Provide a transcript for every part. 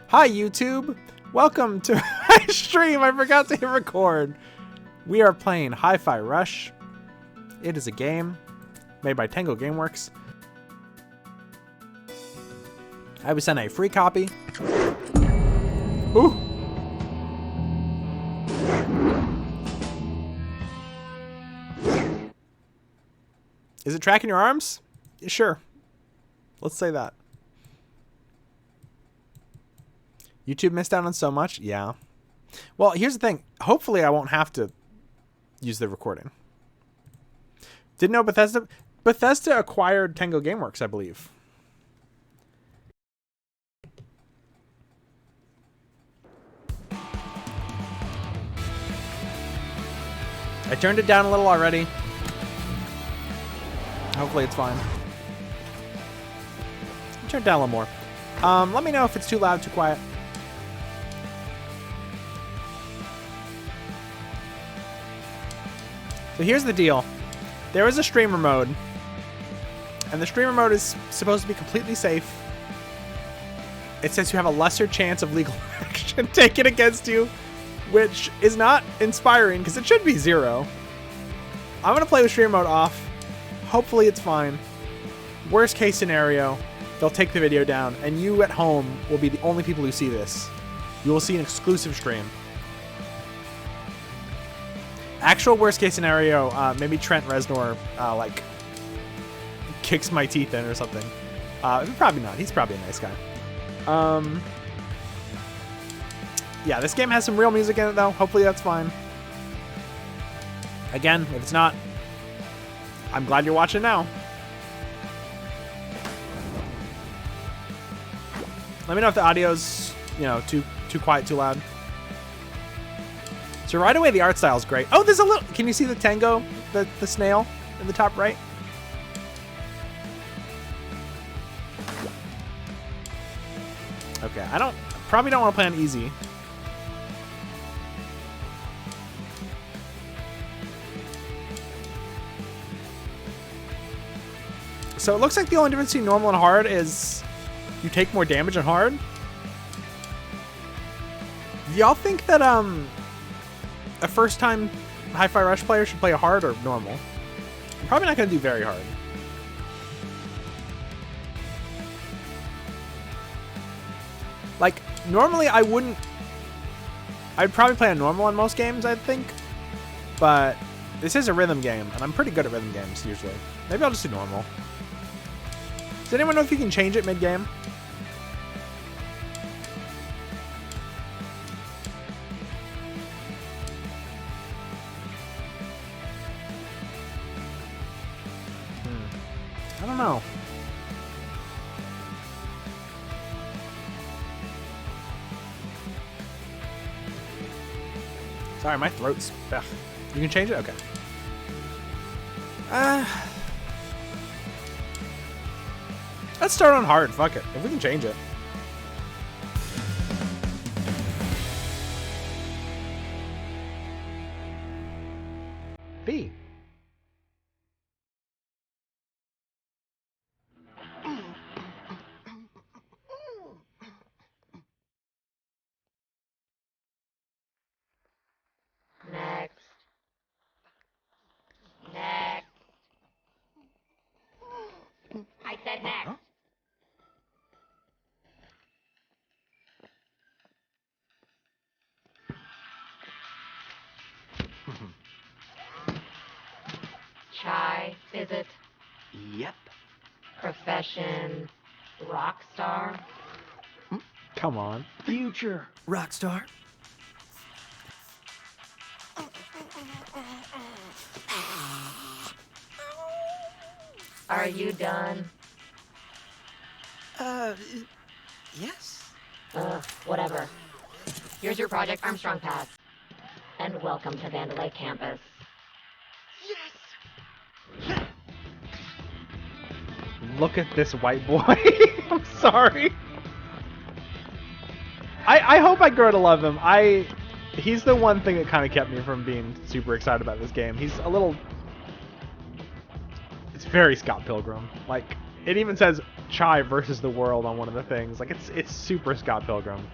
Hi YouTube! Welcome to my stream! I forgot to hit record. We are playing Hi-Fi Rush. It is a game made by Tango Gameworks. I was sent a free copy. Ooh! Is it tracking your arms? Yeah, sure. Let's say that. YouTube missed out on so much? Yeah. Well, here's the thing. Hopefully I won't have to use the recording. Didn't know Bethesda acquired Tango Gameworks, I believe. I turned it down a little already. Hopefully it's fine. Turn it down a little more. Let me know if it's too loud, too quiet. So here's the deal. There is a streamer mode, and the streamer mode is supposed to be completely safe. It says you have a lesser chance of legal action taken against you, which is not inspiring because it should be 0. I'm going to play with streamer mode off. Hopefully it's fine. Worst case scenario, they'll take the video down, and you at home will be the only people who see this. You will see an exclusive stream. Actual worst case scenario, maybe Trent Reznor like kicks my teeth in or something. Probably not. He's probably a nice guy. Yeah, this game has some real music in it though. Hopefully that's fine. Again, if it's not, I'm glad you're watching now. Let me know if the audio's, too quiet, too loud. So right away, the art style is great. Oh, there's a little... Can you see the tango? The snail in the top right? Okay, probably don't want to play on easy. So it looks like the only difference between normal and hard is you take more damage on hard. Do y'all think that, a first-time Hi-Fi Rush player should play a hard or normal? I'm probably not going to do very hard. Like, normally I wouldn't... I'd probably play a normal on most games, I think. But this is a rhythm game, and I'm pretty good at rhythm games, usually. Maybe I'll just do normal. Does anyone know if you can change it mid-game? I don't know. Sorry, my throat's... Ugh. You can change it? Okay. Let's start on hard. Fuck it. If we can change it. B. Next. Next. I said next. Huh? Chai, is it? Yep. Profession, rock star? Come on. Future rockstar. Are you done? Yes. Whatever. Here's your Project Armstrong pass. And welcome to Vandalay campus. Yes. Look at this white boy. I'm sorry. I hope I grow to love him. He's the one thing that kind of kept me from being super excited about this game. He's a little... It's very Scott Pilgrim. Like, it even says Chai versus the world on one of the things. Like it's super Scott Pilgrim,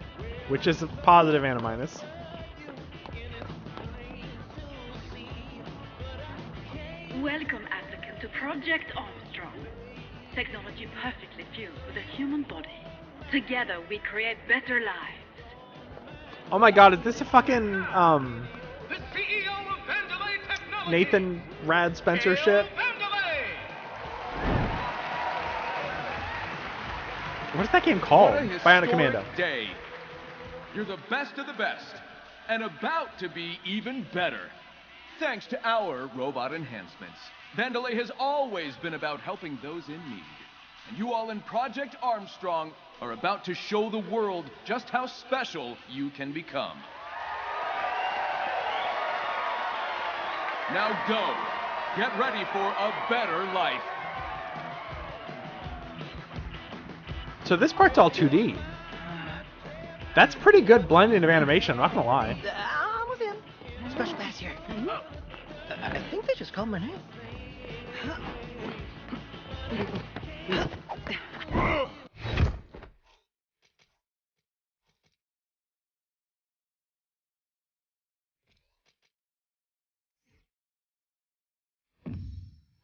which is a positive and a minus. Welcome, applicant, to Project Armstrong. Technology perfectly fused with a human body. Together, we create better lives. Oh my god, is this a fucking, The CEO of Vandelay Technologies. Nathan Rad Spencer shit? Vandelay. What is that game called? What a Bionic historic Commando. day. You're the best of the best, and about to be even better. Thanks to our robot enhancements, Vandelay has always been about helping those in need. And you all in Project Armstrong are about to show the world just how special you can become. Now go. Get ready for a better life. So this part's all 2D. That's pretty good blending of animation, I'm not gonna lie. I'm within. Special pass here. I think they just called my name.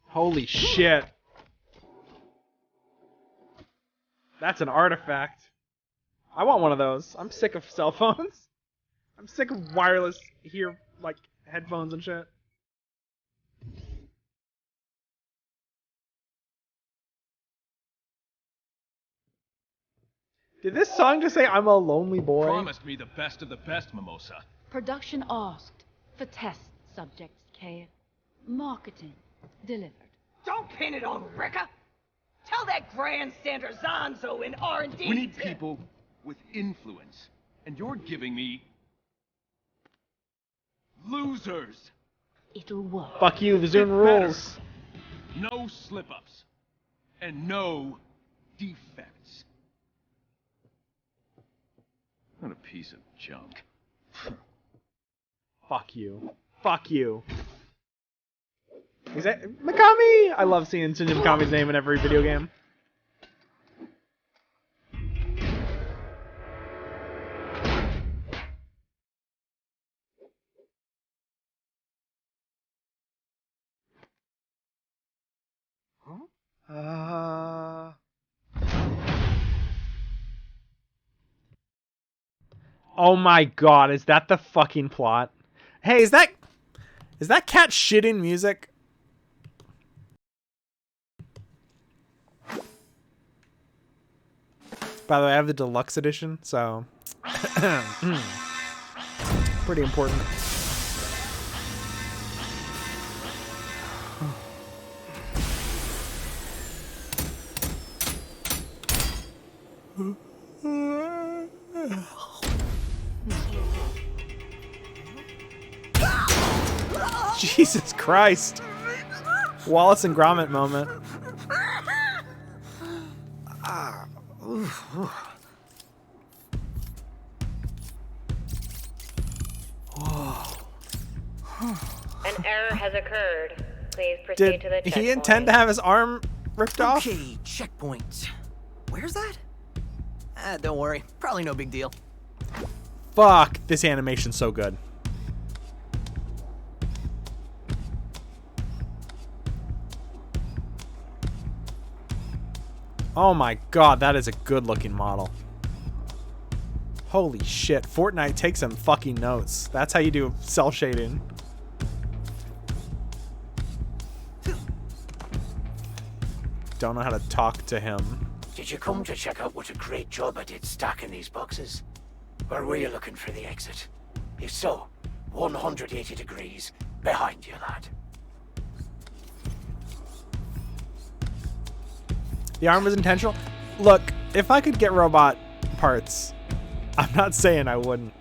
Holy shit. That's an artifact. I want one of those. I'm sick of cell phones. I'm sick of wireless like headphones and shit. Did this song just say I'm a lonely boy? Promised me the best of the best, Mimosa. Production asked for test subjects, Kay. Marketing delivered. Don't pin it on Rekka. Tell that grandstander Zonzo in R&D. We need people with influence, and you're giving me losers. It'll work. Fuck you, the Zune Get better. rules. No slip-ups, and no defects. What a piece of junk. Fuck you. Fuck you. Is that Mikami? I love seeing Shinji Mikami's name in every video game. Oh my god, is that the fucking plot? Hey, is that cat shitting music? By the way, I have the deluxe edition, so pretty important. Jesus Christ. Wallace and Gromit moment. An error has occurred. Please proceed Did to the checkpoint. he intend to have his arm ripped off? Okay, checkpoint. Where's that? Don't worry. Probably no big deal. Fuck, this animation's so good. Oh my god, that is a good looking model. Holy shit, Fortnite takes some fucking notes. That's how you do cell shading. Don't know how to talk to him. Did you come to check out what a great job I did stacking these boxes? Or were you looking for the exit? If so, 180 degrees behind you, lad. The arm was intentional. Look, if I could get robot parts, I'm not saying I wouldn't.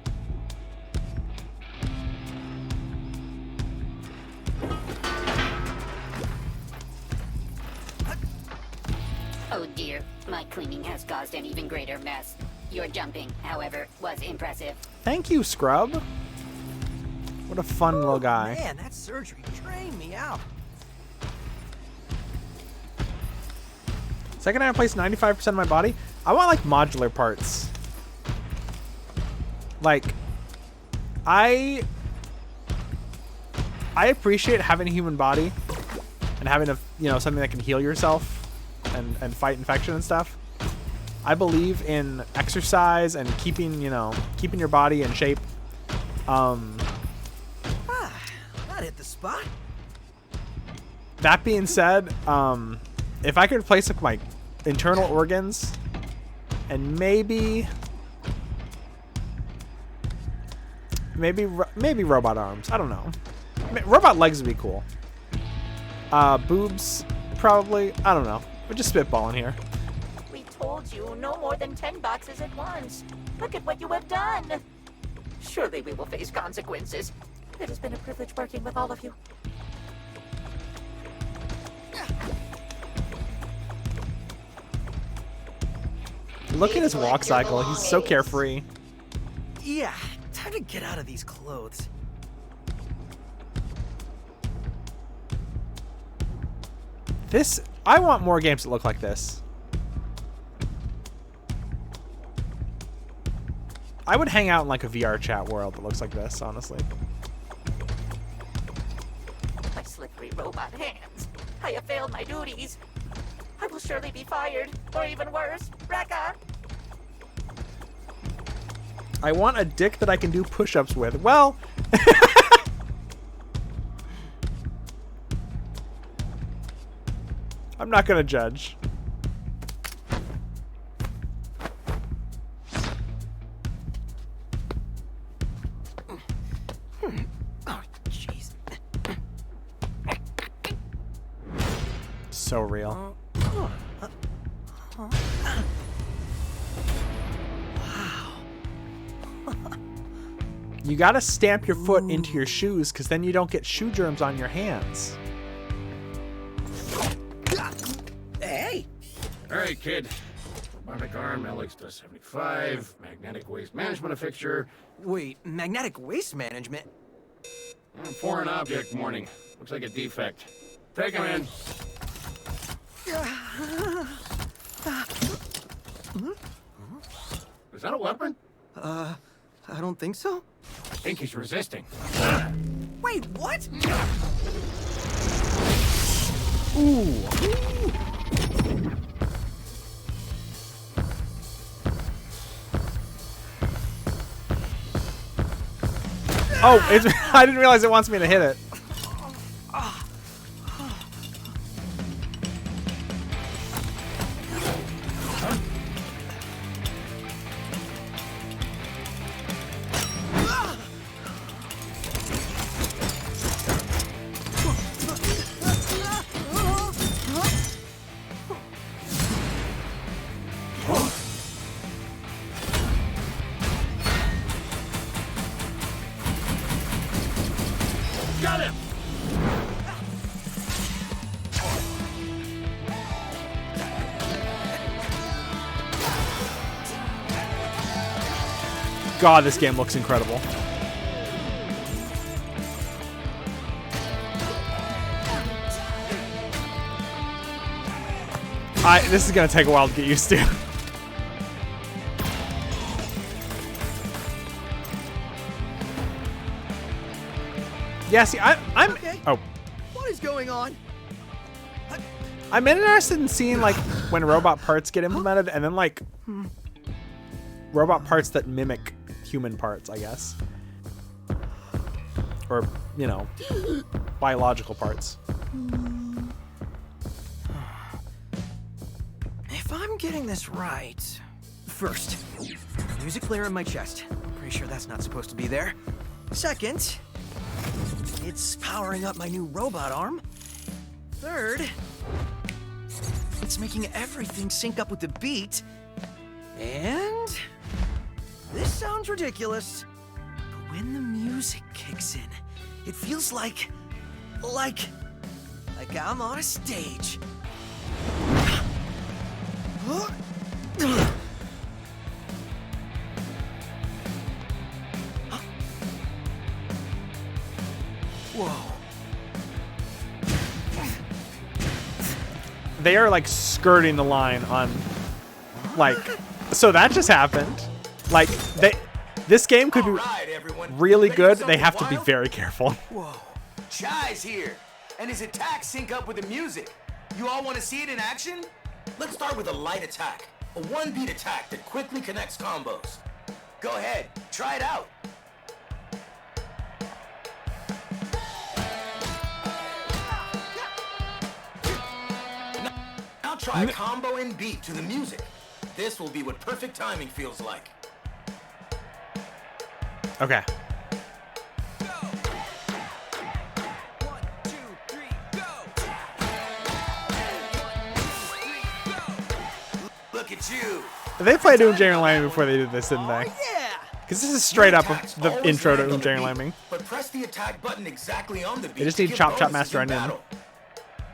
Oh dear, my cleaning has caused an even greater mess. Your jumping, however, was impressive. Thank you, Scrub. What a fun little guy. Man, that surgery trained me out. Second item place 95% of my body. I want like modular parts. Like, I appreciate having a human body and having something that can heal yourself and fight infection and stuff. I believe in exercise and keeping your body in shape. That hit the spot. That being said, if I could replace like my internal organs and maybe robot arms. I don't know. Robot legs would be cool. Boobs, probably. I don't know. We're just spitballing here. We told you no more than 10 boxes at once. Look at what you have done. Surely we will face consequences. It has been a privilege working with all of you. Look at his walk cycle. He's so carefree. Yeah, time to get out of these clothes. I want more games that look like this. I would hang out in like a VR chat world that looks like this, honestly. My slippery robot hands. I have failed my duties. I will surely be fired, or even worse, Rekka. I want a dick that I can do push-ups with. Well, I'm not gonna judge. Oh, jeez. So real. You gotta stamp your foot into your shoes, because then you don't get shoe germs on your hands. Hey! Alright, kid. Robotic arm, LX-75, magnetic waste management fixture. Wait, magnetic waste management? Foreign object warning. Looks like a defect. Take him in. Is that a weapon? I don't think so. I think he's resisting. Wait, what? Ooh. Oh, I didn't realize it wants me to hit it. Got him! God, this game looks incredible. This is gonna take a while to get used to. Yeah, see, I'm. Okay. Oh, What is going on? I'm interested in seeing like when robot parts get implemented, and then like robot parts that mimic human parts, I guess, or biological parts. If I'm getting this right... First, music player in my chest. Pretty sure that's not supposed to be there. Second, it's powering up my new robot arm. Third, it's making everything sync up with the beat. And... this sounds ridiculous, but when the music kicks in, it feels like I'm on a stage. Whoa. they are like skirting the line on like, so that just happened. Like this game could be really good. They have to be very careful. Whoa. Chai's here, and his attacks sync up with the music. You all want to see it in action? Let's start with a light attack. A one-beat attack that quickly connects combos. Go ahead, try it out. Now try a combo and beat to the music. This will be what perfect timing feels like. Okay. Look at you. They played Unjaren Liming before they did this, didn't they? Yeah. Because this is straight up the intro to Unjaren Liming. But press the attack button exactly on the beat. They just to need get Chop Chop bonuses Master in Onion. battle.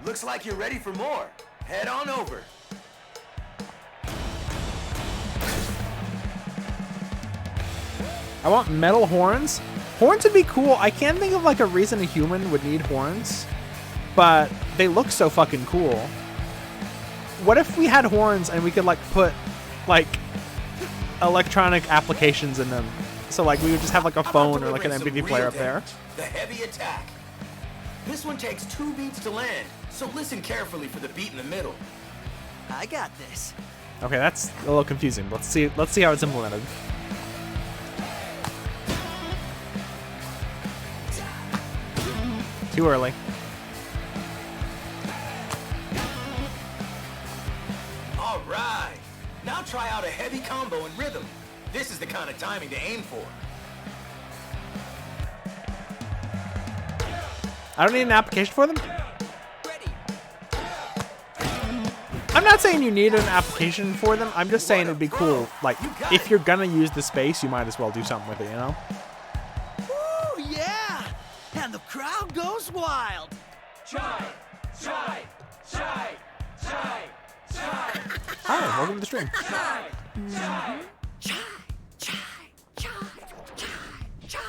Looks like you're ready for more. Head on over. I want metal horns. Horns would be cool. I can't think of like a reason a human would need horns, but they look so fucking cool. What if we had horns and we could like put like electronic applications in them? So like we would just have like a phone or like an MP3 player up there. The heavy attack. This one takes 2 beats to land, so listen carefully for the beat in the middle. I got this. Okay, that's a little confusing. Let's see how it's implemented. Too early. All right. Now try out a heavy combo in rhythm. This is the kind of timing to aim for. I don't need an application for them? I'm not saying you need an application for them. I'm just saying it'd be cool. Like, if you're gonna use the space, you might as well do something with it, you know? Woo, yeah! And the crowd goes wild. Chai! Chai! Chai! Chai! Chai! Hi, welcome to the stream. Chai! Chai! Chai, chai, chai, chai, chai.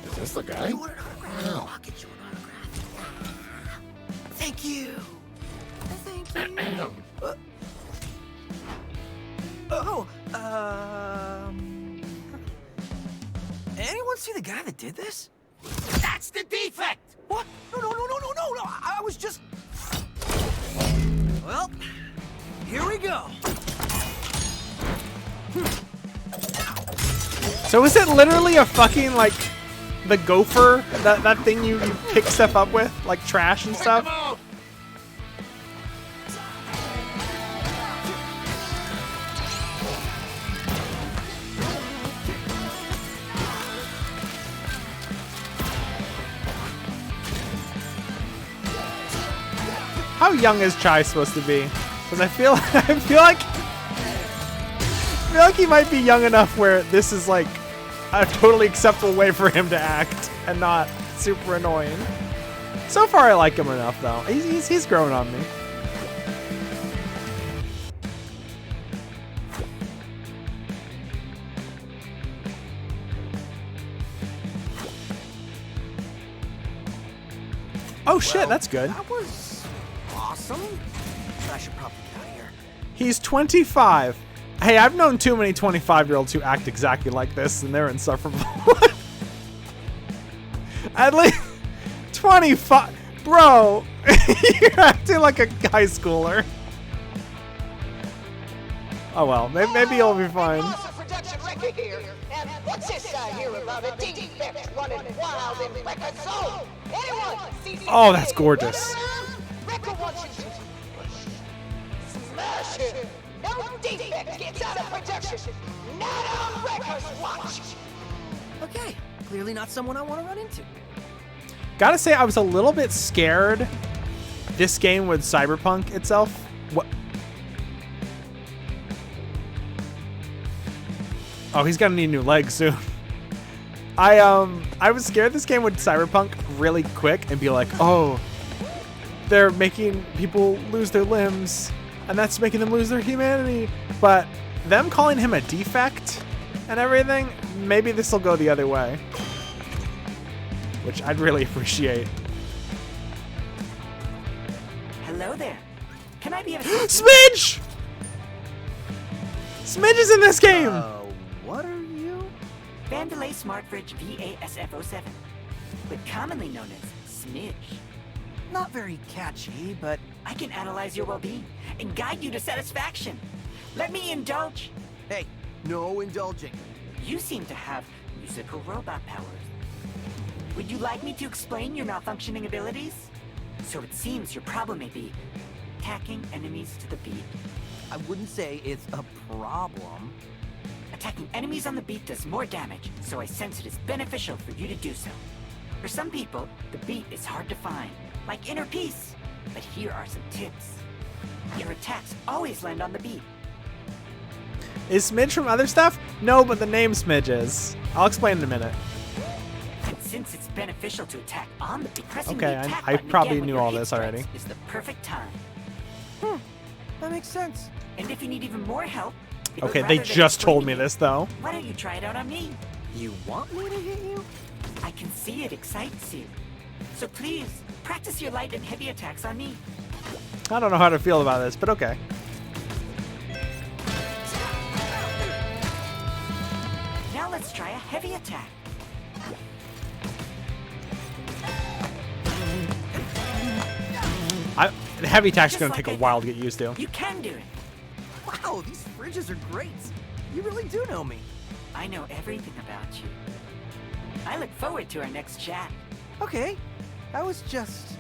Is this the guy? You want an autograph? I'll get you an autograph. Thank you. Thank you. Anyone see the guy that did this? That's the defect! What? No. I was just... Well, here we go. So is it literally a fucking, like, the gopher? That thing you pick stuff up with? Like trash and stuff? How young is Chai supposed to be? Because I feel like he might be young enough where this is like a totally acceptable way for him to act and not super annoying. So far, I like him enough though. He's grown on me. Oh shit, that's good. That was awesome. But I should probably get out of here. He's 25. Hey, I've known too many 25-year-olds who act exactly like this, and they're insufferable. At least 25, bro. You're acting like a high schooler. Oh well, maybe you'll be fine. Production record here. And what's this I hear about a defect running wild in Record Zone? Anyone see Oh, that's gorgeous. Record wants you to smash it. No defect gets out of production. Not on Record's watch. Okay, clearly not someone I want to run into. Gotta say, I was a little bit scared this game would cyberpunk itself. What? Oh, he's gonna need new legs soon. I was scared this game would cyberpunk really quick and be like, oh, they're making people lose their limbs, and that's making them lose their humanity. But them calling him a defect and everything, maybe this will go the other way, which I'd really appreciate. Can I be of Smidge! Smidge is in this game! What are you? Vandelay SmartFridge VASF07, but commonly known as Smidge. Not very catchy, but I can analyze your well-being and guide you to satisfaction. Let me indulge. Hey, no indulging. You seem to have musical robot powers. Would you like me to explain your malfunctioning abilities? So it seems your problem may be attacking enemies to the beat. I wouldn't say it's a problem. Attacking enemies on the beat does more damage, so I sense it is beneficial for you to do so. For some people, the beat is hard to find, like inner peace. But here are some tips. Your attacks always land on the beat. Is Smidge from other stuff? No, but the name Smidge is. I'll explain in a minute. And since it's beneficial to attack on the beat, pressing Okay, the attack I button probably again when knew your all hit this already. strikes is the perfect time. That makes sense. And if you need even more help, Okay, rather they than just told explaining me this though. Why don't you try it out on me? You want me to hit you? I can see it excites you. So please, practice your light and heavy attacks on me. I don't know how to feel about this, but okay. Now let's try a heavy attack. Heavy attack's Just gonna like take a I while did. to get used to. You can do it. Wow, these fridges are great. You really do know me. I know everything about you. I look forward to our next chat. Okay, that was just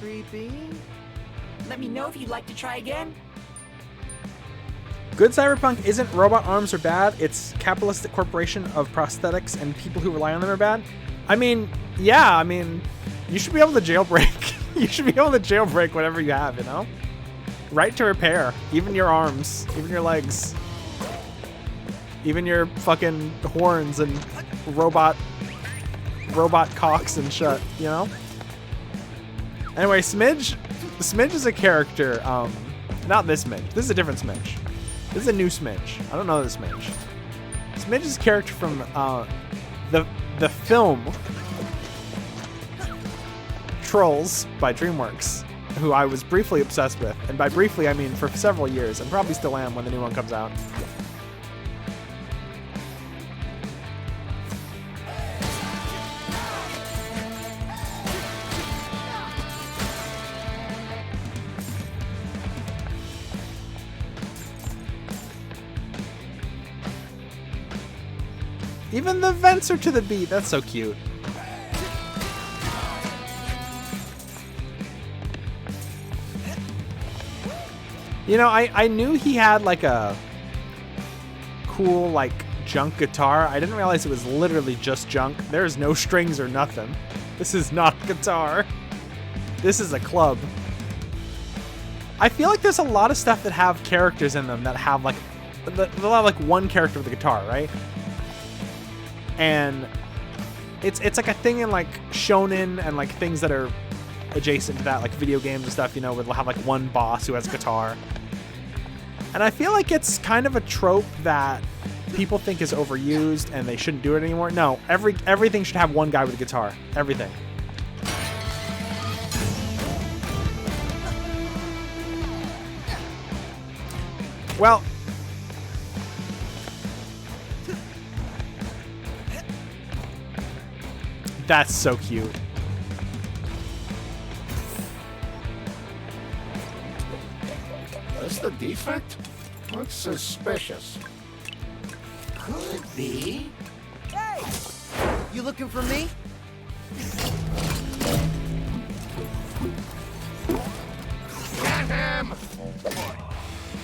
creepy. Let me know if you'd like to try again. Good cyberpunk isn't robot arms are bad, it's capitalistic corporation of prosthetics and people who rely on them are bad. I mean, yeah, you should be able to jailbreak. You should be able to jailbreak whatever you have, you know? Right to repair. Even your arms, even your legs. Even your fucking horns and robot cocks and shit, you know? Anyway, Smidge is a character, not this Smidge. This is a different Smidge. This is a new Smidge. I don't know this Smidge. Smidge is a character from the film Trolls by DreamWorks, who I was briefly obsessed with. And by briefly, I mean for several years, and probably still am when the new one comes out. Even the vents are to the beat. That's so cute. You know, I knew he had like a cool like junk guitar. I didn't realize it was literally just junk. There's no strings or nothing. This is not a guitar. This is a club. I feel like there's a lot of stuff that have characters in them that have like they'll have like one character with a guitar, right? And it's like a thing in like shonen and like things that are adjacent to that, like video games and stuff, you know, where they'll have like one boss who has a guitar. And I feel like it's kind of a trope that people think is overused and they shouldn't do it anymore. No, everything should have one guy with a guitar. Everything. Well, that's so cute. That's the defect? Looks suspicious. Could be. Hey! You looking for me? Get him!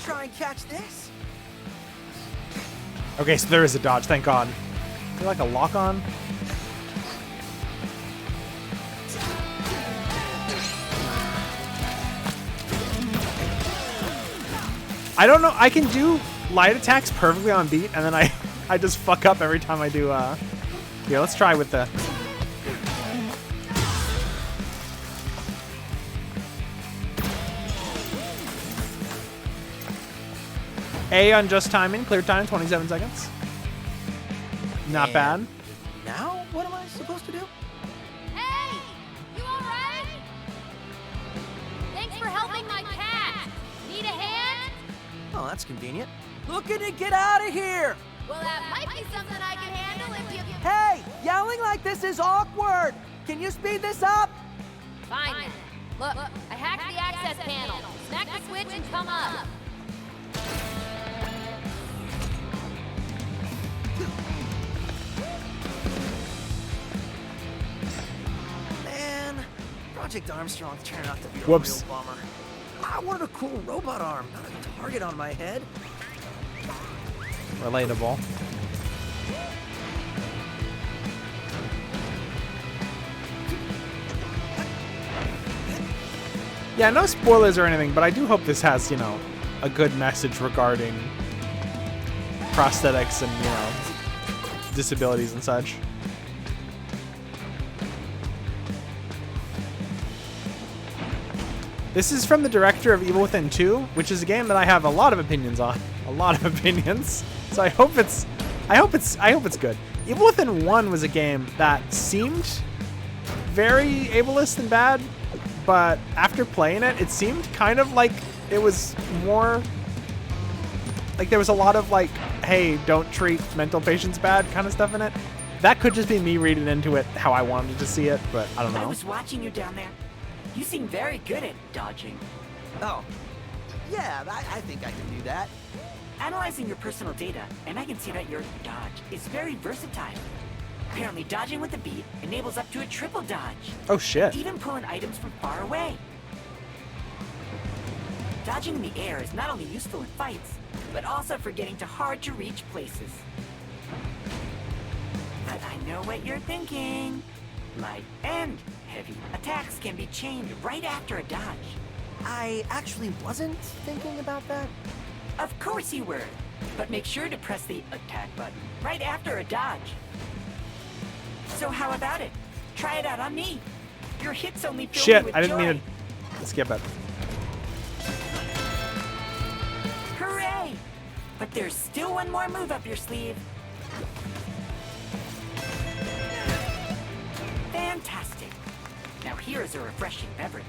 Try and catch this? Okay, so there is a dodge, thank God. Is there like a lock on? I don't know. I can do light attacks perfectly on beat, and then I just fuck up every time I do. Yeah, let's try with the. A on just timing, clear time, 27 seconds. Not And bad. Now, what am I supposed to do? Hey! You alright? Thanks for helping my cat! Oh, that's convenient. Looking to get out of here! Well, that might be something I can handle if you... Hey! Yelling like this is awkward! Can you speed this up? Fine then. Look, I hacked the access panel. Smack the switch and come up. Man, Project Armstrong's turned out to be a Whoops. real bummer. I wanted a cool robot arm, not a target on my head. Relatable. Yeah, no spoilers or anything, but I do hope this has, you know, a good message regarding prosthetics and, you know, disabilities and such. This is from the director of Evil Within 2, which is a game that I have a lot of opinions on. A lot of opinions. So I hope it's good. Evil Within 1 was a game that seemed very ableist and bad, but after playing it, it seemed kind of like it was more like there was a lot of like, hey, don't treat mental patients bad kind of stuff in it. That could just be me reading into it how I wanted to see it, but I don't know. I was watching you down there. You seem very good at dodging. Oh, yeah, I think I can do that. Analyzing your personal data, and I can see that your dodge is very versatile. Apparently, dodging with the beat enables up to a triple dodge. Oh shit. Even pulling items from far away. Dodging in the air is not only useful in fights, but also for getting to hard-to-reach places. But I know what you're thinking. Light and heavy attacks can be chained right after a dodge. I actually wasn't thinking about that. Of course you were, but make sure to press the attack button right after a dodge. So how about it? Try it out on me. Your hits only fill me Shit, with I didn't joy. mean to skip it. Hooray! But there's still one more move up your sleeve. Fantastic. Now here is a refreshing beverage.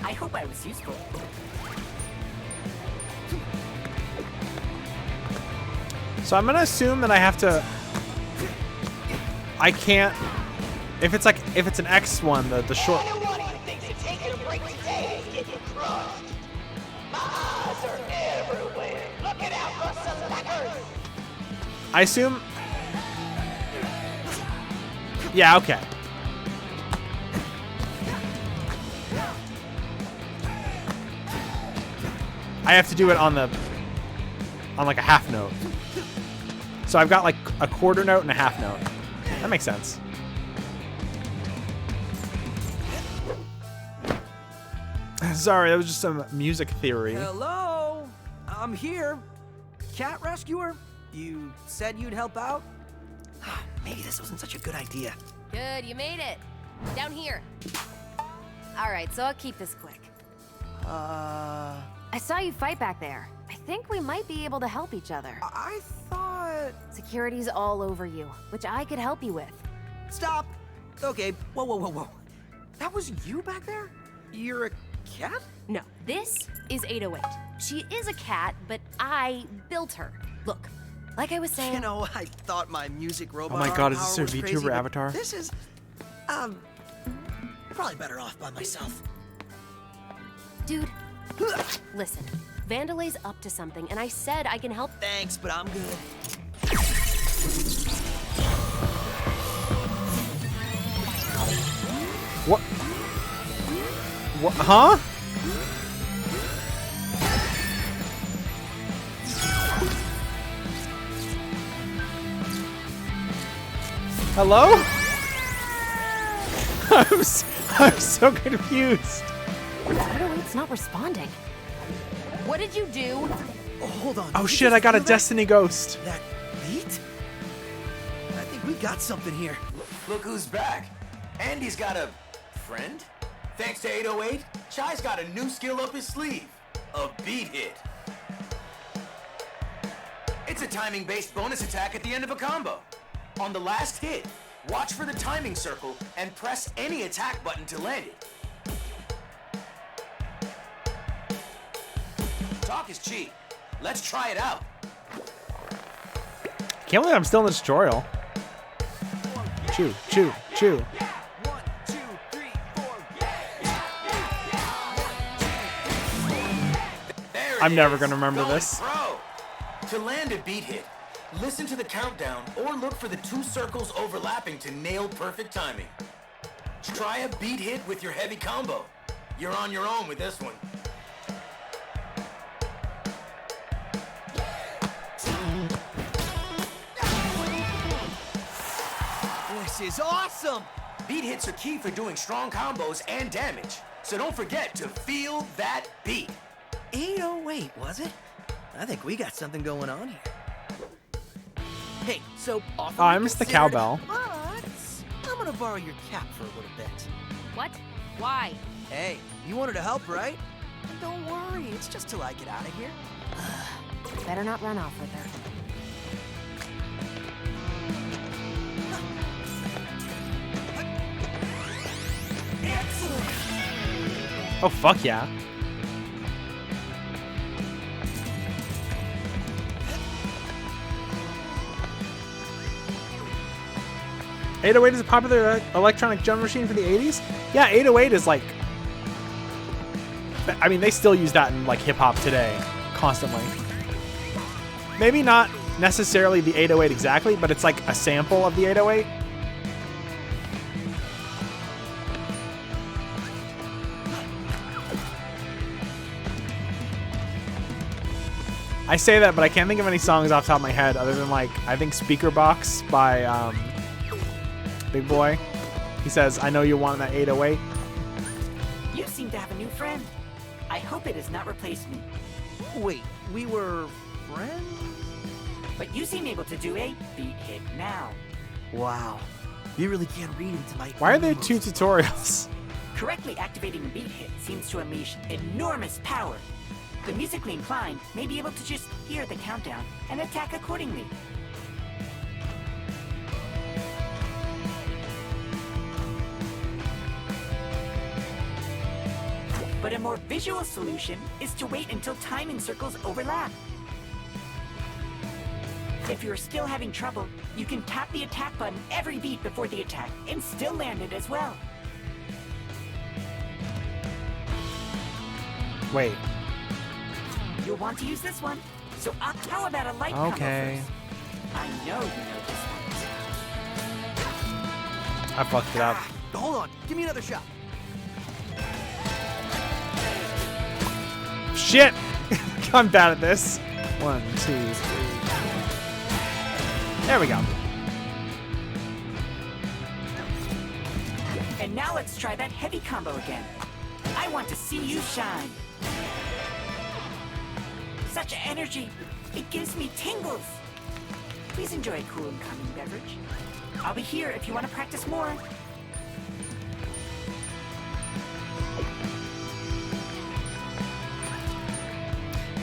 I hope I was useful. So I'm gonna assume that I have to. I can't. If it's an X one, the short. Anyone who thinks of taking a break today is getting crushed. My eyes are everywhere. Looking out for slackers. I assume. Yeah. Okay. I have to do it on like a half note. So I've got like a quarter note and a half note. That makes sense. Sorry, that was just some music theory. Hello? I'm here. Cat rescuer? You said you'd help out? Maybe this wasn't such a good idea. Good, you made it. Down here. All right, so I'll keep this quick. I saw you fight back there. I think we might be able to help each other. I thought... Security's all over you, which I could help you with. Stop! Okay, whoa. That was you back there? You're a cat? No, this is 808. She is a cat, but I built her. Look, like I was saying... You know, I thought my music robot Oh my god, is power this her was VTuber crazy, but avatar? This is... probably better off by myself. Dude, listen. Vandelay's up to something, and I said I can help. Thanks, but I'm good. What? What? Huh? Hello? I'm so confused. It's not responding. What did you do? Oh, hold on. Oh Did you shit, just I got a feel that? Destiny Ghost. That beat? I think we got something here. Look who's back. Andy's got a friend? Thanks to 808, Chai's got a new skill up his sleeve. A beat hit. It's a timing-based bonus attack at the end of a combo. On the last hit, watch for the timing circle and press any attack button to land it. Talk is cheap. Let's try it out. Can't believe I'm still in the tutorial. Chew, chew, chew. I'm never gonna remember this. Pro. To land a beat hit, listen to the countdown or look for the 2 circles overlapping to nail perfect timing. Try a beat hit with your heavy combo. You're on your own with this one. This is awesome! Beat hits are key for doing strong combos and damage. So don't forget to feel that beat. 808, was it? I think we got something going on here. Hey, so Oh, I missed the cowbell. But I'm gonna borrow your cap for a little bit. What? Why? Hey, you wanted to help, right? And don't worry, it's just till I get out of here. Better not run off with her. Oh, fuck yeah. .808 is a popular electronic drum machine for the 80s? Yeah, 808 is like... I mean, they still use that in like hip-hop today, constantly. Maybe not necessarily the 808 exactly, but it's like a sample of the 808. I say that, but I can't think of any songs off the top of my head other than like, I think Speaker Box by Big Boy. He says, I know you want that 808. You seem to have a new friend. I hope it has not replaced me. Wait, we were friends? But you seem able to do a beat hit now. Wow. You really can't read into my... Why are there 2 tutorials? Correctly activating a beat hit seems to unleash enormous power. The musically inclined may be able to just hear the countdown and attack accordingly. But a more visual solution is to wait until timing circles overlap. If you're still having trouble, you can tap the attack button every beat before the attack and still land it as well. Wait. You'll want to use this one, so how about a light combo Okay. first? I know you know this one. I fucked it up. Hold on, give me another shot. Shit! I'm bad at this. 1, 2, 3. There we go. And now let's try that heavy combo again. I want to see you shine. Such energy. It gives me tingles. Please enjoy a cool and calming beverage. I'll be here if you want to practice more.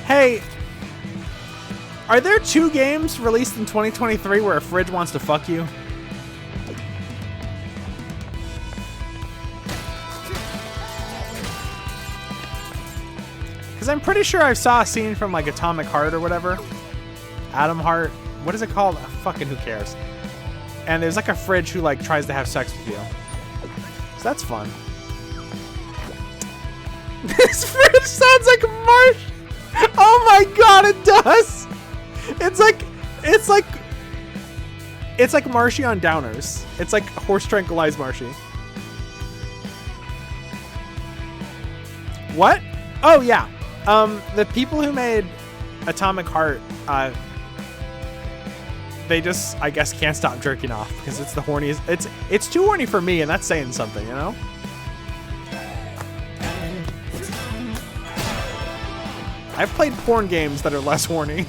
Hey, are there 2 games released in 2023 where a fridge wants to fuck you? Because I'm pretty sure I saw a scene from like Atomic Heart or whatever. Atom Heart. What is it called? Fucking who cares? And there's like a fridge who like tries to have sex with you. So that's fun. This fridge sounds like Marsh. Oh my god, it does. It's like Marshy on Downers. It's like horse tranquilized Marshy. What? Oh yeah. The people who made Atomic Heart, they just, I guess, can't stop jerking off because it's the horniest. It's too horny for me, and that's saying something, you know? I've played porn games that are less horny.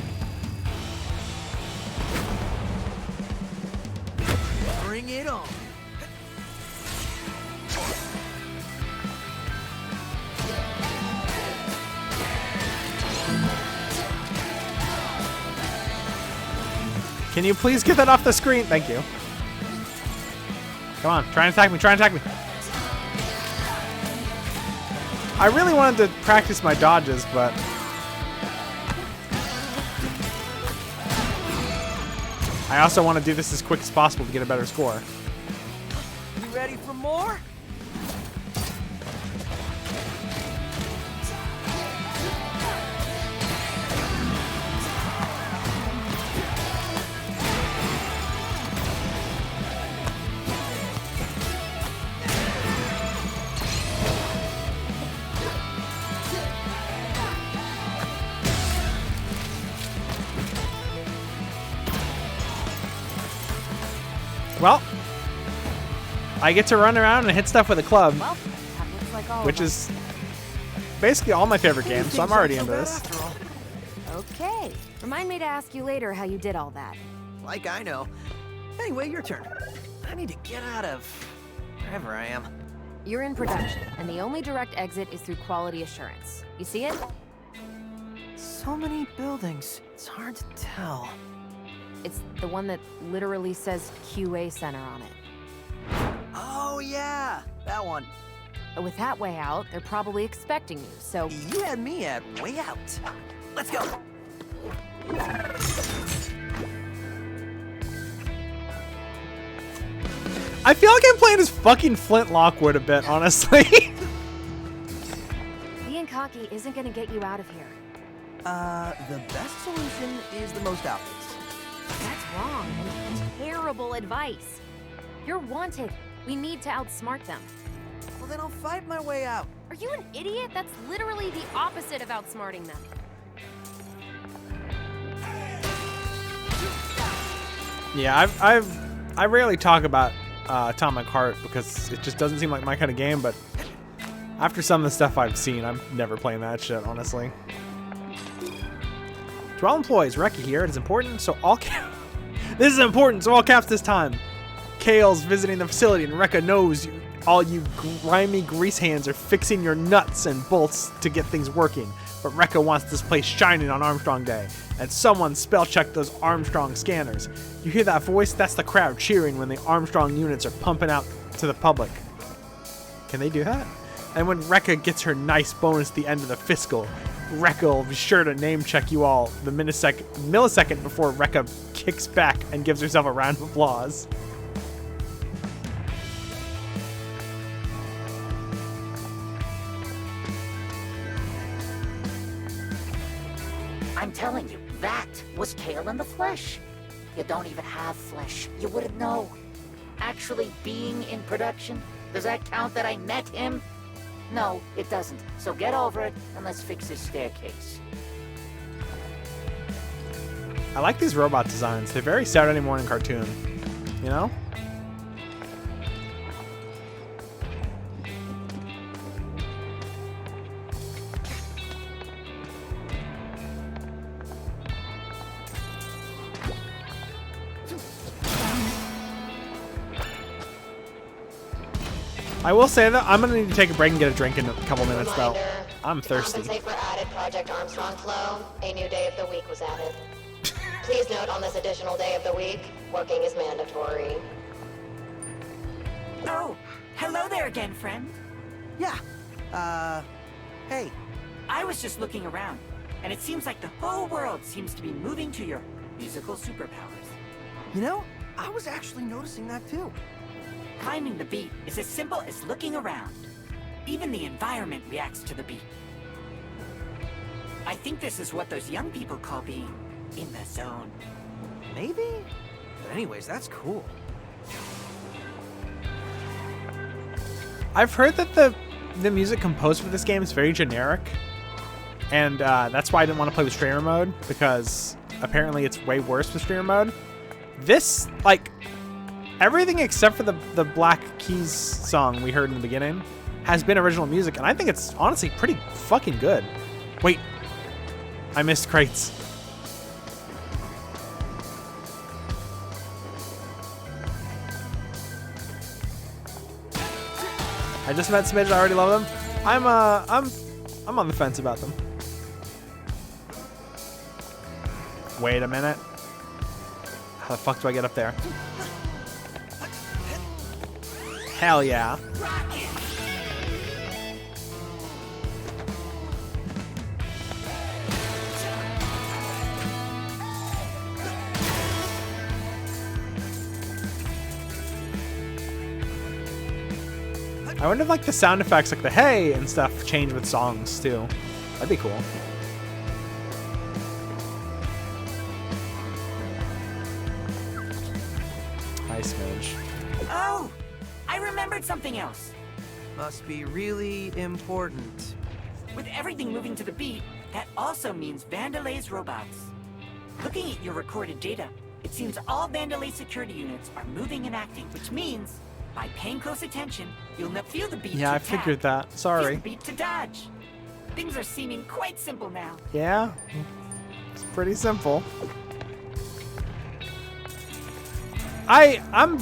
Bring it on. Can you please get that off the screen? Thank you. Come on, try and attack me, try and attack me. I really wanted to practice my dodges, but... I also want to do this as quick as possible to get a better score. You ready for more? Well, I get to run around and hit stuff with a club, Well, that looks like all which of is basically all my favorite games, so I'm already into this. them. Okay. Remind me to ask you later how you did all that. Like I know. Anyway, your turn. I need to get out of wherever I am. You're in production, and the only direct exit is through quality assurance. You see it? So many buildings. It's hard to tell. It's the one that literally says QA Center on it. Oh yeah, that one. With that way out, they're probably expecting you, so... You had me at way out. Let's go. I feel like I'm playing as fucking Flint Lockwood a bit, honestly. Being cocky isn't gonna get you out of here. The best solution is the most obvious. That's wrong and terrible advice. You're wanted. We need to outsmart them. Well, then I'll fight my way out. Are you an idiot? That's literally the opposite of outsmarting them. Yeah, I rarely talk about Atomic Heart because it just doesn't seem like my kind of game, but after some of the stuff I've seen, I'm never playing that shit, honestly. To all employees, Rekka here. It is important, so all this is important, so all caps this time. Kale's visiting the facility, and Rekka knows all you grimy grease hands are fixing your nuts and bolts to get things working. But Rekka wants this place shining on Armstrong Day, and someone spell-checked those Armstrong scanners. You hear that voice? That's the crowd cheering when the Armstrong units are pumping out to the public. Can they do that? And when Rekka gets her nice bonus at the end of the fiscal, Rekka will be sure to name-check you all the millisecond before Rekka kicks back and gives herself a round of applause. I'm telling you, that was Kale in the flesh. You don't even have flesh. You wouldn't know. Actually being in production, does that count that I met him? No, it doesn't. So get over it and let's fix this staircase. I like these robot designs. They're very Saturday morning cartoon, you know? I will say that I'm gonna need to take a break and get a drink in a couple minutes, though. I'm thirsty. To compensate for added Project Armstrong flow, a new day of the week was added. Please note on this additional day of the week, working is mandatory. Oh, hello there again, friend. Yeah. Hey. I was just looking around, and it seems like the whole world seems to be moving to your musical superpowers. You know, I was actually noticing that too. Climbing the beat is as simple as looking around. Even the environment reacts to the beat. I think this is what those young people call being in the zone. Maybe? But anyways, that's cool. I've heard that the music composed for this game is very generic, and that's why I didn't want to play with streamer mode, because apparently it's way worse with streamer mode. This, like, everything except for the Black Keys song we heard in the beginning has been original music, and I think it's honestly pretty fucking good. Wait, I missed crates. I just met Smidge. I already love them. I'm on the fence about them. Wait a minute. How the fuck do I get up there? Hell yeah. I wonder if like the sound effects, like the hey and stuff, change with songs too. That'd be cool. Hi, Smidge. Oh, I remembered something else. Must be really important. With everything moving to the beat, that also means Vandelay's robots. Looking at your recorded data, it seems all Vandelay security units are moving and acting, which means, by paying close attention, you'll feel the beat Yeah, to I attack, figured that. feel Sorry. the beat to dodge. Things are seeming quite simple now. Yeah, it's pretty simple. I'm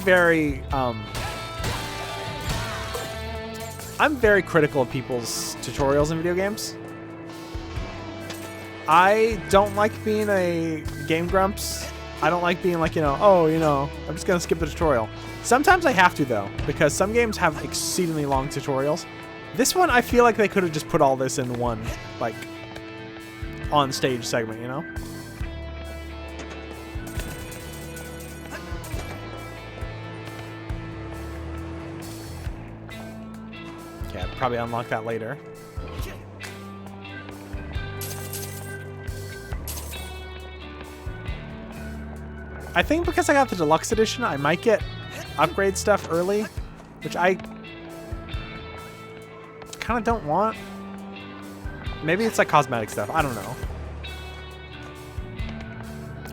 very critical of people's tutorials in video games. I don't like being a game grumps. I don't like being like, I'm just gonna skip the tutorial. Sometimes I have to though, because some games have exceedingly long tutorials. This one, I feel like they could have just put all this in one, like, on stage segment, you know? Okay, I'll probably unlock that later. I think because I got the deluxe edition, I might get upgrade stuff early, which I kind of don't want. Maybe it's like cosmetic stuff. I don't know.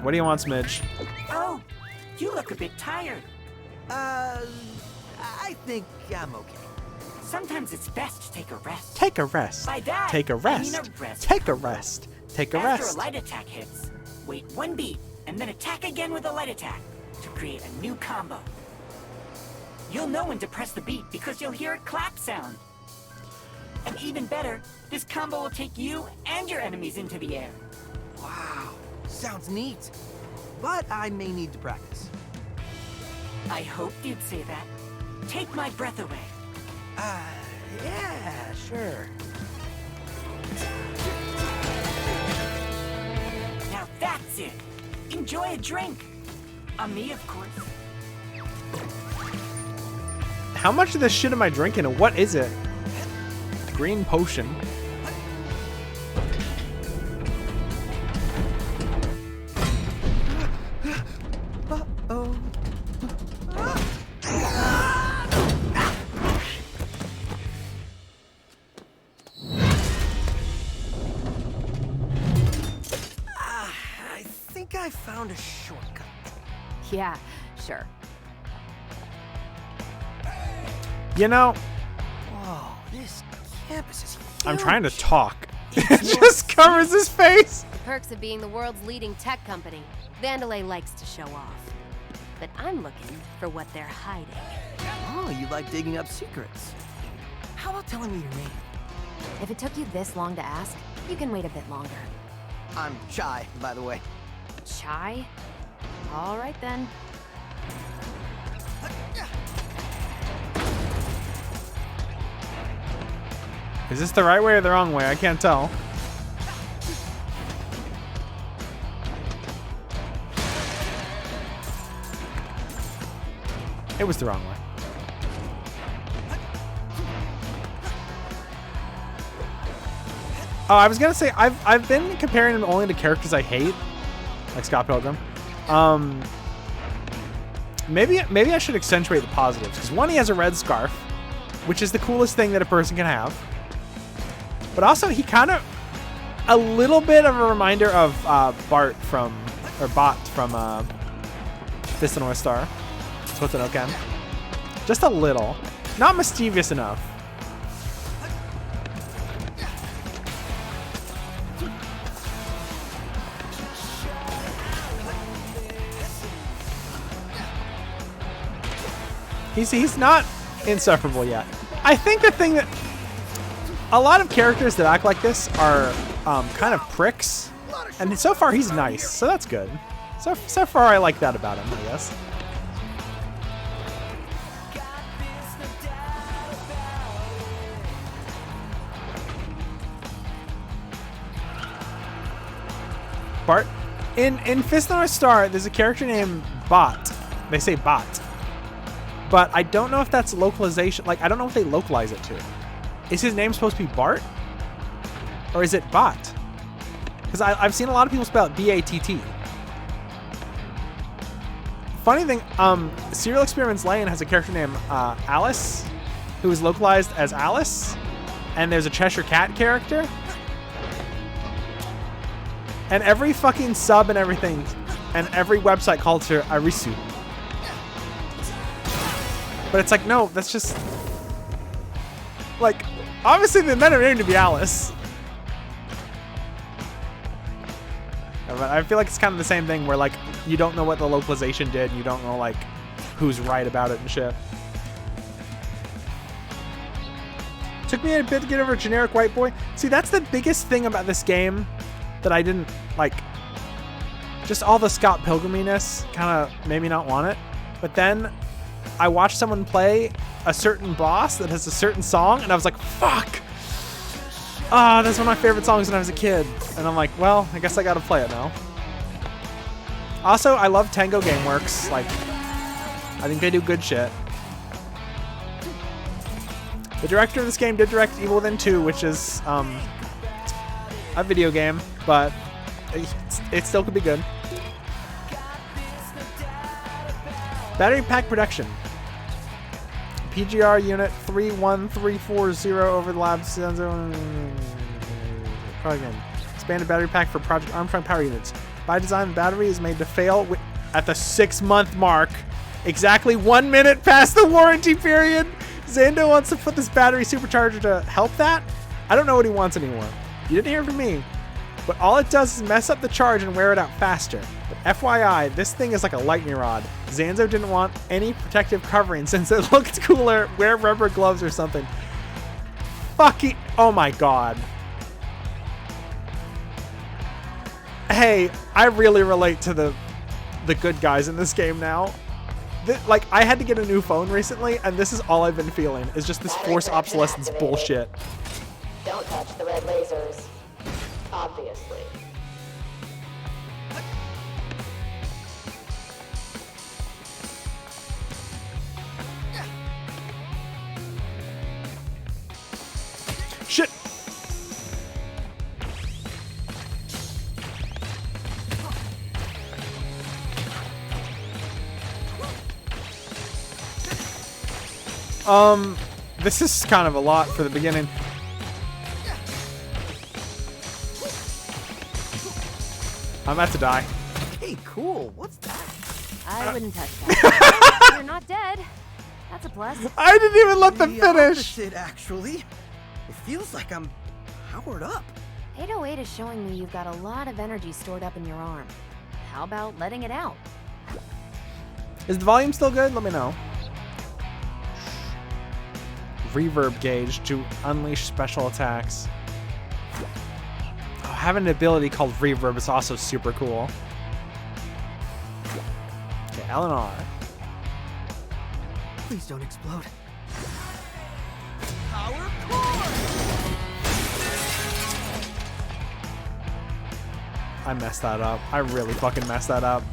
What do you want, Smidge? Oh, you look a bit tired. I think I'm okay. Sometimes it's best to take a rest. Take a rest. By that, Take a I mean rest. a rest. Take a rest. Take a After rest. a light attack hits, wait one beat, and then attack again with a light attack to create a new combo. You'll know when to press the beat because you'll hear a clap sound. And even better, this combo will take you and your enemies into the air. Wow, sounds neat. But I may need to practice. I hoped you'd say that. Take my breath away. Yeah, sure. Now that's it. Enjoy a drink. On me, of course. How much of this shit am I drinking and what is it? Green potion. Uh-oh. I think I found a shortcut. Yeah, sure. You know, Whoa, this campus is huge. I'm trying to talk. It just covers his face. The perks of being the world's leading tech company. Vandelay likes to show off. But I'm looking for what they're hiding. Oh, you like digging up secrets. How about telling me your name? If it took you this long to ask, you can wait a bit longer. I'm Chai, by the way. Chai? All right then. Is this the right way or the wrong way? I can't tell. It was the wrong way. Oh, I was gonna say I've been comparing him only to characters I hate, like Scott Pilgrim. Maybe I should accentuate the positives, because one, he has a red scarf, which is the coolest thing that a person can have. But also, he kind of a little bit of a reminder of Bot from Fist of the North Star. Suotano Ken. Just a little, not mischievous enough. He's not insufferable yet. I think the thing that a lot of characters that act like this are kind of pricks, and so far he's nice, so that's good. So far I like that about him, I guess. Bart, in Fist of the North Star, there's a character named Bot. They say Bot. But I don't know if that's localization. Like, I don't know what they localize it to. Is his name supposed to be Bart? Or is it Bot? Because I've seen a lot of people spell it B-A-T-T. Funny thing, Serial Experiments Lane has a character named Alice, who is localized as Alice. And there's a Cheshire Cat character. And every fucking sub and everything, and every website calls her Arisu. But it's like, no, that's just... Like, obviously they meant her name to be Alice. But I feel like it's kind of the same thing where, like, you don't know what the localization did, and you don't know, like, who's right about it and shit. Took me a bit to get over generic white boy. See, that's the biggest thing about this game that I didn't, like, just all the Scott Pilgriminess kind of made me not want it. But then I watched someone play a certain boss that has a certain song, and I was like, fuck! Ah, that's one of my favorite songs when I was a kid. And I'm like, well, I guess I gotta play it now. Also, I love Tango Gameworks. Like, I think they do good shit. The director of this game did direct Evil Within 2, which is a video game, but it still could be good. Battery pack production. PGR unit 31340 over the labs. Again. Expanded battery pack for Project Armstrong power units. By design, the battery is made to fail at the 6-month mark. Exactly 1 minute past the warranty period. Zando wants to put this battery supercharger to help that. I don't know what he wants anymore. You didn't hear from me. But all it does is mess up the charge and wear it out faster. But FYI, this thing is like a lightning rod. Zanzo didn't want any protective covering since it looked cooler. Wear rubber gloves or something. Fucking, oh my god. Hey, I really relate to the good guys in this game now. Like, I had to get a new phone recently, and this is all I've been feeling, is just this forced obsolescence bullshit. Don't touch the red lasers. Obviously. Shit! This is kind of a lot for the beginning. I'm about to die. Hey, cool. What's that? I wouldn't touch that. You're not dead. That's a plus. I didn't even let them finish. Opposite, actually. It feels like I'm powered up. 808 is showing me you've got a lot of energy stored up in your arm. How about letting it out? Is the volume still good? Let me know. Reverb gauge to unleash special attacks. Oh, having an ability called reverb is also super cool. Okay, L and R. Please don't explode. Power core! I messed that up. I really fucking messed that up.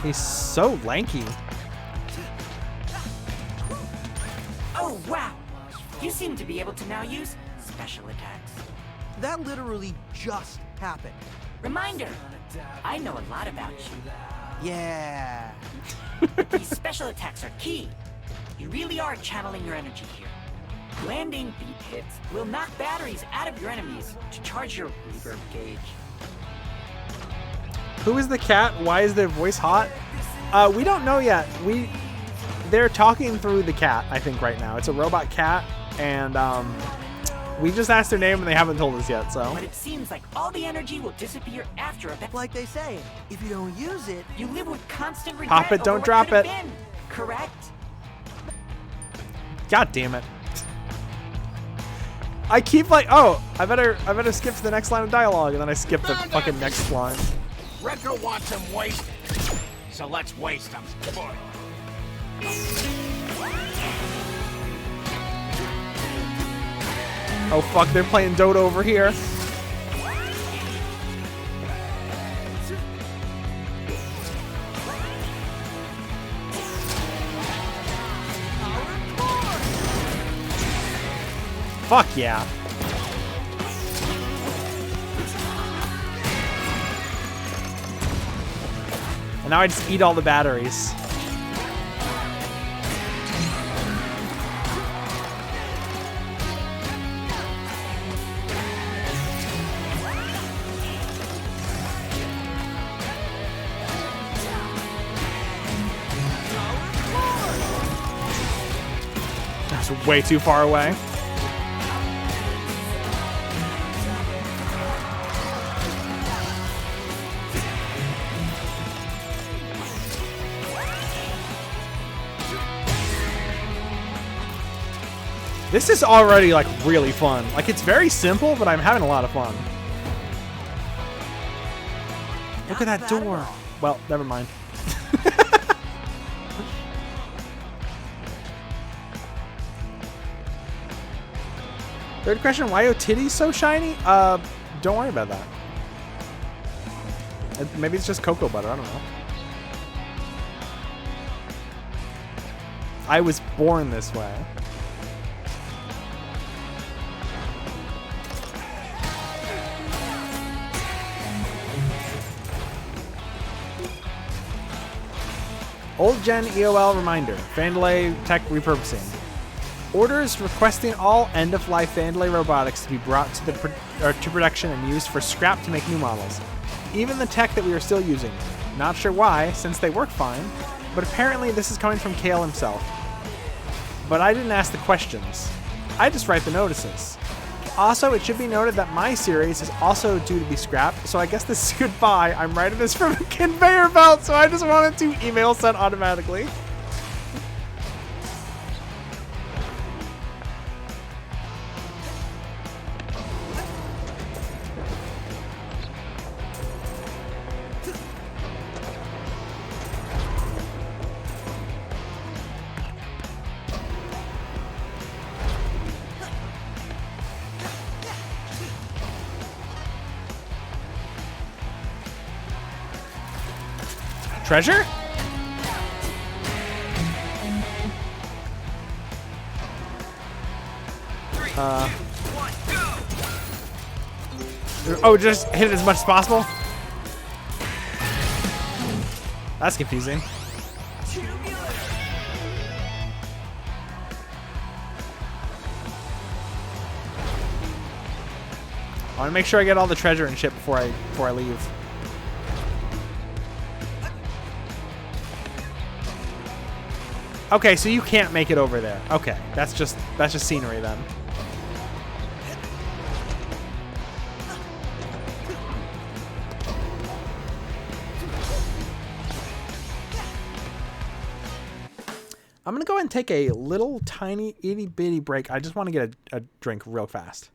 He's so lanky. Oh, wow! You seem to be able to now use special attacks. That literally just happened. Reminder, I know a lot about you. Yeah. These special attacks are key. You really are channeling your energy here. Landing beat hits will knock batteries out of your enemies to charge your reverb gauge. Who is the cat? Why is their voice hot? We don't know yet. They're talking through the cat, I think, right now. It's a robot cat, and we just asked their name and they haven't told us yet, so. But it seems like all the energy will disappear after a battle. Like they say, if you don't use it, you live with constant regret. Pop it, don't drop it. Been, correct? God damn it. I keep like, oh, I better skip to the next line of dialogue, and then I skip the fucking next line. Wrecker wants him wasted, so let's waste him. Oh fuck, they're playing Dota over here. Fuck yeah. And now I just eat all the batteries. That's way too far away. This is already like really fun. Like it's very simple, but I'm having a lot of fun. Look at that door. Well, never mind. Third question, why are titties so shiny? Don't worry about that. Maybe it's just cocoa butter, I don't know. I was born this way. Old Gen EOL reminder. Vandelay tech repurposing. Orders requesting all end-of-life Vandelay robotics to be brought to production and used for scrap to make new models. Even the tech that we are still using. Not sure why, since they work fine, but apparently this is coming from Kale himself. But I didn't ask the questions. I just write the notices. Also, it should be noted that my series is also due to be scrapped, so I guess this is goodbye. I'm writing this from a conveyor belt, so I just wanted to email sent automatically. Treasure? Oh, just hit it as much as possible? That's confusing. I want to make sure I get all the treasure and shit before I leave. Okay, so you can't make it over there. Okay, that's just scenery then. I'm gonna go ahead and take a little tiny itty bitty break. I just want to get a drink real fast.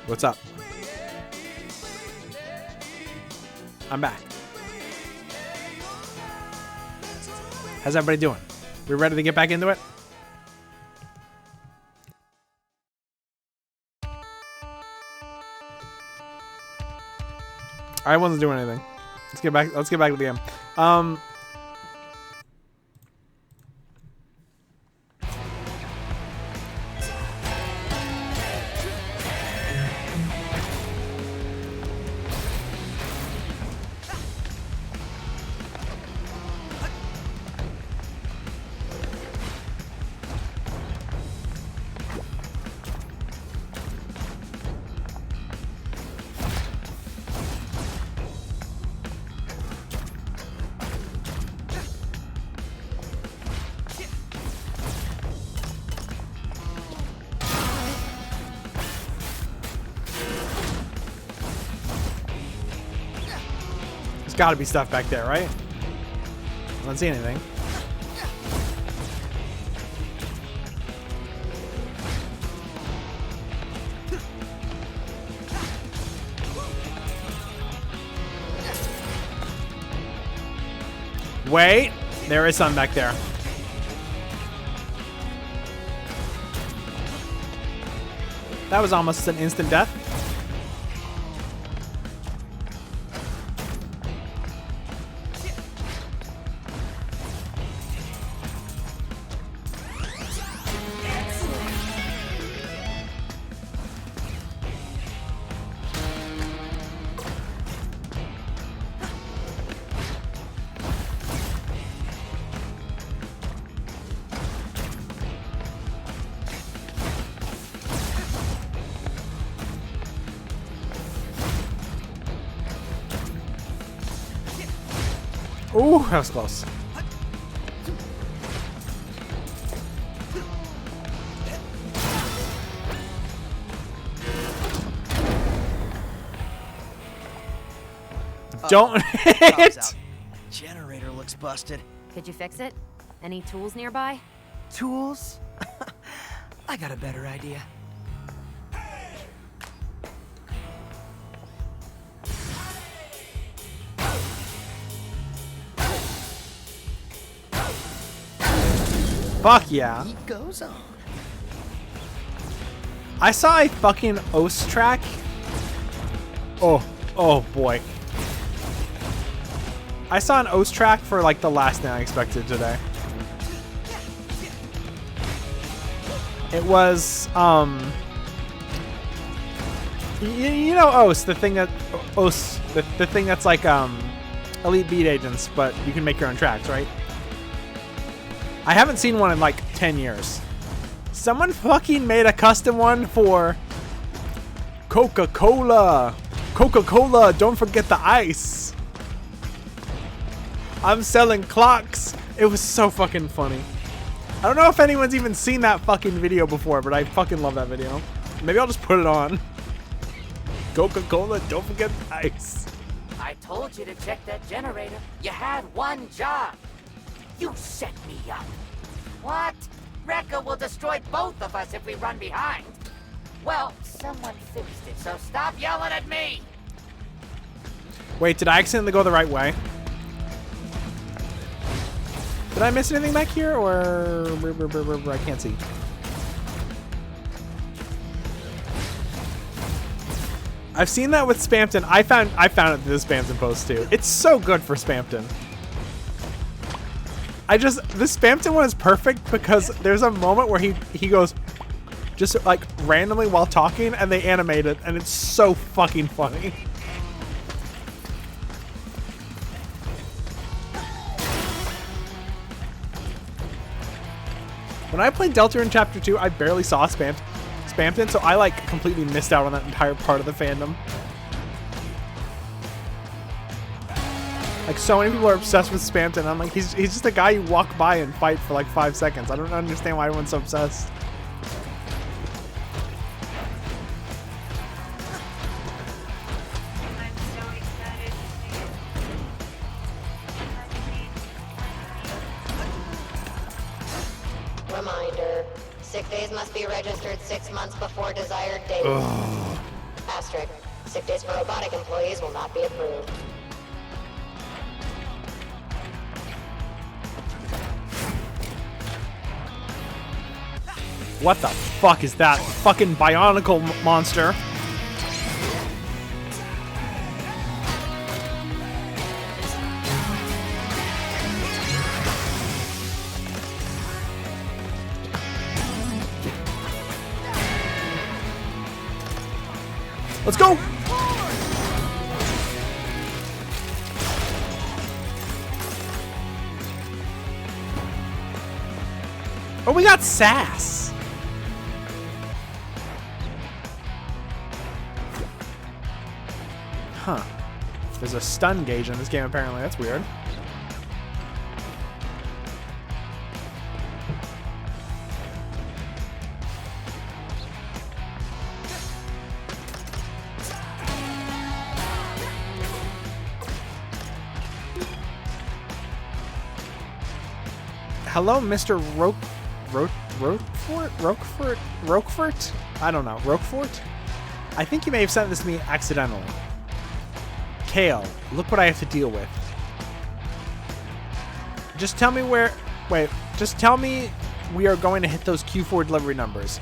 What's up? I'm back. How's everybody doing? We ready to get back into it? I wasn't doing anything. Let's get back to the game. Gotta be stuff back there, right? I don't see anything. Wait, there is something back there. That was almost an instant death. Ooh, that was close. Don't hit! Generator looks busted. Could you fix it? Any tools nearby? Tools? I got a better idea. Fuck yeah. He goes on. I saw a fucking OS track. Oh boy. I saw an OS track for like the last thing I expected today. It was you know OS, the thing that the thing that's like Elite Beat Agents, but you can make your own tracks, right? I haven't seen one in like 10 years. Someone fucking made a custom one for Coca-Cola. Coca-Cola, don't forget the ice. I'm selling clocks. It was so fucking funny. I don't know if anyone's even seen that fucking video before, but I fucking love that video. Maybe I'll just put it on. Coca-Cola, don't forget the ice. I told you to check that generator. You had one job. You set me up. What? Rekka will destroy both of us if we run behind. Well, someone fixed it, so stop yelling at me. Wait, did I accidentally go the right way? Did I miss anything back here, or I can't see? I've seen that with Spamton. I found it through the Spamton post too. It's so good for Spamton. The Spamton one is perfect because there's a moment where he goes just like randomly while talking and they animate it and it's so fucking funny. When I played Deltarune Chapter 2, I barely saw Spamton, so I like completely missed out on that entire part of the fandom. Like, so many people are obsessed with Spamton. I'm like, he's just a guy you walk by and fight for like 5 seconds. I don't understand why everyone's so obsessed. Reminder, sick days must be registered 6 months before desired date. Ugh. asterisk. Sick days for robotic employees will not be approved. What the fuck is that fucking bionicle monster? Let's go! Oh, we got sass. Huh. There's a stun gauge in this game, apparently. That's weird. Hello, Mr. Roquefort? I don't know. Roquefort? I think you may have sent this to me accidentally. Kale, look what I have to deal with. Just tell me where... Wait, just tell me we are going to hit those Q4 delivery numbers.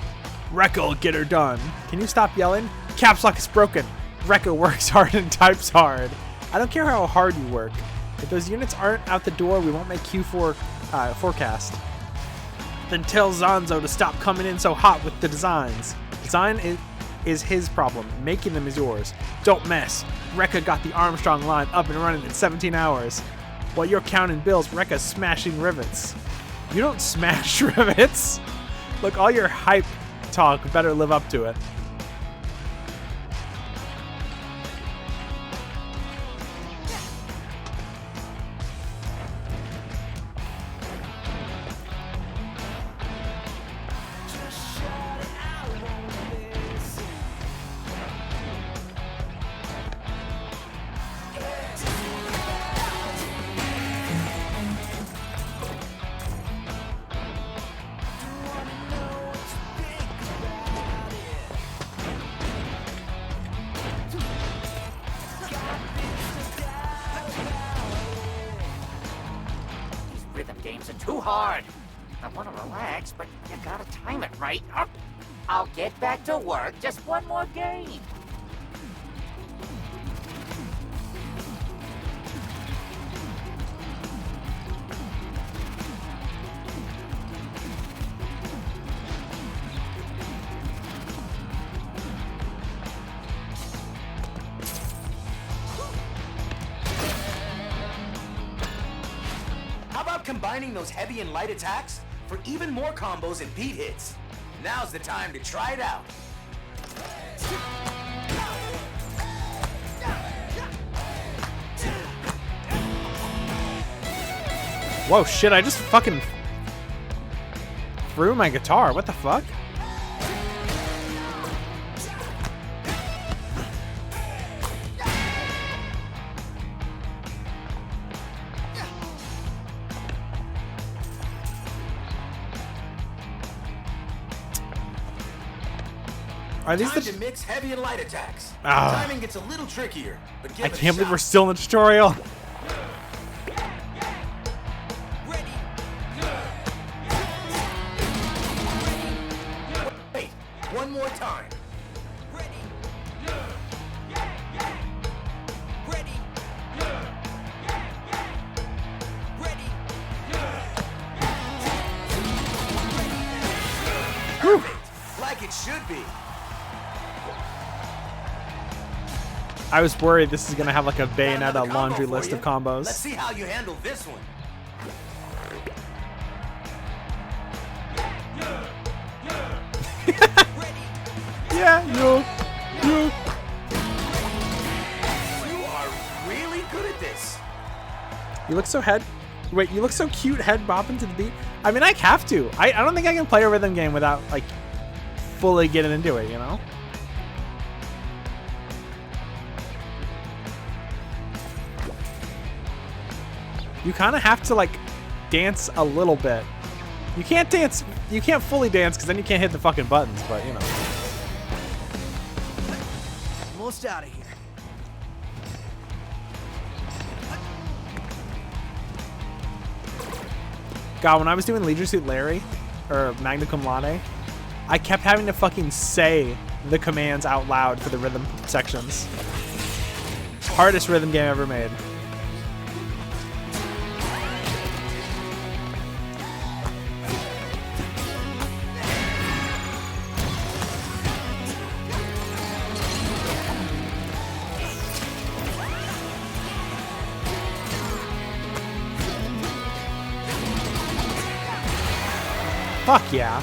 Rekka will get her done. Can you stop yelling? Caps lock is broken. Rekka works hard and types hard. I don't care how hard you work. If those units aren't out the door, we won't make Q4 forecast. Then tell Zanzo to stop coming in so hot with the designs. Design is his problem. Making them is yours. Don't mess. Rekka got the Armstrong line up and running in 17 hours. While you're counting bills, Rekka's smashing rivets. You don't smash rivets. Look, all your hype talk better live up to it. Games are too hard. I want to relax, but you gotta time it right. I'll get back to work. Just one more game. Combining those heavy and light attacks for even more combos and beat hits. Now's the time to try it out. Whoa, shit, I just fucking threw my guitar. What the fuck? Are these time to mix heavy and light attacks. Oh. Timing gets a little trickier, but give I it a can't believe shot. we're still in the tutorial. Wait, one more time. Like it should be. I was worried this is gonna have like a Bayonetta Combo laundry for list you. of combos. Let's see how you handle this one. Yeah, you. You are really good at this. You look so Wait, you look so cute head bopping to the beat. I mean, I have to. I don't think I can play a rhythm game without like fully getting into it, you know? You kind of have to like dance a little bit. You can't dance, you can't fully dance because then you can't hit the fucking buttons, but you know. almost out of here. God, when I was doing Leisure Suit Larry, or Magna Cum Laude, I kept having to fucking say the commands out loud for the rhythm sections. Hardest rhythm game ever made. Fuck yeah.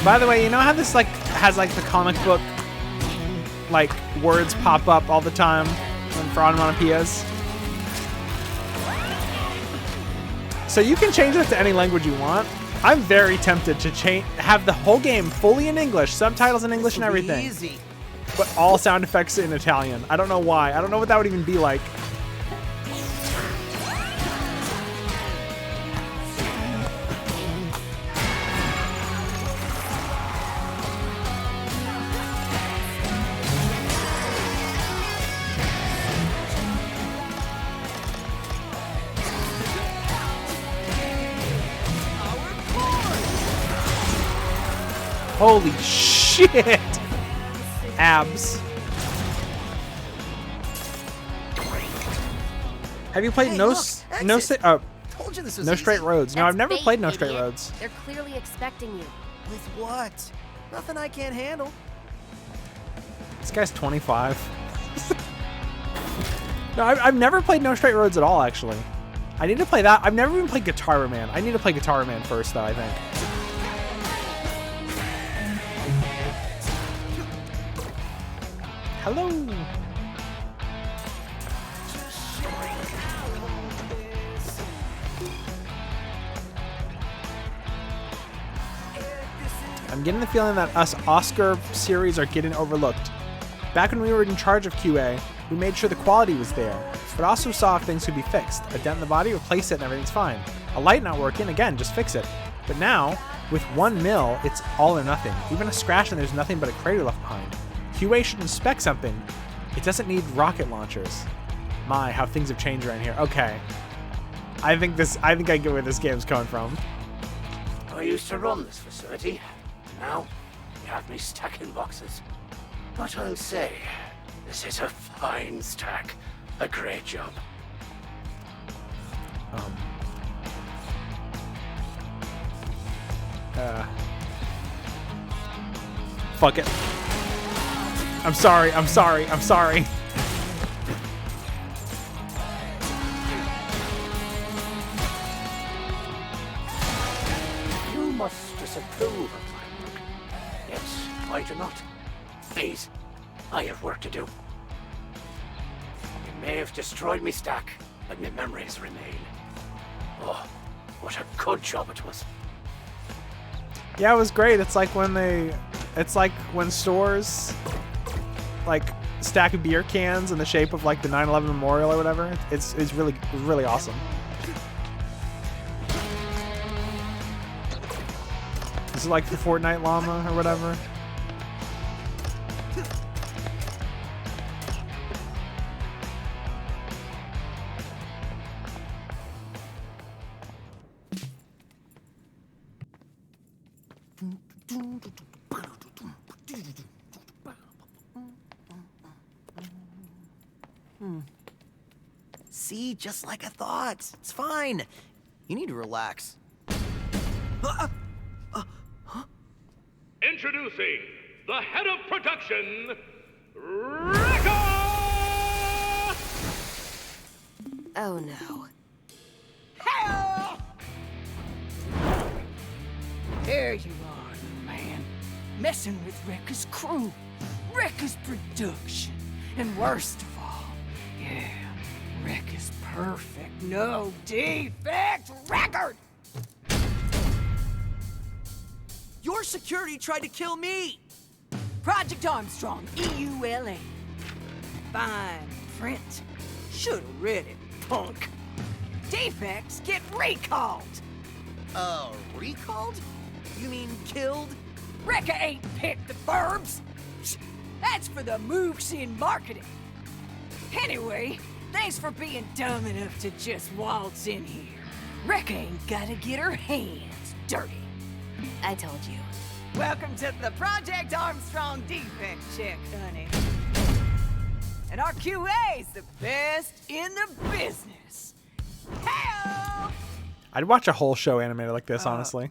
By the way, you know how this like has like the comic book like words pop up all the time for onomatopoeias? So you can change that to any language you want. I'm very tempted to have the whole game fully in English, subtitles in English and everything. Easy. But all sound effects in Italian. I don't know why. I don't know what that would even be like. Holy shit! Abs. Have you played Hey, No look, Told you this was Straight easy. Roads? No, I've never Bait, played No Straight idiot. Roads. They're clearly expecting you. With what? Nothing I can't handle. This guy's 25. No, I've never played No Straight Roads at all, actually. I need to play that. I've never even played Guitar Man. I need to play Guitar Man first, though, I think. Hello. I'm getting the feeling that us Oscar series are getting overlooked. Back when we were in charge of QA, we made sure the quality was there, but also saw if things could be fixed. A dent in the body, replace it and everything's fine. A light not working, again, just fix it. But now, with 1 mil, it's all or nothing. Even a scratch and there's nothing but a crater left behind. QA should inspect something. It doesn't need rocket launchers. My, how things have changed around here. Okay. I think I get where this game's coming from. I used to run this facility. Now, you have me stacking boxes. But I'll say, this is a fine stack. A great job. Fuck it. I'm sorry. You must disapprove of my work. Yes, I do not. Please, I have work to do. You may have destroyed me stack, but my memories remain. Oh, what a good job it was. Yeah, it was great. It's like when stores like stack beer cans in the shape of like the 9/11 memorial or whatever. It's really awesome. This is like the Fortnite llama or whatever. See, just like I thought. It's fine. You need to relax. Introducing the head of production, Rekka! Oh no. Hell! There you are, man. Messing with Rekka's crew, Rekka's production. And worst of all, yeah, Rekka's perfect, no defect record! Your security tried to kill me! Project Armstrong, EULA. Fine print. Should've read it, punk. Defects get recalled. Recalled? You mean killed? Rekka ain't picked the burbs. That's for the mooks in marketing. Anyway, thanks for being dumb enough to just waltz in here. Rekka ain't gotta get her hands dirty. I told you. Welcome to the Project Armstrong defect check, honey. And our QA's the best in the business. Hey-o! I'd watch a whole show animated like this, honestly.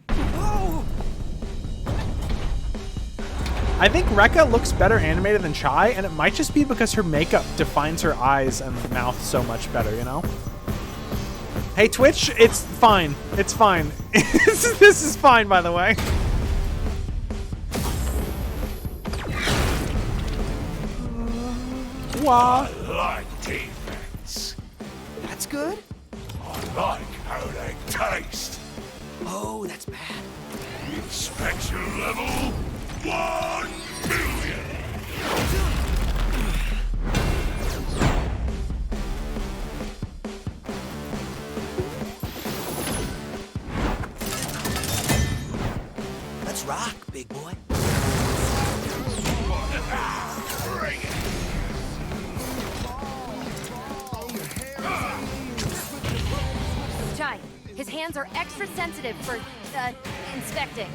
I think Rekka looks better animated than Chai, and it might just be because her makeup defines her eyes and mouth so much better, you know? Hey, Twitch, it's fine. It's fine. This is fine, by the way. Wow. I like defense. That's good. I like how they taste. Oh, that's bad. Inspection level 1 million. Let's rock, big boy. Bring it. Chai, his hands are extra sensitive for, inspecting.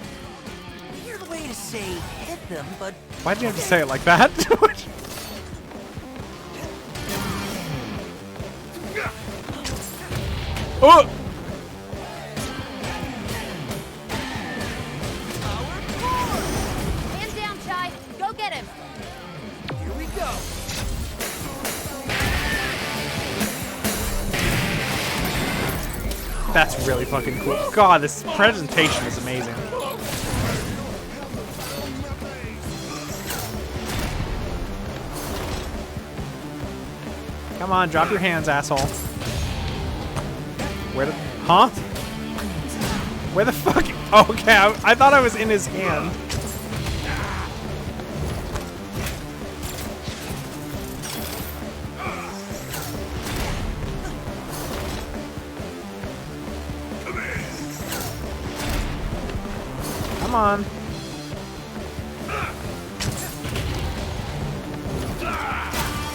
Weird way to say hit them, but... Why'd you have to say it like that? Oh! Hands down, Chai. Go get him. Here we go. That's really fucking cool. God, this presentation is amazing. Come on, drop your hands, asshole. Where the... Huh? Where the fuck... Okay, I thought I was in his hand. Come on.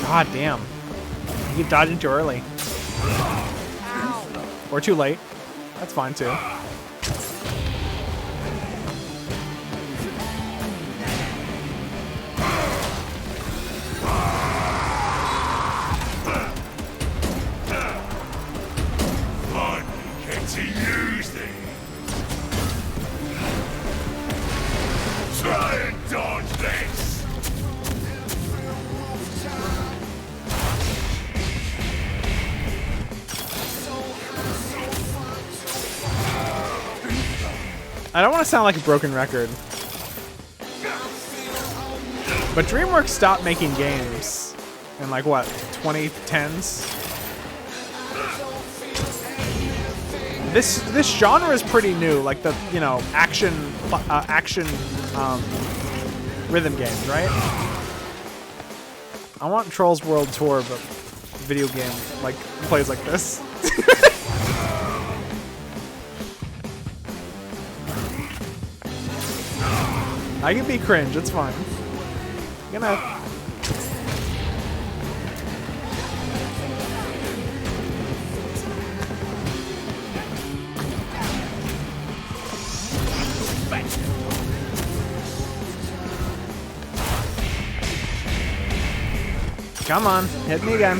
God damn. You dodging too early. Or too late. That's fine too. Fun. Get to use these. Try and dodge this. I don't want to sound like a broken record, but DreamWorks stopped making games in like what, 2010s? This genre is pretty new, like the, you know, action rhythm games, right? I want Trolls World Tour, but video game like plays like this. I can be cringe, it's fine. I'm gonna... Come on, hit me again.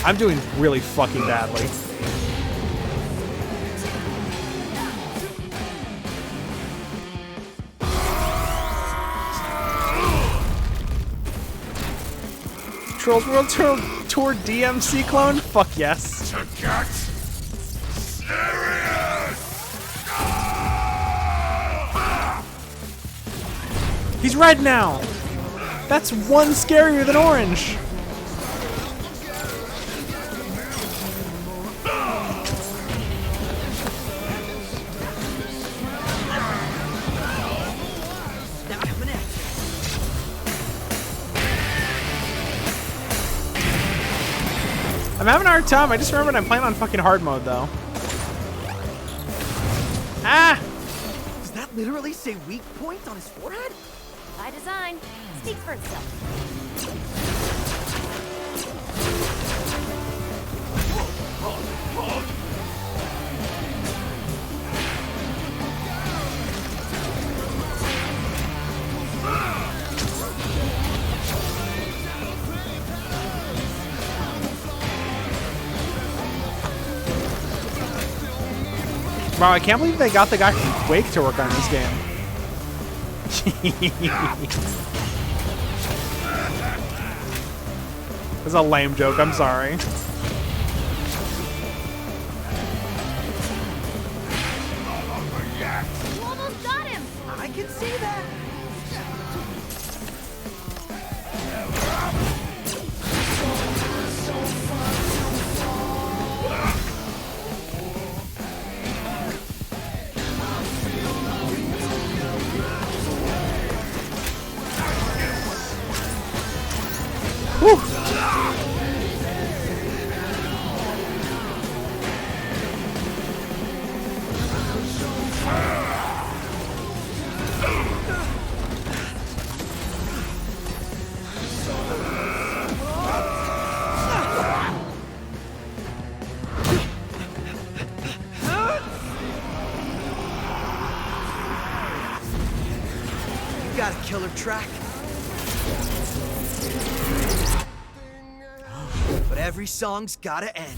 I'm doing really fucking badly. Trolls World Tour DMC clone? Fuck yes. He's red now. That's one scarier than orange. I'm having a hard time. I just remembered I'm playing on fucking hard mode, though. Ah! Does that literally say weak point on his forehead? By design. Speaks for itself. Wow, I can't believe they got the guy from Quake to work on this game. That's a lame joke, I'm sorry. You almost got him! I can see that. You got a killer track. But every song's gotta end.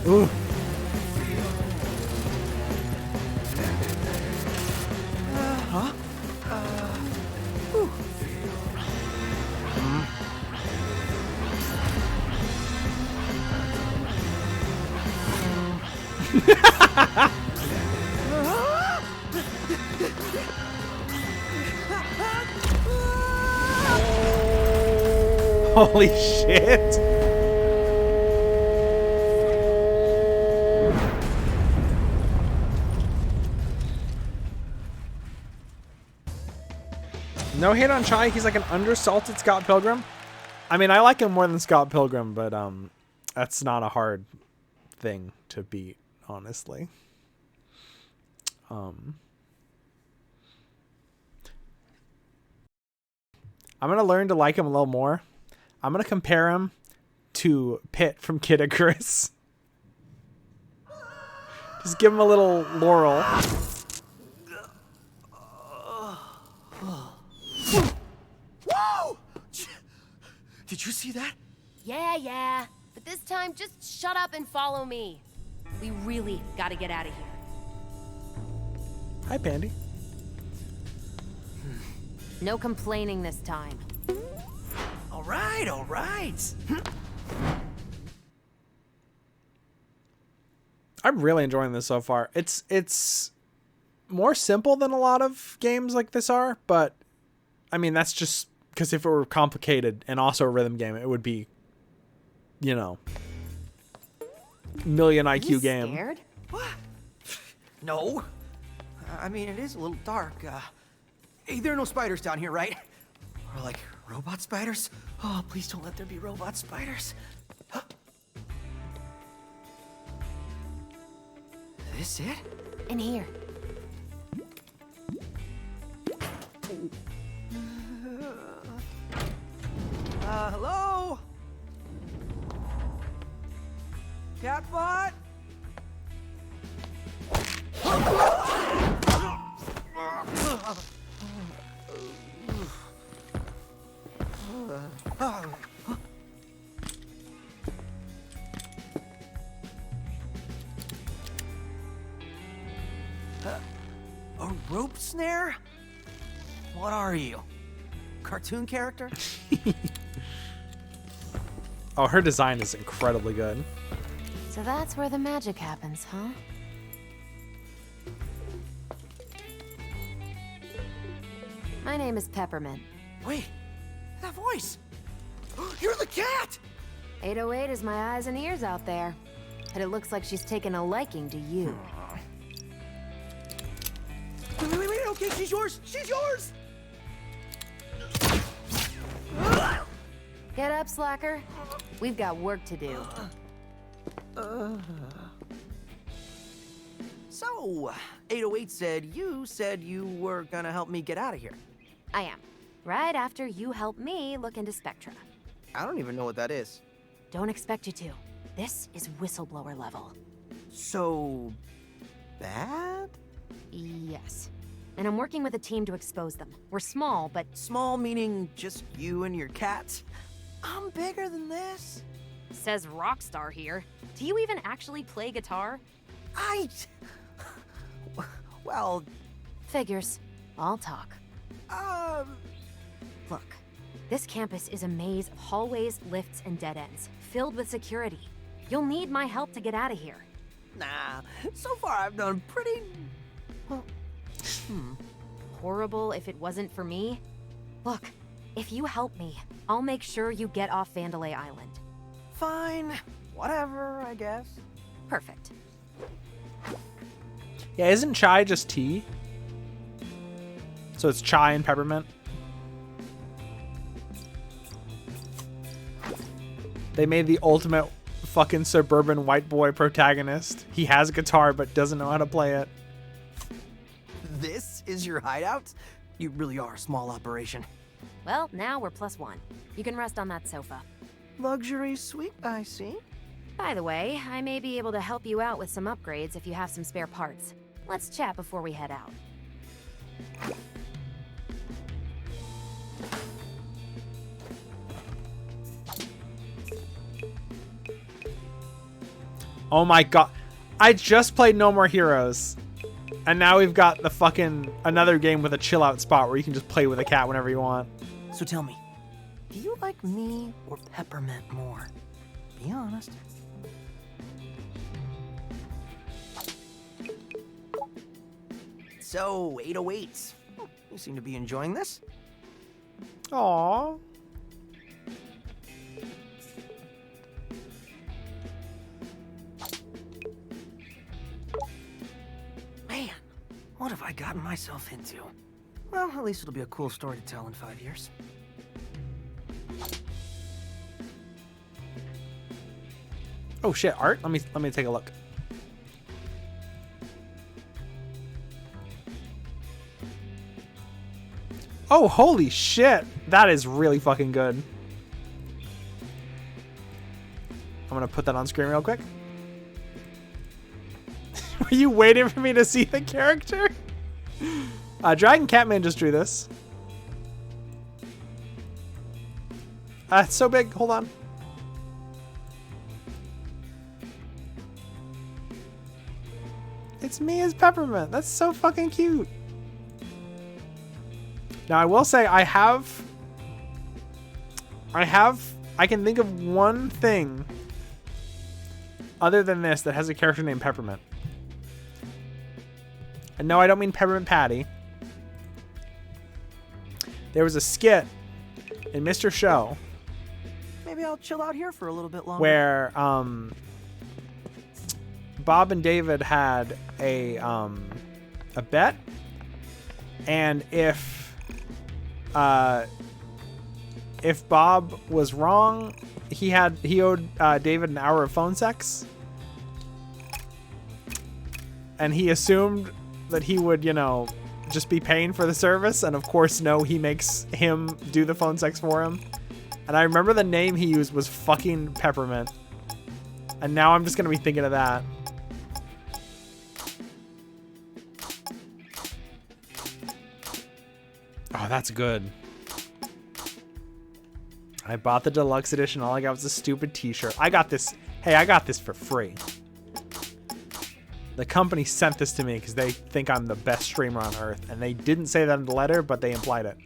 Ooh. Huh? Holy shit. No hate on Chai, he's like an undersalted Scott Pilgrim. I mean, I like him more than Scott Pilgrim, but that's not a hard thing to beat, honestly. I'm gonna learn to like him a little more. I'm gonna compare him to Pit from Kid Icarus. Just give him a little laurel. Whoa! Did you see that? Yeah. But this time, just shut up and follow me. We really gotta get out of here. Hi, Pandy. No complaining this time. All right. I'm really enjoying this so far. It's more simple than a lot of games like this are, but I mean, that's just because if it were complicated and also a rhythm game, it would be, you know, million IQ game. Scared? What? No. I mean, it is a little dark. Hey, there are no spiders down here, right? Or like robot spiders? Oh, please don't let there be robot spiders. This it? In here. Hello? Catbot? A rope snare? What are you? Cartoon character? Oh, her design is incredibly good. So that's where the magic happens, huh? My name is Peppermint. Wait, that voice! You're the cat! 808 is my eyes and ears out there. But it looks like she's taken a liking to you. Wait, okay, she's yours! She's yours! Get up, slacker. We've got work to do. So, 808 said you were gonna help me get out of here. I am. Right after you help me look into Spectra. I don't even know what that is. Don't expect you to. This is whistleblower level. So... bad? Yes. And I'm working with a team to expose them. We're small, but... Small meaning just you and your cats? I'm bigger than this. Says Rockstar here. Do you even actually play guitar? Well... Figures. I'll talk. Look. This campus is a maze of hallways, lifts, and dead ends, filled with security. You'll need my help to get out of here. Nah, so far I've done pretty... well... Horrible if it wasn't for me? Look, if you help me, I'll make sure you get off Vandalay Island. Fine. Whatever, I guess. Perfect. Yeah, isn't chai just tea? So it's chai and peppermint? They made the ultimate fucking suburban white boy protagonist. He has a guitar but doesn't know how to play it. This is your hideout? You really are a small operation. Well, now we're +1. You can rest on that sofa. Luxury suite, I see. By the way, I may be able to help you out with some upgrades if you have some spare parts. Let's chat before we head out. Oh my god. I just played No More Heroes. And now we've got the fucking another game with a chill out spot where you can just play with a cat whenever you want. So tell me, do you like me or Peppermint more? Be honest. So, 808s. You seem to be enjoying this. Aww. Man, what have I gotten myself into? Well, at least it'll be a cool story to tell in 5 years. Oh shit, art? Let me take a look. Oh, holy shit. That is really fucking good. I'm gonna put that on screen real quick. Were you waiting for me to see the character? Dragon Catman just drew this. It's so big. Hold on. It's me as Peppermint. That's so fucking cute. Now, I will say I can think of one thing other than this that has a character named Peppermint. And no, I don't mean Peppermint Patty. There was a skit in Mr. Show. Maybe I'll chill out here for a little bit longer. Where Bob and David had a bet, and if Bob was wrong, he owed David an hour of phone sex, and he assumed that he would, you know, just be paying for the service, and of course, no, he makes him do the phone sex for him. And I remember the name he used was fucking Peppermint, and now I'm just gonna be thinking of that. Oh, that's good. I bought the deluxe edition. All I got was a stupid t-shirt. I got this. Hey, I got this for free. The company sent this to me because they think I'm the best streamer on earth. And they didn't say that in the letter, but they implied it.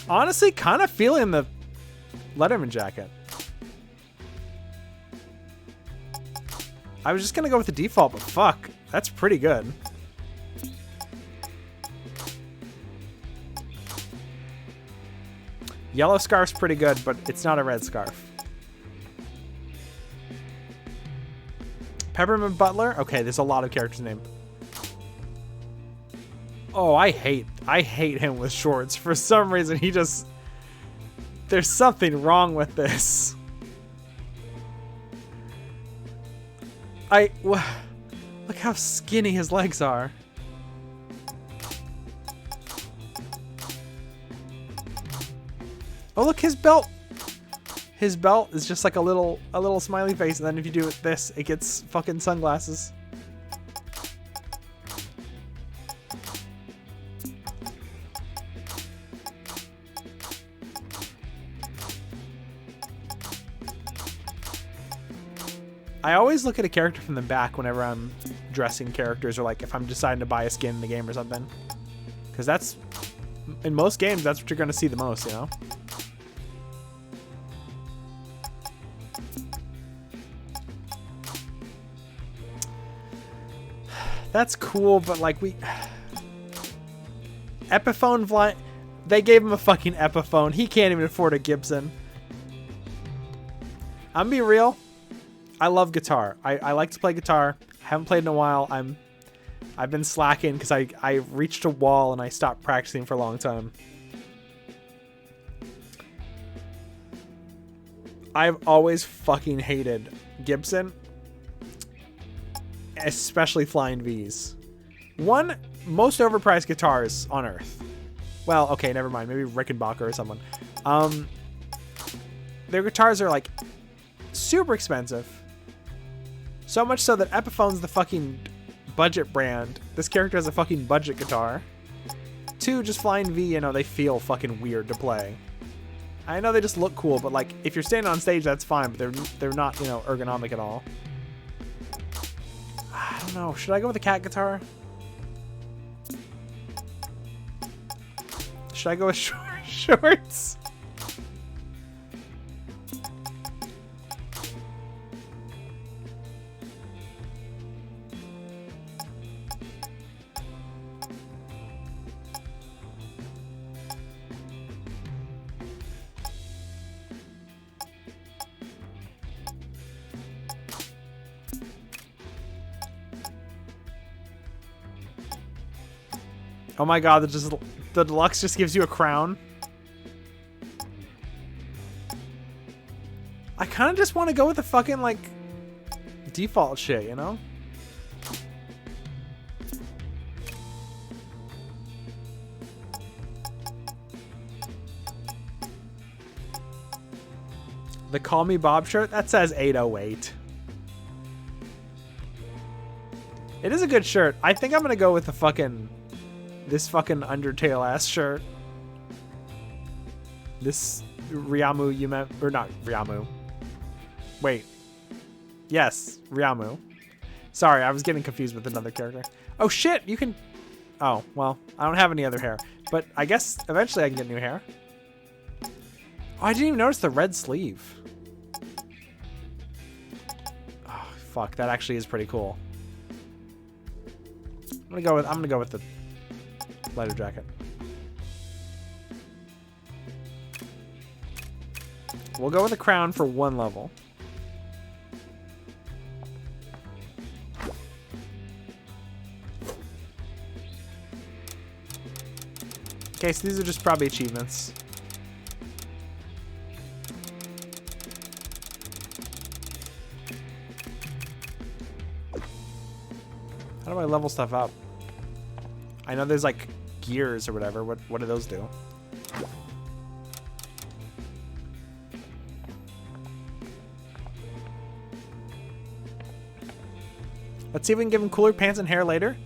Honestly, kind of feeling the Letterman jacket. I was just gonna go with the default, but fuck, that's pretty good. Yellow scarf's pretty good, but it's not a red scarf. Peppermint Butler? Okay, there's a lot of characters named. Oh, I hate him with shorts. For some reason, he just... There's something wrong with this. Look how skinny his legs are. Oh, look, his belt. His belt is just like a little smiley face, and then if you do it this, it gets fucking sunglasses. I always look at a character from the back whenever I'm dressing characters, or like if I'm deciding to buy a skin in the game or something. Because that's, in most games, that's what you're going to see the most, you know? That's cool, but like Epiphone fly... They gave him a fucking Epiphone. He can't even afford a Gibson. I'm gonna be real. I love guitar. I like to play guitar. Haven't played in a while. I've been slacking because I reached a wall and I stopped practicing for a long time. I've always fucking hated Gibson. Especially Flying V's. One, most overpriced guitars on Earth. Well, okay, never mind. Maybe Rickenbacker or someone. Their guitars are like super expensive. So much so that Epiphone's the fucking budget brand. This character has a fucking budget guitar. Two, just Flying V, you know, they feel fucking weird to play. I know they just look cool, but like if you're standing on stage, that's fine. But they're not, you know, ergonomic at all. I don't know. Should I go with the cat guitar? Should I go with shorts? Oh my god, the deluxe just gives you a crown. I kind of just want to go with the fucking, like, default shit, you know? The Call Me Bob shirt? That says 808. It is a good shirt. I think I'm going to go with the fucking... This fucking Undertale ass shirt. This Ryamu Yume, or not Ryamu. Wait. Yes, Ryamu. Sorry, I was getting confused with another character. Oh shit, you can... Oh, well, I don't have any other hair. But I guess eventually I can get new hair. Oh, I didn't even notice the red sleeve. Oh, fuck, that actually is pretty cool. I'm gonna go with the leather jacket. We'll go with a crown for one level. Okay, so these are just probably achievements. How do I level stuff up? I know there's like gears or whatever. What do those do? Let's see if we can give him cooler pants and hair later.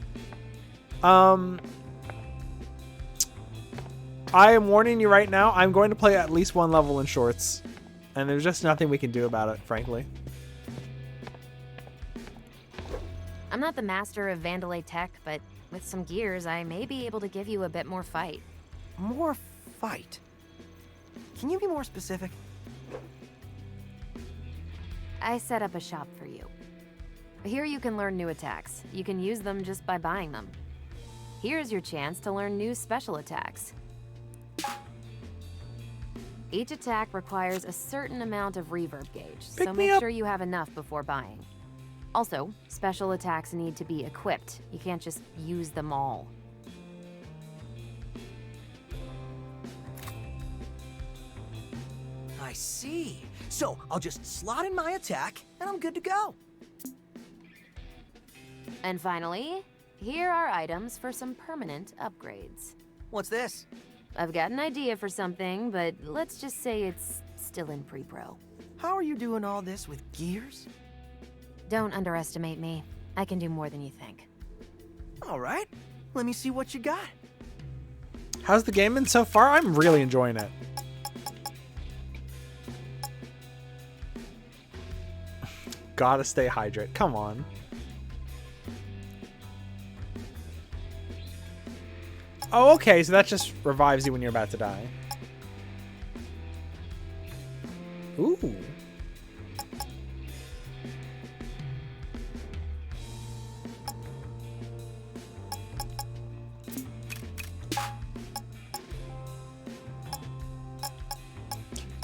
I am warning you right now. I'm going to play at least one level in shorts. And there's just nothing we can do about it, frankly. I'm not the master of Vandalay tech, but with some gears, I may be able to give you a bit more fight. More fight? Can you be more specific? I set up a shop for you. Here you can learn new attacks. You can use them just by buying them. Here's your chance to learn new special attacks. Each attack requires a certain amount of reverb gauge, so make sure you have enough before buying. Also, special attacks need to be equipped. You can't just use them all. I see. So I'll just slot in my attack, and I'm good to go. And finally, here are items for some permanent upgrades. What's this? I've got an idea for something, but let's just say it's still in pre-pro. How are you doing all this with gears? Don't underestimate me. I can do more than you think. All right. Let me see what you got. How's the game been so far? I'm really enjoying it. Gotta stay hydrated. Come on. Oh, okay, so that just revives you when you're about to die. Ooh.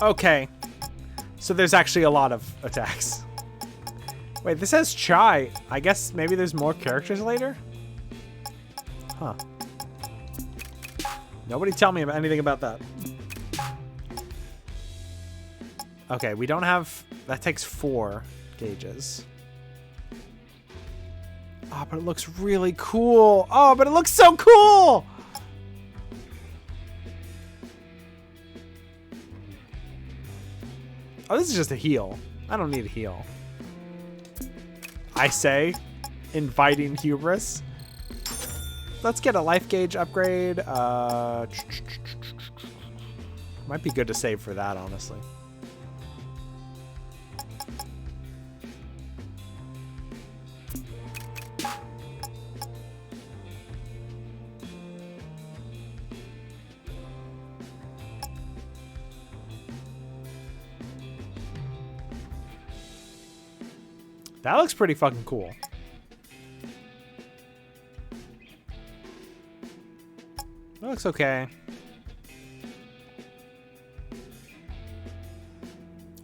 Okay. So there's actually a lot of attacks. Wait, this says Chai. I guess maybe there's more characters later? Huh. Nobody tell me anything about that. Okay, we don't have... That takes 4 gauges. Oh, but it looks really cool. Oh, but it looks so cool! Oh, this is just a heal. I don't need a heal. I say, inviting hubris. Let's get a life gauge upgrade. Might be good to save for that, honestly. That looks pretty fucking cool. That looks okay.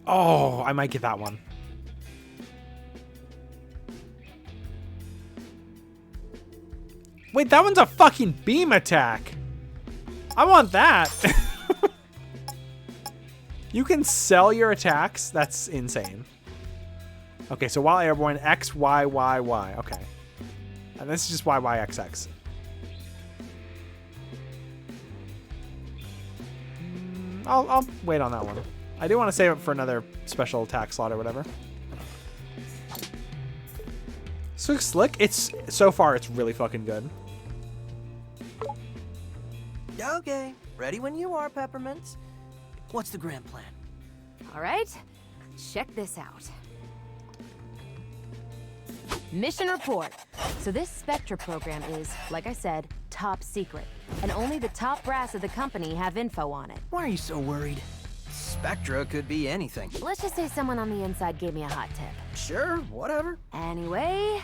Oh, I might get that one. Wait, that one's a fucking beam attack. I want that. You can sell your attacks? That's insane. Okay, so while airborne, X, Y, Y, Y. Okay. And this is just Y, Y, X, X. I'll wait on that one. I do want to save it for another special attack slot or whatever. This looks slick. So far, it's really fucking good. Okay, ready when you are, Peppermint. What's the grand plan? All right, check this out. Mission report. So this Spectra program is, like I said, top secret. And only the top brass of the company have info on it. Why are you so worried? Spectra could be anything. Let's just say someone on the inside gave me a hot tip. Sure, whatever. Anyway,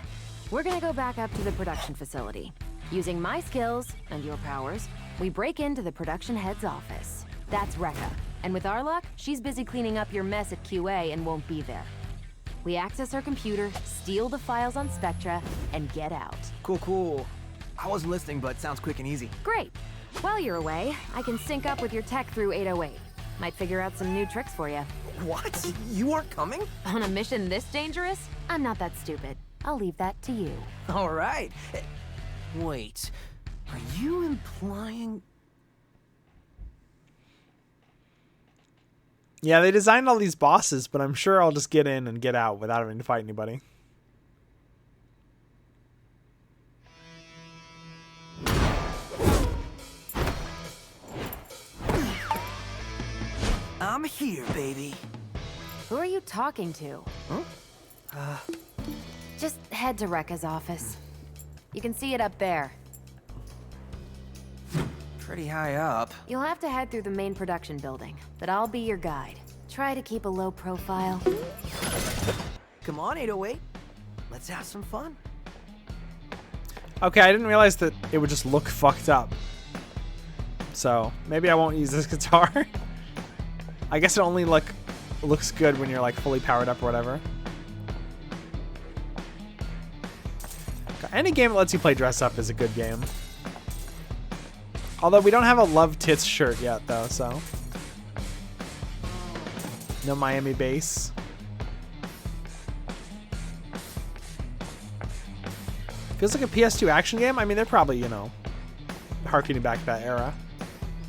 we're gonna go back up to the production facility. Using my skills and your powers, we break into the production head's office. That's Rekka. And with our luck, she's busy cleaning up your mess at QA and won't be there. We access her computer, steal the files on Spectra, and get out. Cool, cool. I wasn't listening, but sounds quick and easy. Great. While you're away, I can sync up with your tech through 808. Might figure out some new tricks for you. What? You aren't coming? On a mission this dangerous? I'm not that stupid. I'll leave that to you. All right. Wait, are you implying... Yeah, they designed all these bosses, but I'm sure I'll just get in and get out without having to fight anybody. I'm here, baby. Who are you talking to? Huh? Just head to Rekka's office. You can see it up there. pretty high up. You'll have to head through the main production building, but I'll be your guide. Try to keep a low profile. Come on, 808. Let's have some fun. Okay, I didn't realize that it would just look fucked up. So, maybe I won't use this guitar. I guess it only looks good when you're like fully powered up or whatever. Any game that lets you play dress up is a good game. Although we don't have a Love Tits shirt yet though, so. No Miami bass. Feels like a PS2 action game. I mean, they're probably, you know, harkening back to that era.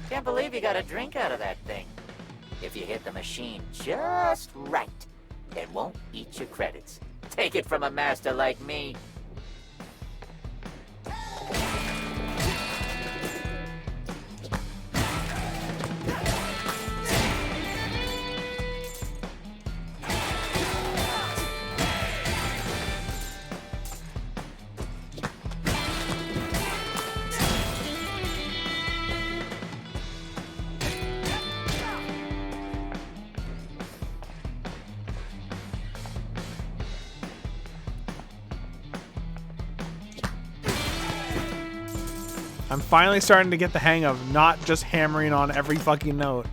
Can't believe you got a drink out of that thing. If you hit the machine just right, it won't eat your credits. Take it from a master like me. I'm finally starting to get the hang of not just hammering on every fucking note.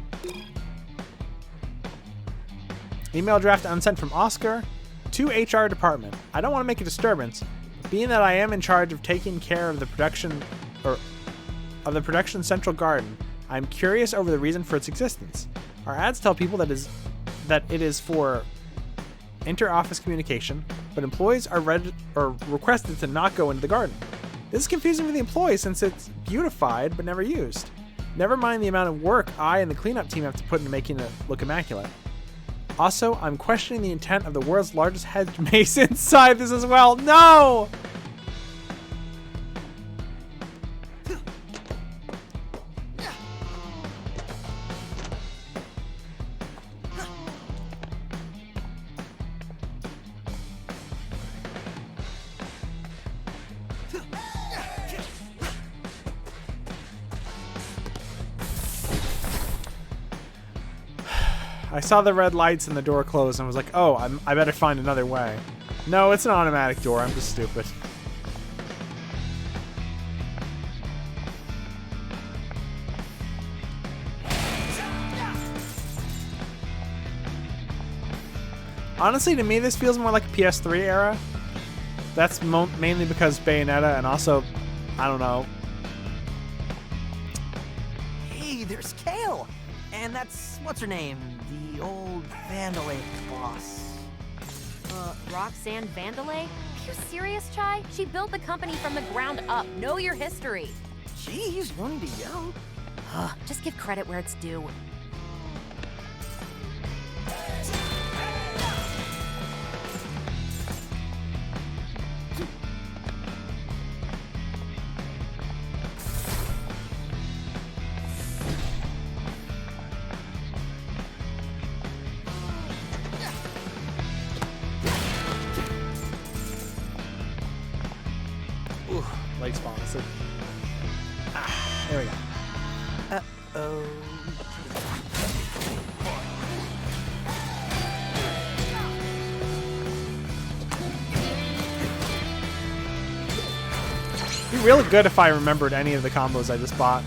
Email draft unsent from Oscar to HR department. I don't want to make a disturbance, but being that I am in charge of taking care of the production central garden, I'm curious over the reason for its existence. Our ads tell people that it is for inter-office communication, but employees are requested to not go into the garden. This is confusing for the employees since it's beautified but never used. Never mind the amount of work I and the cleanup team have to put into making it look immaculate. Also, I'm questioning the intent of the world's largest hedge maze inside this as well. No! I saw the red lights and the door close and was like, oh, I better find another way. No, it's an automatic door. I'm just stupid. Honestly, to me, this feels more like a PS3 era. That's mainly because Bayonetta and also, I don't know. Hey, there's Kale! And that's, what's her name? The old Vandalay boss. Roxanne Vandalay? Are you serious, Chai? She built the company from the ground up. Know your history. Jeez, no need to yell. Just give credit where it's due. Light spawn. There we go. Uh-oh. It'd be really good if I remembered any of the combos I just bought.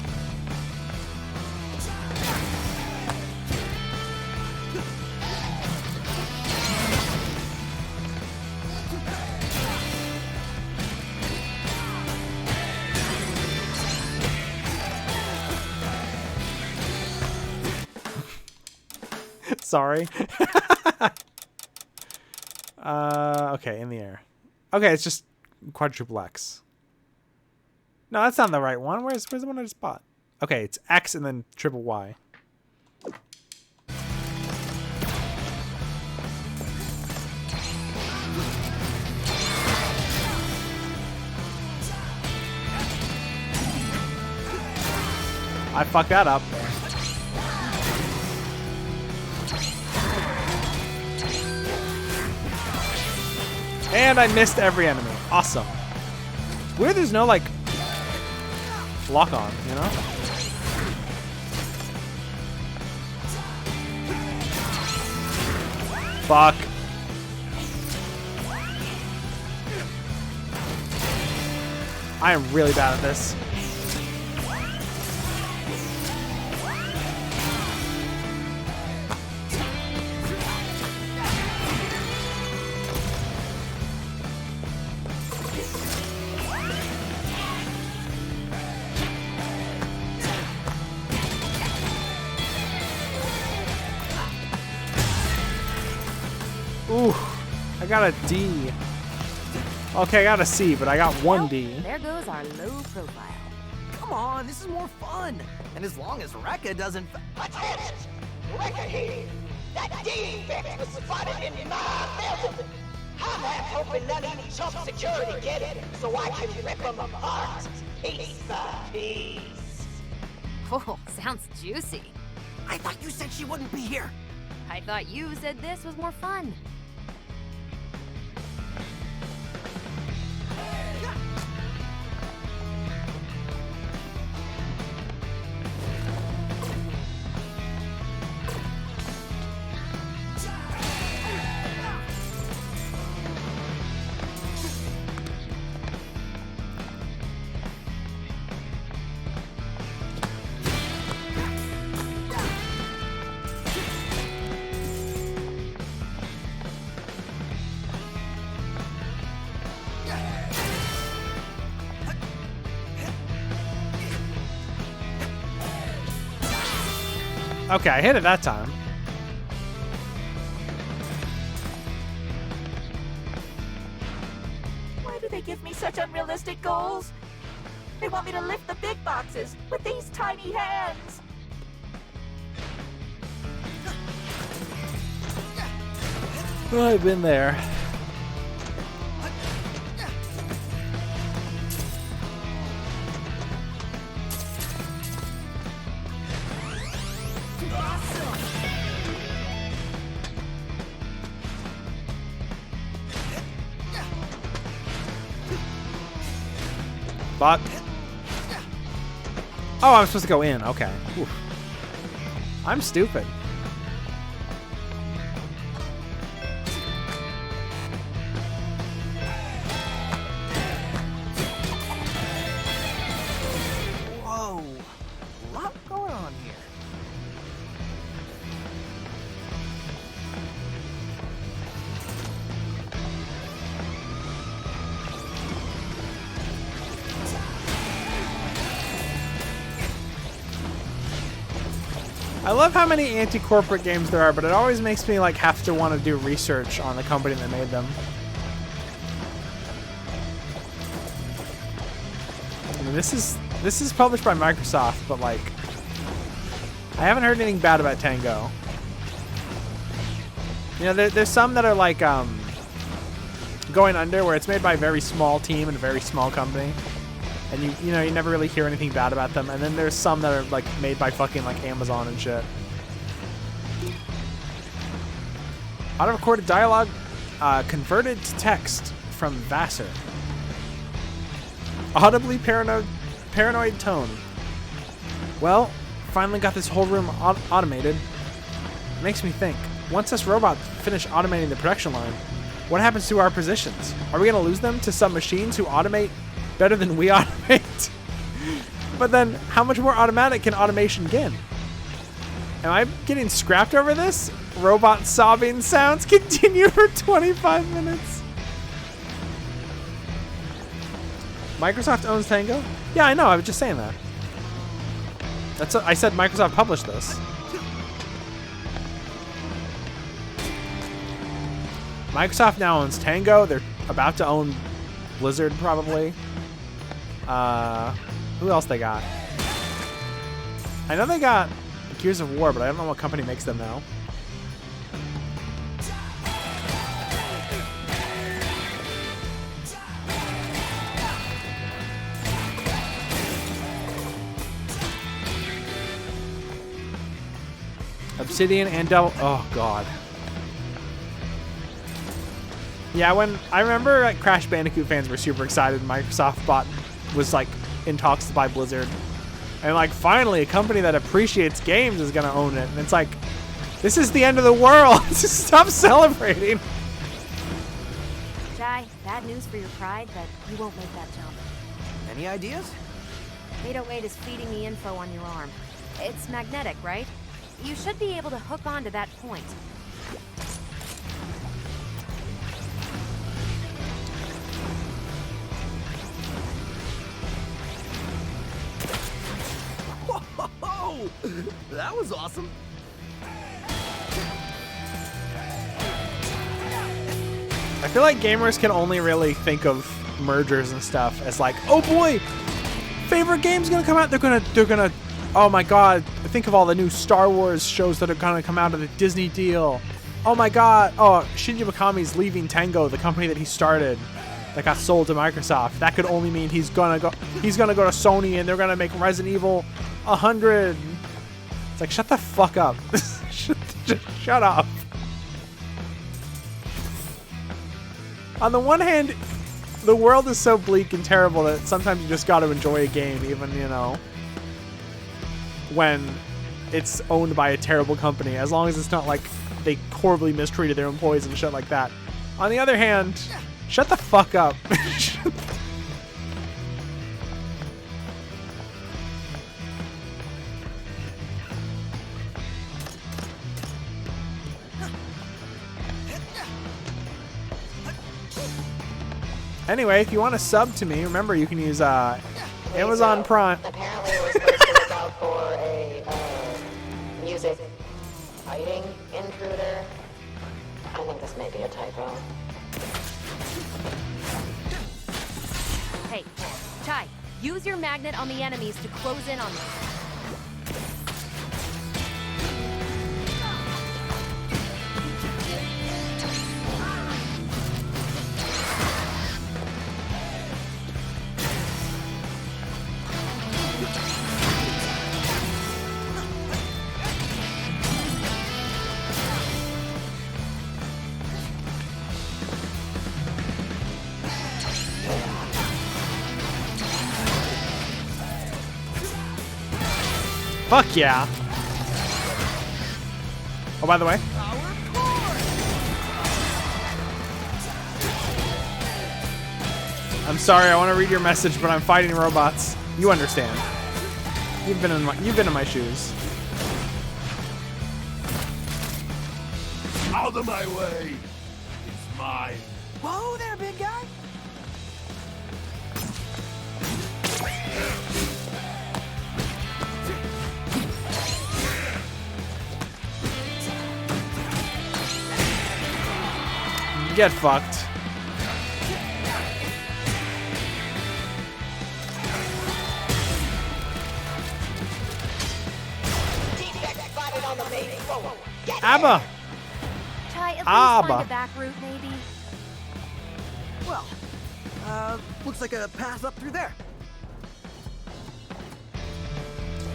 Sorry. Okay, in the air. Okay, it's just quadruple X. No, that's not the right one. Where's the one I just bought? Okay, it's X and then triple Y. I fucked that up. And I missed every enemy. Awesome. Weird there's no, like, lock on, you know? Fuck. I am really bad at this. Ooh, I got a D. Okay, I got a C, but I got one D. There goes our low profile. Come on, this is more fun. And as long as Rekka doesn't... Attention! Rekka here! That defect was spotted in my building! I'm half hoping none of these chump security get it, so I can rip them apart, piece by piece. Oh, sounds juicy. I thought you said she wouldn't be here. I thought you said this was more fun. Okay, I hit it that time. Why do they give me such unrealistic goals? They want me to lift the big boxes with these tiny hands. Well, I've been there. Fuck. Oh, I'm supposed to go in. Okay. Oof. I'm stupid. Whoa. A lot going on here. I love how many anti-corporate games there are, but it always makes me like have to want to do research on the company that made them. I mean, this is published by Microsoft, but like I haven't heard anything bad about Tango. You know, there's some that are like Going Under, where it's made by a very small team and a very small company. And you know, you never really hear anything bad about them. And then there's some that are like made by fucking like Amazon and shit. Auto-recorded dialogue converted to text from Vassar. Audibly paranoid tone. Well, finally got this whole room automated. It makes me think, once this robot finish automating the production line, what happens to our positions? Are we gonna lose them to some machines who automate better than we automate? But then, how much more automatic can automation get? Am I getting scrapped over this? Robot sobbing sounds continue for 25 minutes. Microsoft owns Tango? Yeah, I know. I was just saying that. That's what I said. Microsoft published this. Microsoft now owns Tango. They're about to own Blizzard, probably. Who else they got? I know they got Gears of War, but I don't know what company makes them now. Obsidian and Devil. Oh god. Yeah, when I remember like Crash Bandicoot fans were super excited. Microsoft was like in talks to buy Blizzard, and like finally a company that appreciates games is gonna own it. And it's like, This is the end of the world. Stop celebrating. Jai, bad news for your pride, but you won't make that jump. Any ideas? 808 is feeding me info on your arm. It's magnetic, right? You should be able to hook onto that point. Whoa! That was awesome. I feel like gamers can only really think of mergers and stuff as like, oh boy, favorite game's gonna come out. They're gonna, oh my god, think of all the new Star Wars shows that are gonna come out of the Disney deal. Oh my god, oh, Shinji Mikami's leaving Tango, the company that he started, that got sold to Microsoft. That could only mean he's gonna go to Sony and they're gonna make Resident Evil 100. It's like, shut the fuck up. Just shut up. On the one hand, the world is so bleak and terrible that sometimes you just got to enjoy a game, even, you know, when it's owned by a terrible company, as long as it's not like they horribly mistreated their employees and shit like that. On the other hand, shut the fuck up. Anyway, if you want to sub to me, remember you can use Amazon Prime. Apparently we're supposed to look out for a music fighting intruder. I think this may be a typo. Hey, Chai, use your magnet on the enemies to close in on them. Fuck yeah. Oh, by the way. I'm sorry, I want to read your message, but I'm fighting robots. You understand. You've been in my shoes. Out of my way! It's mine. Whoa there, big guy! Get fucked. Abba! Chai, at least Abba. find a back route, maybe? Well, looks like a path up through there.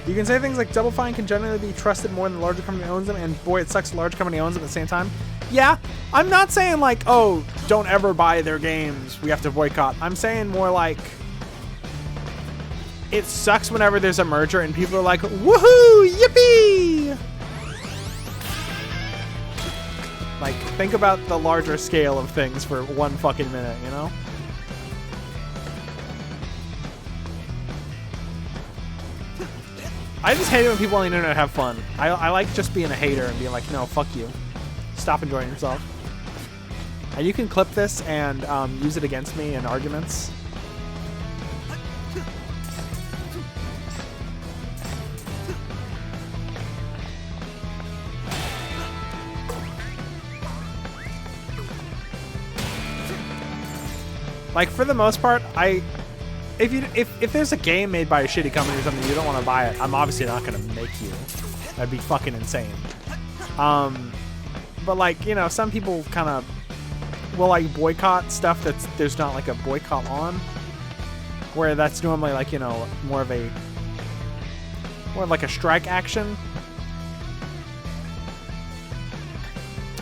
You can say things like Double Fine can generally be trusted more than the larger company owns them, and boy, it sucks the large company owns them at the same time. Yeah, I'm not saying like, oh, don't ever buy their games, we have to boycott. I'm saying more like, it sucks whenever there's a merger and people are like, woohoo, yippee! Like, think about the larger scale of things for one fucking minute, you know? I just hate it when people on the internet have fun. I like just being a hater and being like, no, fuck you. Stop enjoying yourself. And you can clip this and use it against me in arguments. Like, for the most part, if there's a game made by a shitty company or something, you don't want to buy it, I'm obviously not going to make you. That'd be fucking insane. But like, you know, some people kind of will like boycott stuff that's there's not like a boycott on, where that's normally like, you know, more of like a strike action.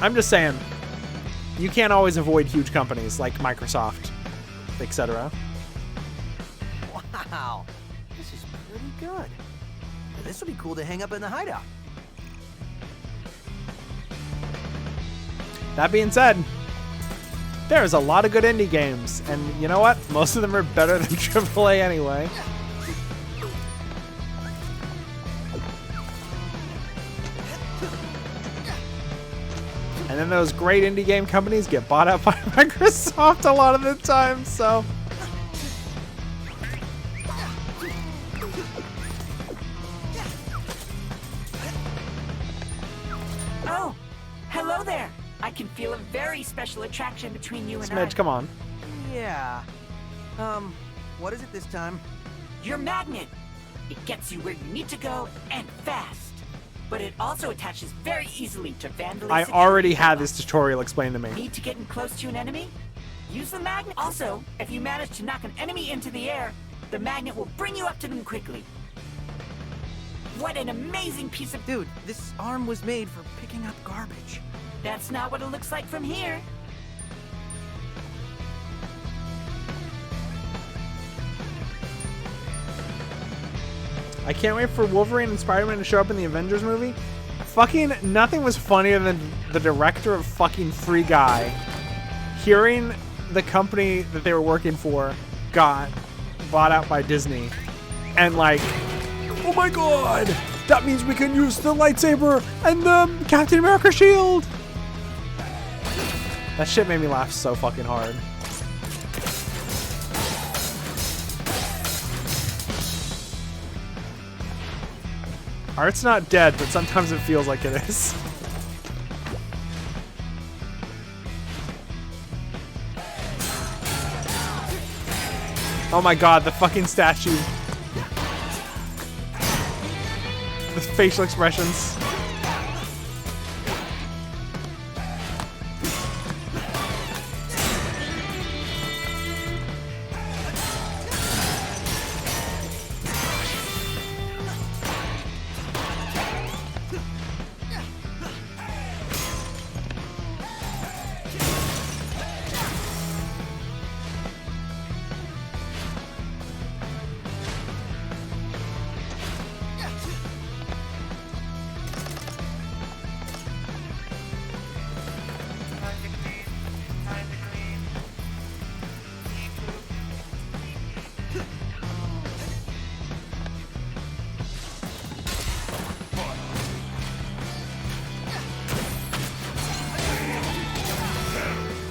I'm just saying, you can't always avoid huge companies like Microsoft, etc. Wow, this is pretty good. This would be cool to hang up in the hideout. That being said, there's a lot of good indie games, and you know what? Most of them are better than AAA anyway. And then those great indie game companies get bought out by Microsoft a lot of the time, so... Oh, hello there. I can feel a very special attraction between you and Smidge, come on. Yeah. What is it this time? Your magnet. It gets you where you need to go and fast. But it also attaches very easily to Vandalay. I already had this tutorial explained to me. Need to get in close to an enemy? Use the magnet. Also, if you manage to knock an enemy into the air, the magnet will bring you up to them quickly. What an amazing piece of... Dude, this arm was made for picking up garbage. That's not what it looks like from here. I can't wait for Wolverine and Spider-Man to show up in the Avengers movie. Fucking nothing was funnier than the director of fucking Free Guy hearing the company that they were working for got bought out by Disney and like, oh my god, that means we can use the lightsaber and the Captain America shield. That shit made me laugh so fucking hard. Art's not dead, but sometimes it feels like it is. Oh my god, the fucking statue. The facial expressions.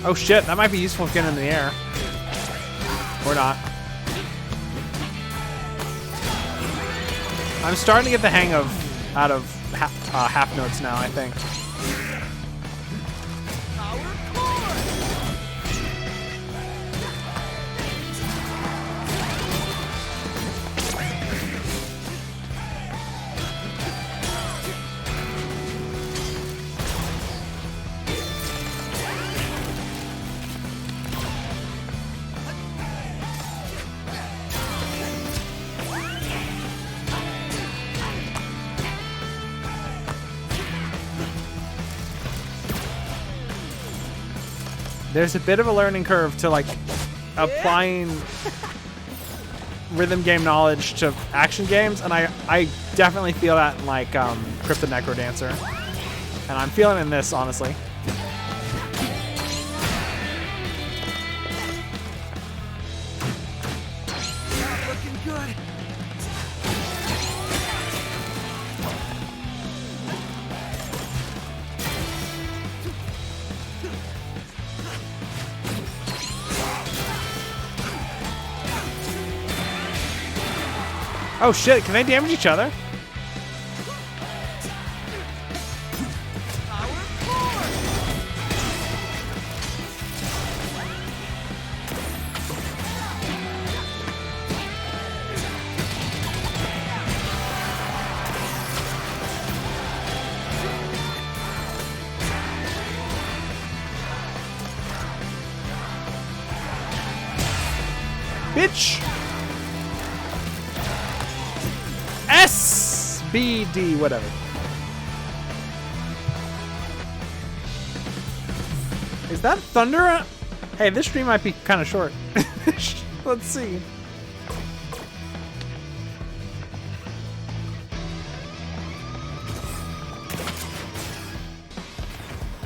Oh shit, that might be useful if getting in the air. Or not. I'm starting to get the hang of out of half notes now, I think. There's a bit of a learning curve to like applying rhythm game knowledge to action games, and I definitely feel that in like Crypt the Necrodancer, and I'm feeling it in this, honestly. Not looking good. Oh shit, can they damage each other? Bitch! SBD, whatever. Is that Thunder? Hey, this stream might be kind of short. Let's see.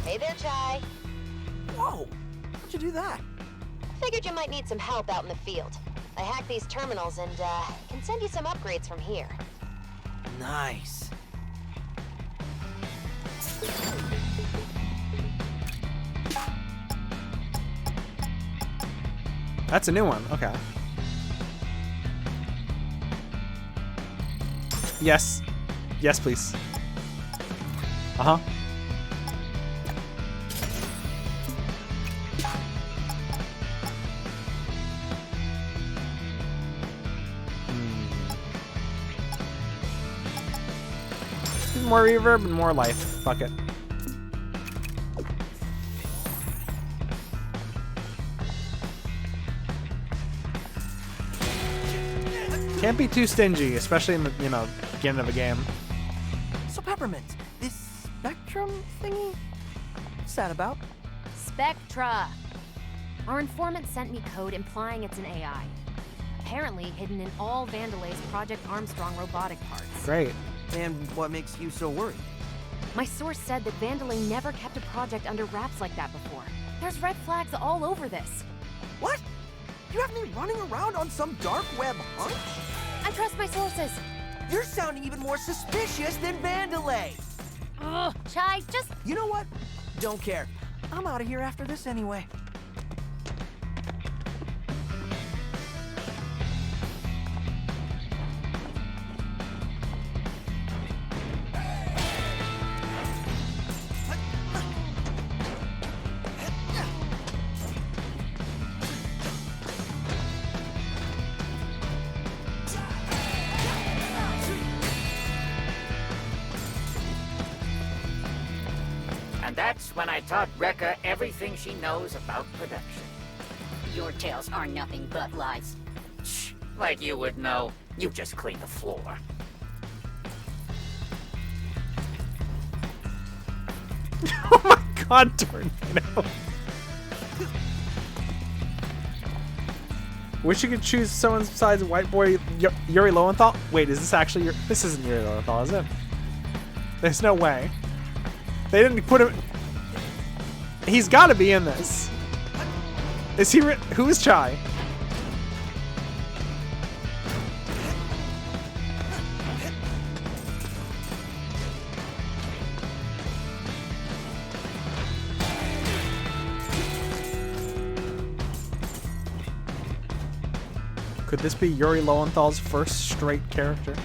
Hey there, Chai. Whoa! How'd you do that? Figured you might need some help out in the field. I hacked these terminals and can send you some upgrades from here. Nice. That's a new one. Okay. Yes. Yes, please. Uh-huh. More reverb and more life. Fuck it. Can't be too stingy, especially in the, you know, beginning of a game. So Peppermint, this Spectrum thingy? What's that about? Spectra. Our informant sent me code implying it's an AI. Apparently hidden in all Vandelay's Project Armstrong robotic parts. Great. And what makes you so worried? My source said that Vandelay never kept a project under wraps like that before. There's red flags all over this. What? You have me running around on some dark web hunt? I trust my sources. You're sounding even more suspicious than Vandelay. Ugh, Chai, just... You know what? Don't care. I'm out of here after this anyway. And that's when I taught Rekka everything she knows about production. Your tales are nothing but lies. Shh, like you would know. You just clean the floor. Oh my god, Tornado. Wish you could choose someone besides White Boy Yuri Lowenthal. Wait, is this actually your... This isn't Yuri Lowenthal, is it? There's no way. They didn't put him... He's got to be in this. Is he... Who is Chai? Could this be Yuri Lowenthal's first straight character?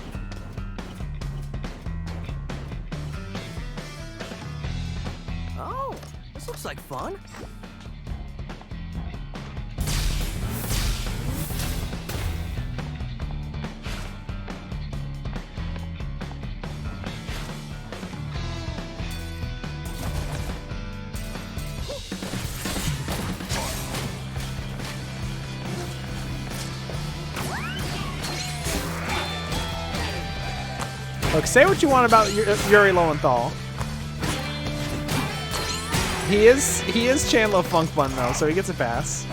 Oh, this looks like fun. Look, say what you want about Yuri Lowenthal. He is Chandler Funk Bun though, so he gets a pass.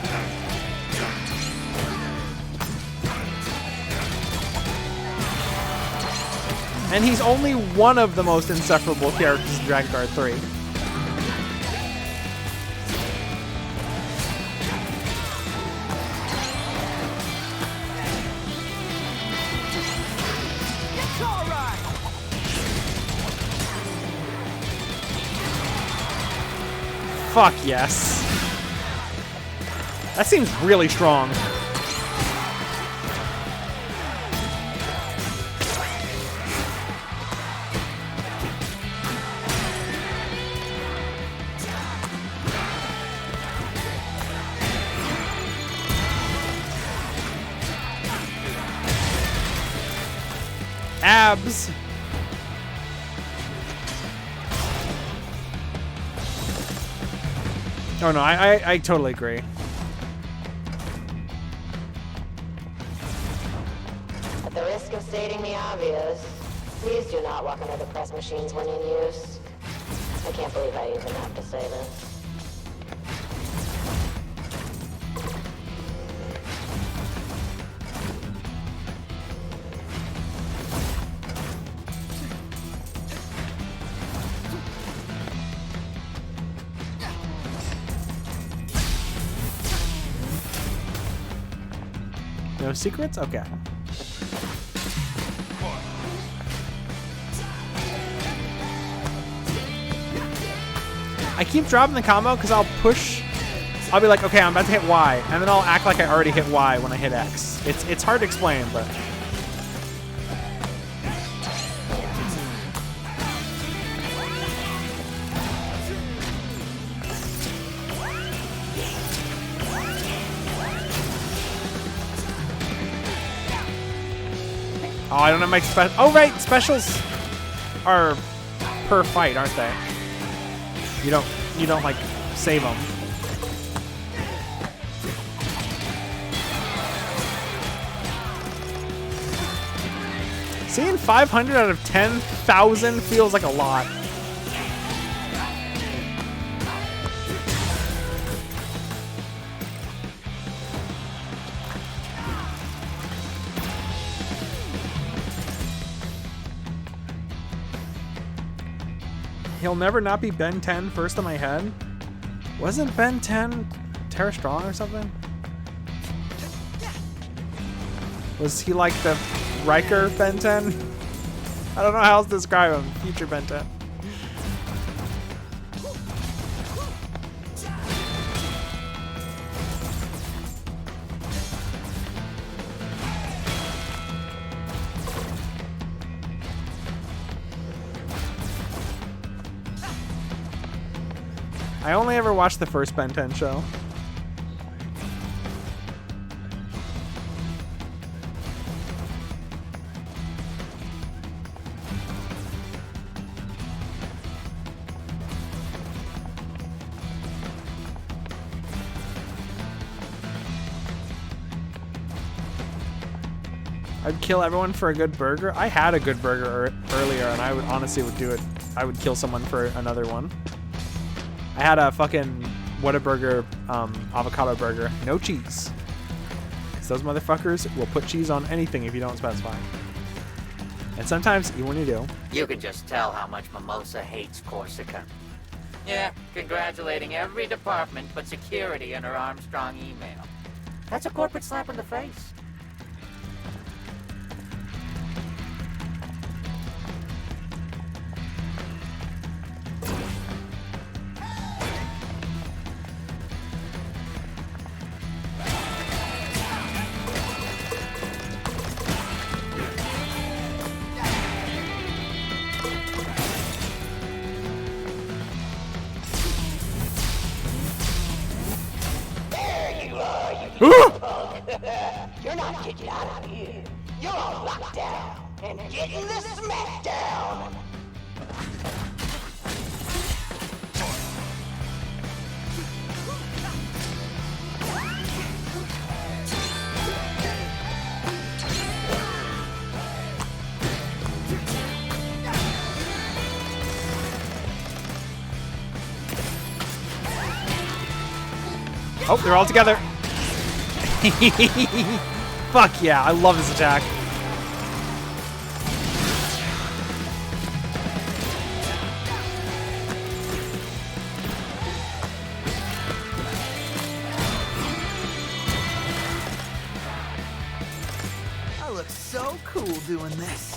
And he's only one of the most insufferable characters in Dragon Guard 3. Fuck yes. That seems really strong. Abs. Oh no, I totally agree. At the risk of stating the obvious, please do not walk under the press machines when in use. I can't believe I even have to say this. No secrets? Okay. I keep dropping the combo because I'll push. I'll be like, okay, I'm about to hit Y, and then I'll act like I already hit Y when I hit X. It's hard to explain, but. Oh, I don't have my special. Oh, right, specials are per fight, aren't they? You don't like save them. Seeing 500 out of 10,000 feels like a lot. He'll never not be Ben 10 first in my head. Wasn't Ben 10 Tara Strong or something? Was he like the Riker Ben 10? I don't know how else to describe him. Future Ben 10. I only ever watched the first Ben 10 show. I'd kill everyone for a good burger. I had a good burger earlier, and I would honestly would do it. I would kill someone for another one. I had a fucking Whataburger avocado burger. No cheese. Because those motherfuckers will put cheese on anything if you don't specify. And sometimes, even when you do. You can just tell how much Mimosa hates Corsica. Yeah, congratulating every department but security in her Armstrong email. That's a corporate slap in the face. You're not getting out of here. You're on lockdown and getting the smackdown. Oh, they're all together. Fuck yeah, I love this attack. I look so cool doing this.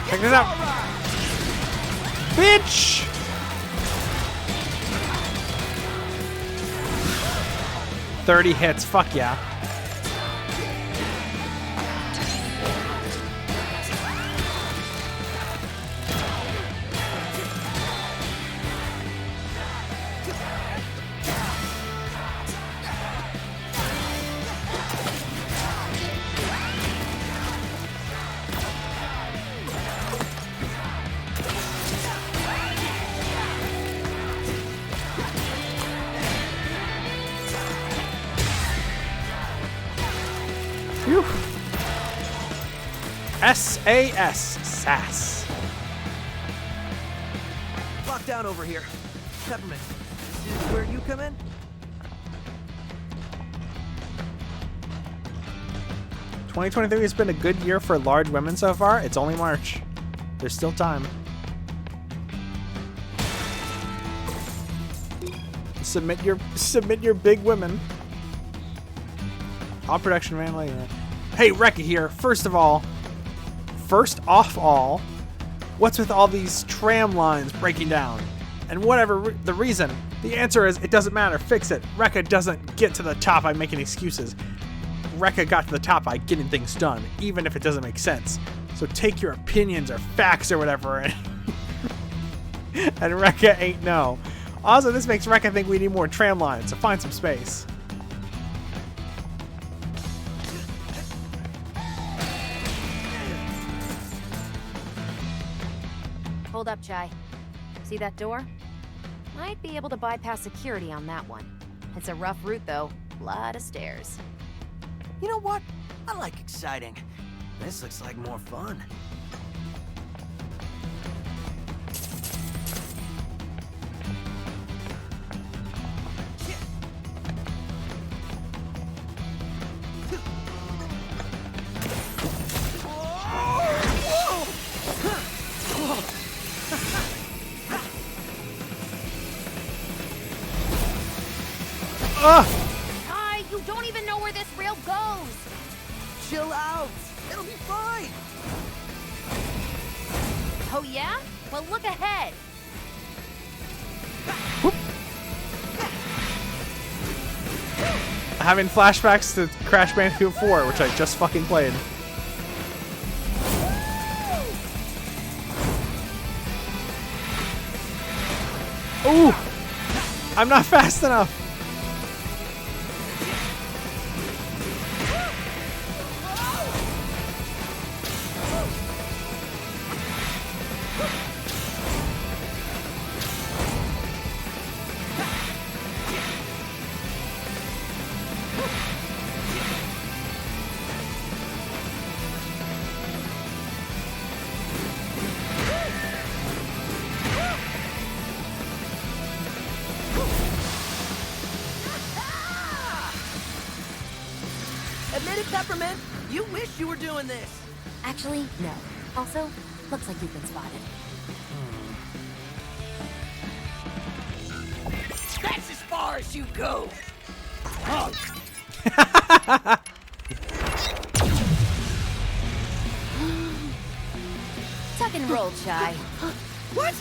Check this out. Bitch! $30 hits, fuck yeah. Whew. SAS. SAS. Lockdown over here. Peppermint, this is where you come in? 2023 has been a good year for large women so far. It's only March. There's still time. Submit your big women. All production ran late. Hey, Rekka here. First off all, what's with all these tram lines breaking down? And whatever the reason, the answer is it doesn't matter. Fix it. Rekka doesn't get to the top by making excuses. Rekka got to the top by getting things done, even if it doesn't make sense. So take your opinions or facts or whatever, and Rekka ain't no. Also, this makes Rekka think we need more tram lines, so find some space. Hold up, Chai. See that door? Might be able to bypass security on that one. It's a rough route, though. Lot of stairs. You know what? I like exciting. This looks like more fun. Kai, you don't even know where this rail goes! Chill out. It'll be fine. Oh yeah? Well, look ahead. Having flashbacks to Crash Bandicoot 4, which I just fucking played. Ooh! I'm not fast enough. Admit it, Peppermint. You wish you were doing this. Actually, no. Also, looks like you've been spotted. That's as far as you go. Oh. Tuck and roll, Chai. What?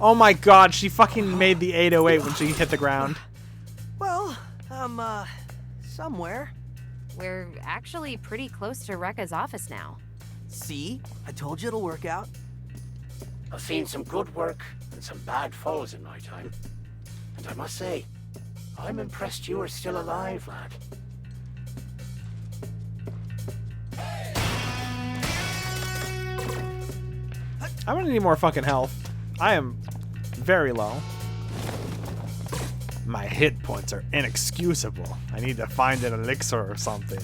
Oh my god, she fucking made the 808 when she hit the ground. Well, somewhere. We're actually pretty close to Rekka's office now. See? I told you it'll work out. I've seen some good work and some bad falls in my time. And I must say, I'm impressed you are still alive, lad. I'm gonna need more fucking health. I am very low. My hit points are inexcusable. I need to find an elixir or something.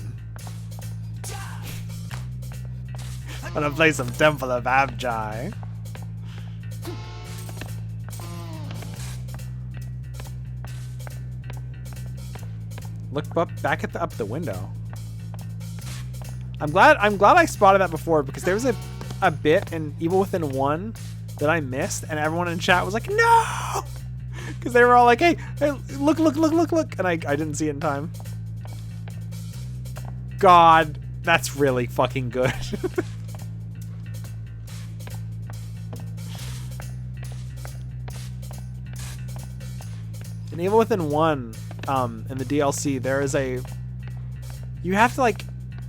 I'm gonna play some Temple of Abjai. Look up back at up the window. I'm glad I spotted that before, because there was a bit in Evil Within 1 that I missed, and everyone in chat was like, no! Because they were all like, hey, look, and I didn't see it in time. God, that's really fucking good. In Evil Within 1, in the DLC, there is you have to like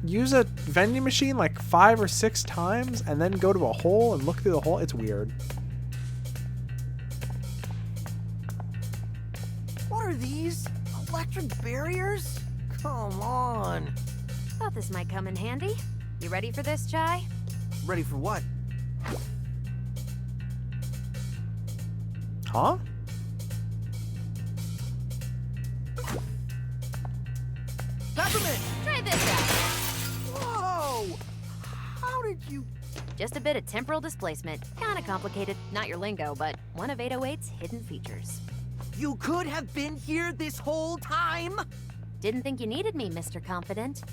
use a vending machine like 5 or 6 times and then go to a hole and look through the hole. It's weird. What are these? Electric barriers? Come on. Thought this might come in handy. You ready for this, Chai? Ready for what? Huh? Peppermint! Try this out. Whoa! How did you... Just a bit of temporal displacement. Kinda complicated, not your lingo, but one of 808's hidden features. You could have been here this whole time? Didn't think you needed me, Mr. Confident.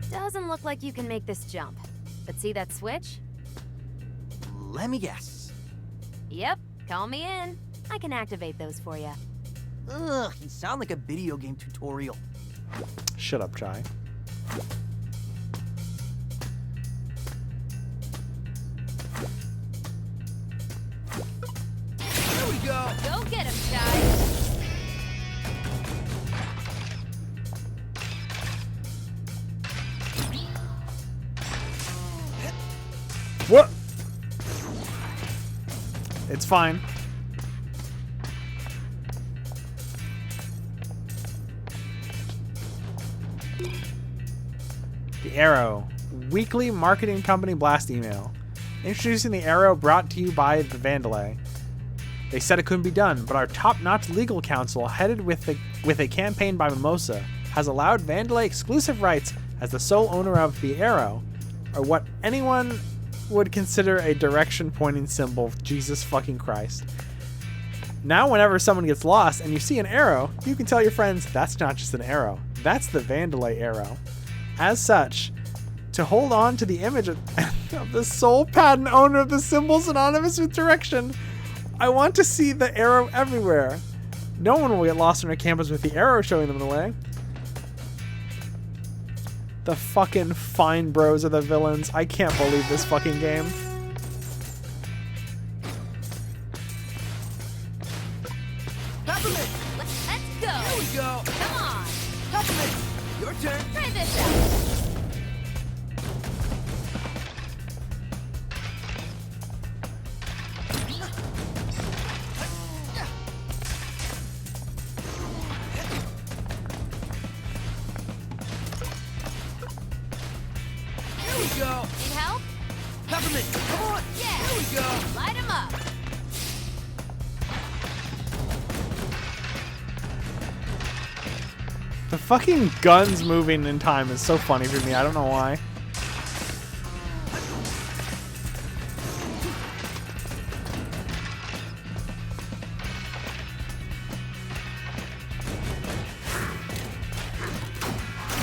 Doesn't look like you can make this jump. But see that switch? Let me guess. Yep, call me in. I can activate those for you. Ugh, you sound like a video game tutorial. Shut up, Chai. Here we go! Go get him, Chai! What? It's fine. The Arrow. Weekly marketing company blast email. Introducing the Arrow, brought to you by the Vandelay. They said it couldn't be done, but our top-notch legal counsel, headed with a campaign by Mimosa, has allowed Vandelay exclusive rights as the sole owner of the Arrow, or what anyone would consider a direction-pointing symbol. Jesus fucking Christ. Now whenever someone gets lost and you see an arrow, you can tell your friends that's not just an arrow. That's the Vandelay Arrow. As such, to hold on to the image of the sole patent owner of the symbol synonymous with direction, I want to see the arrow everywhere. No one will get lost on our campus with the arrow showing them the way. The fucking fine bros are the villains. I can't believe this fucking game. Peppermint! Let's go! Here we go! Come on! Peppermint! Your turn! Try this out! Here we go! Need help? Peppermint! Come on! Yeah! Here we go! Light him up! The fucking guns moving in time is so funny for me. I don't know why.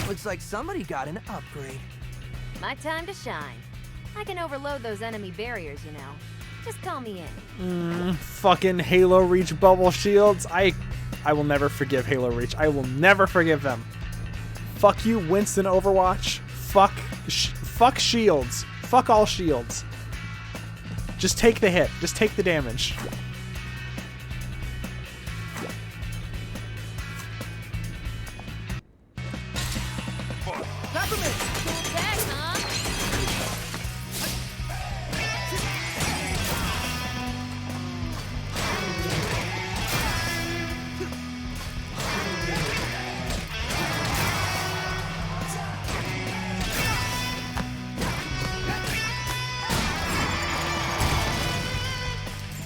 Looks like somebody got an upgrade. My time to shine. I can overload those enemy barriers, you know. Just call me in. Fucking Halo Reach bubble shields. I will never forgive Halo Reach. I will never forgive them. Fuck you, Winston Overwatch. Fuck shields. Fuck all shields. Just take the hit. Just take the damage. Peppermint! Cool tech, huh?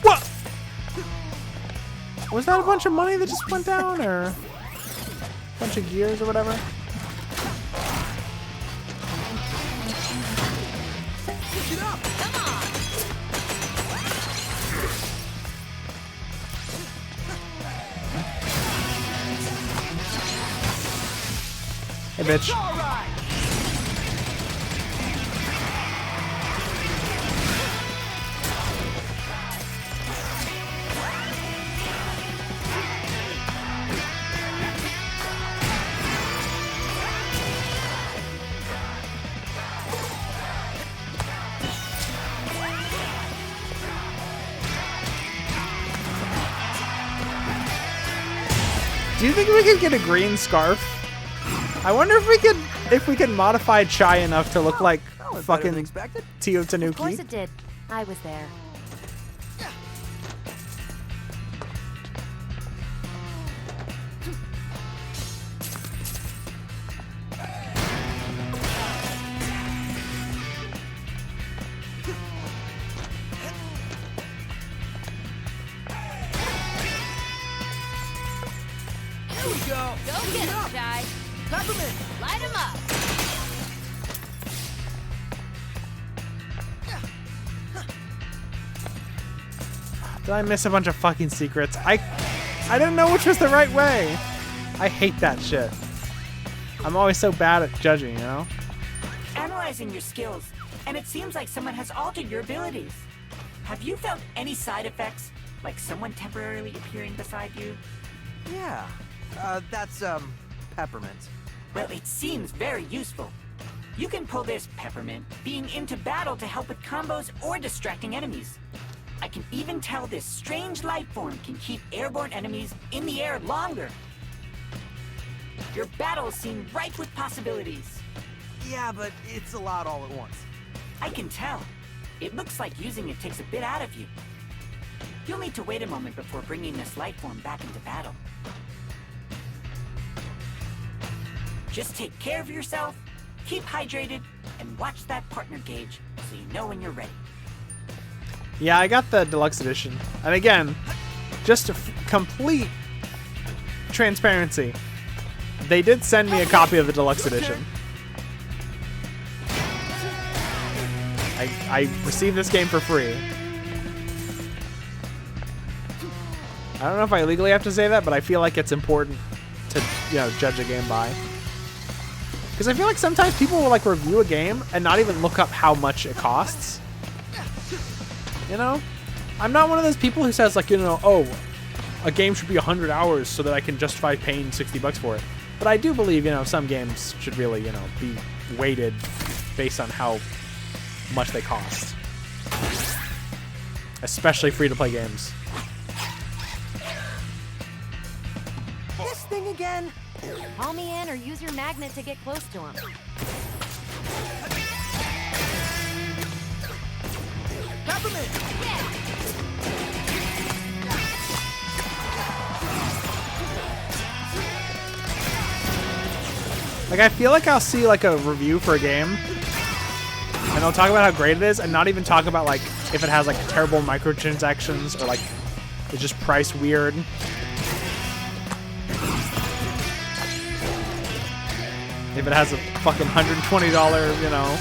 What? Was that a bunch of money that just went down, or a bunch of gears or whatever? Pick it up! Come on! Hey, bitch. All right! Do you think we could get a green scarf? I wonder if we could modify Chai enough to look like That was better fucking than expected. Tio Of course Tanuki. it did. I was there. Peppermint! Light him up! Did I miss a bunch of fucking secrets? I didn't know which was the right way. I hate that shit. I'm always so bad at judging, you know? Analyzing your skills, and it seems like someone has altered your abilities. Have you felt any side effects? Like someone temporarily appearing beside you? Yeah. That's, Peppermint. Well, it seems very useful. You can pull this, Peppermint, being into battle to help with combos or distracting enemies. I can even tell this strange life form can keep airborne enemies in the air longer. Your battles seem ripe with possibilities. Yeah, but it's a lot all at once. I can tell. It looks like using it takes a bit out of you. You'll need to wait a moment before bringing this life form back into battle. Just take care of yourself, keep hydrated, and watch that partner gauge so you know when you're ready. Yeah, I got the deluxe edition. And again, just to complete transparency, they did send me a copy of the deluxe edition. I received this game for free. I don't know if I legally have to say that, but I feel like it's important to, you know, judge a game by. Because I feel like sometimes people will like review a game and not even look up how much it costs. You know? I'm not one of those people who says like, you know, oh, a game should be 100 hours so that I can justify paying $60 for it. But I do believe, you know, some games should really, you know, be weighted based on how much they cost. Especially free-to-play games. This thing again? Call me in or use your magnet to get close to him. Peppermint! Like, I feel like I'll see, like, a review for a game, and they'll talk about how great it is, and not even talk about, like, if it has, like, terrible microtransactions, or, like, it's just priced weird. If it has a fucking $120, you know,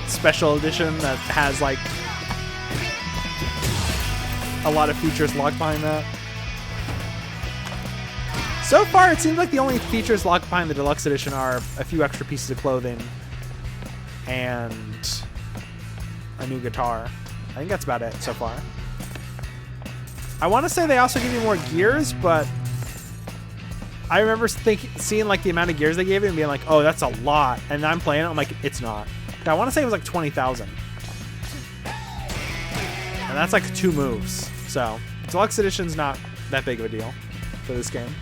special edition that has, like, a lot of features locked behind that. So far, it seems like the only features locked behind the deluxe edition are a few extra pieces of clothing and a new guitar. I think that's about it so far. I want to say they also give you more gears, but I remember seeing like the amount of gears they gave you and being like, oh, that's a lot. And I'm playing it, I'm like, it's not. I want to say it was like 20,000. And that's like 2 moves. So, deluxe edition's not that big of a deal for this game.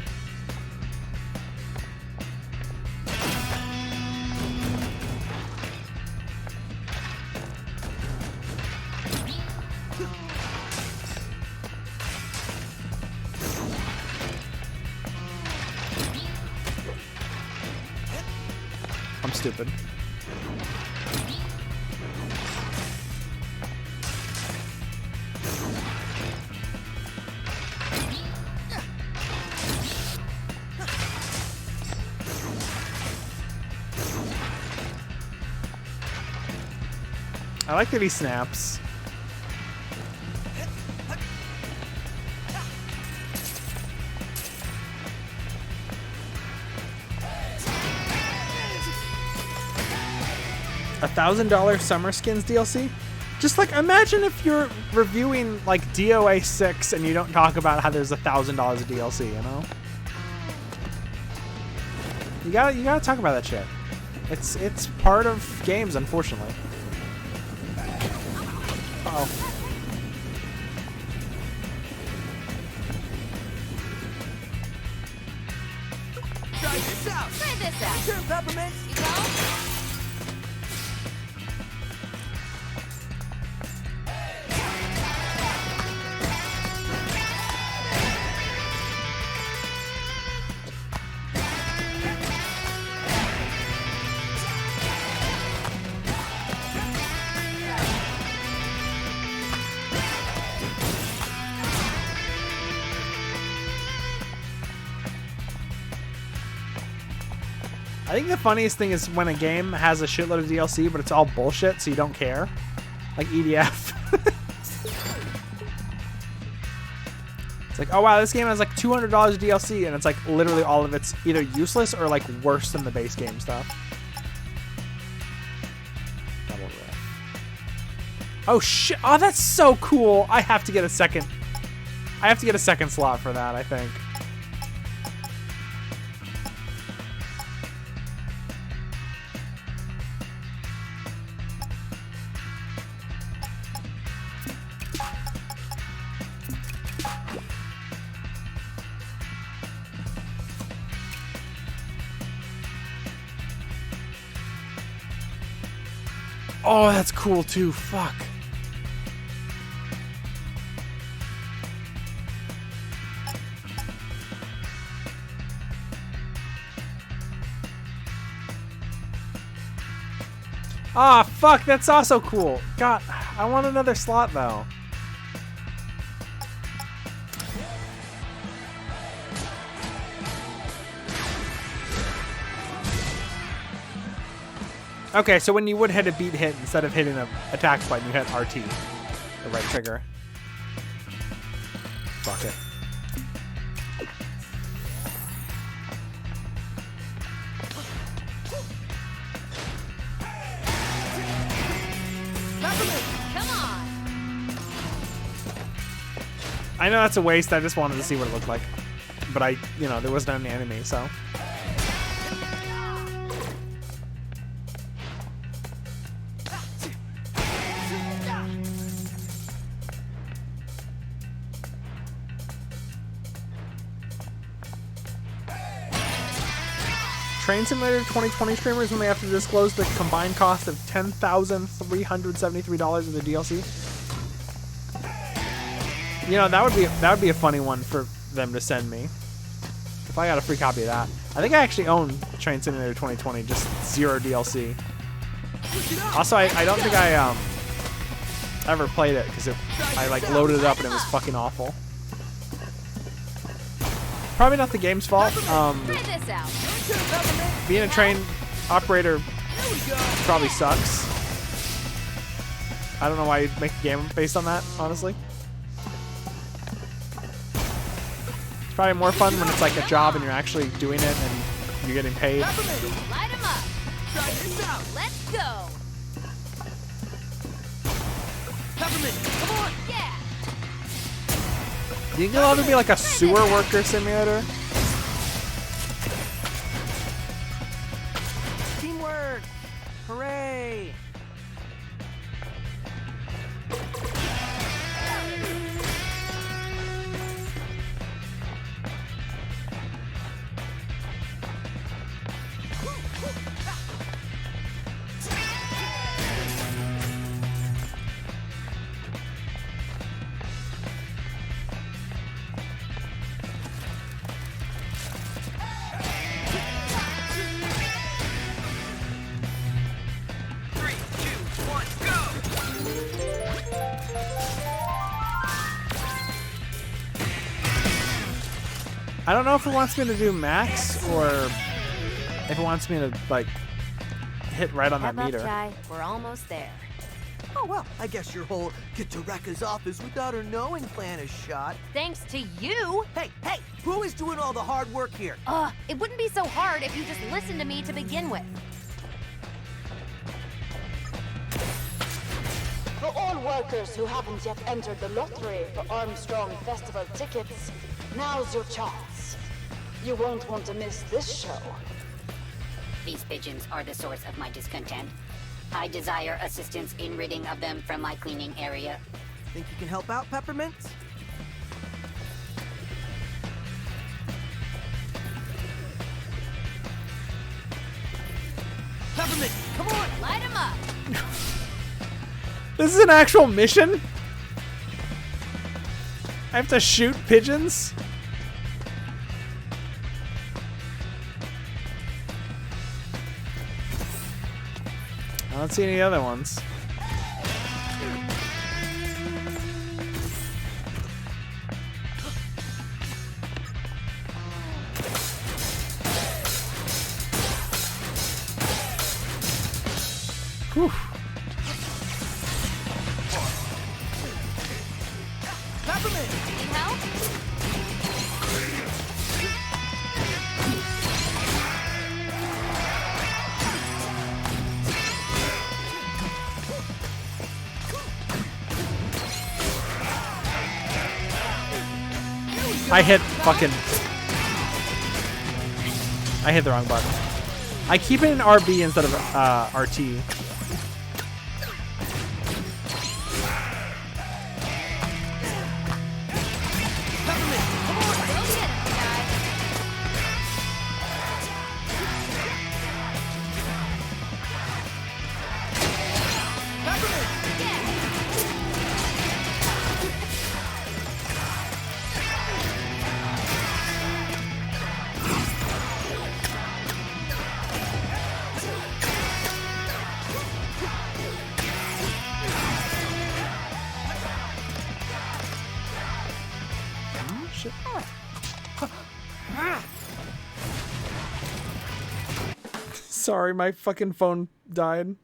I'm stupid. I like that he snaps. $1,000 Summer Skins DLC? Just like, imagine if you're reviewing like DOA 6 and you don't talk about how there's $1,000 of DLC, you know? You gotta talk about that shit. It's part of games, unfortunately. Uh-oh. Try this out! Try this out! Turn, Peppermint! You go? I think the funniest thing is when a game has a shitload of DLC, but it's all bullshit, so you don't care. Like EDF. It's like, oh wow, this game has like $200 DLC, and it's like literally all of it's either useless or like worse than the base game stuff. Double riff. Oh shit! Oh, that's so cool. I have to get a second slot for that, I think. Oh, that's cool too. Fuck. Ah, fuck. That's also cool. God, I want another slot though. Okay, so when you would hit a beat hit, instead of hitting an attack button, you hit RT, the right trigger. Fuck it. Come on. I know that's a waste. I just wanted to see what it looked like, but there wasn't any enemy, so. Train Simulator 2020 streamers may have to disclose the combined cost of $10,373 of the DLC. You know, that would be a funny one for them to send me. If I got a free copy of that. I think I actually own Train Simulator 2020, just 0 DLC. Also, I don't think I ever played it because I like loaded it up and it was fucking awful. Probably not the game's fault. Being a train operator probably sucks. I don't know why you'd make a game based on that, honestly. It's probably more fun when it's like a job and you're actually doing it and you're getting paid. Light 'em up. Try this out. Let's go. Peppermint, come on. Yeah. You can allowed to be like a sewer worker simulator. Teamwork. Hooray. I don't know if it wants me to do max or if it wants me to like hit right on that Step up, meter. Chai. We're almost there. Oh, well, I guess your whole get to Rekka's office without her knowing plan is shot. Thanks to you. Hey, who is doing all the hard work here? It wouldn't be so hard if you just listened to me to begin with. For all workers who haven't yet entered the lottery for Armstrong Festival tickets, now's your chance. You won't want to miss this show. These pigeons are the source of my discontent. I desire assistance in ridding of them from my cleaning area. Think you can help out, Peppermint? Peppermint, come on! Light 'em up! This is an actual mission? I have to shoot pigeons? I don't see any other ones. Whew. Peppermint! Need help? I hit the wrong button. I keep it in RB instead of RT. Sorry, my fucking phone died.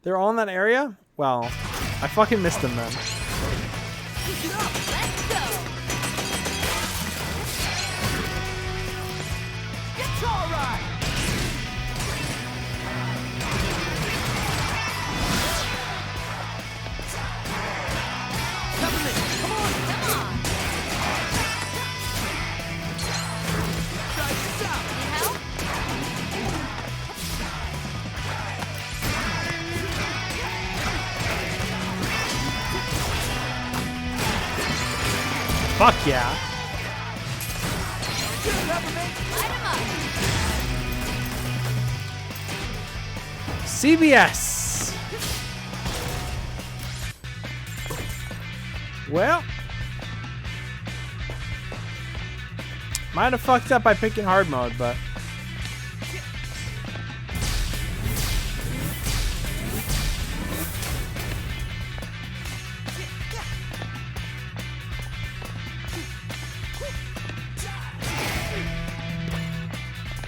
They're all in that area? Well, I fucking missed them then. Fuck yeah. CBS. Well, might have fucked up by picking hard mode, but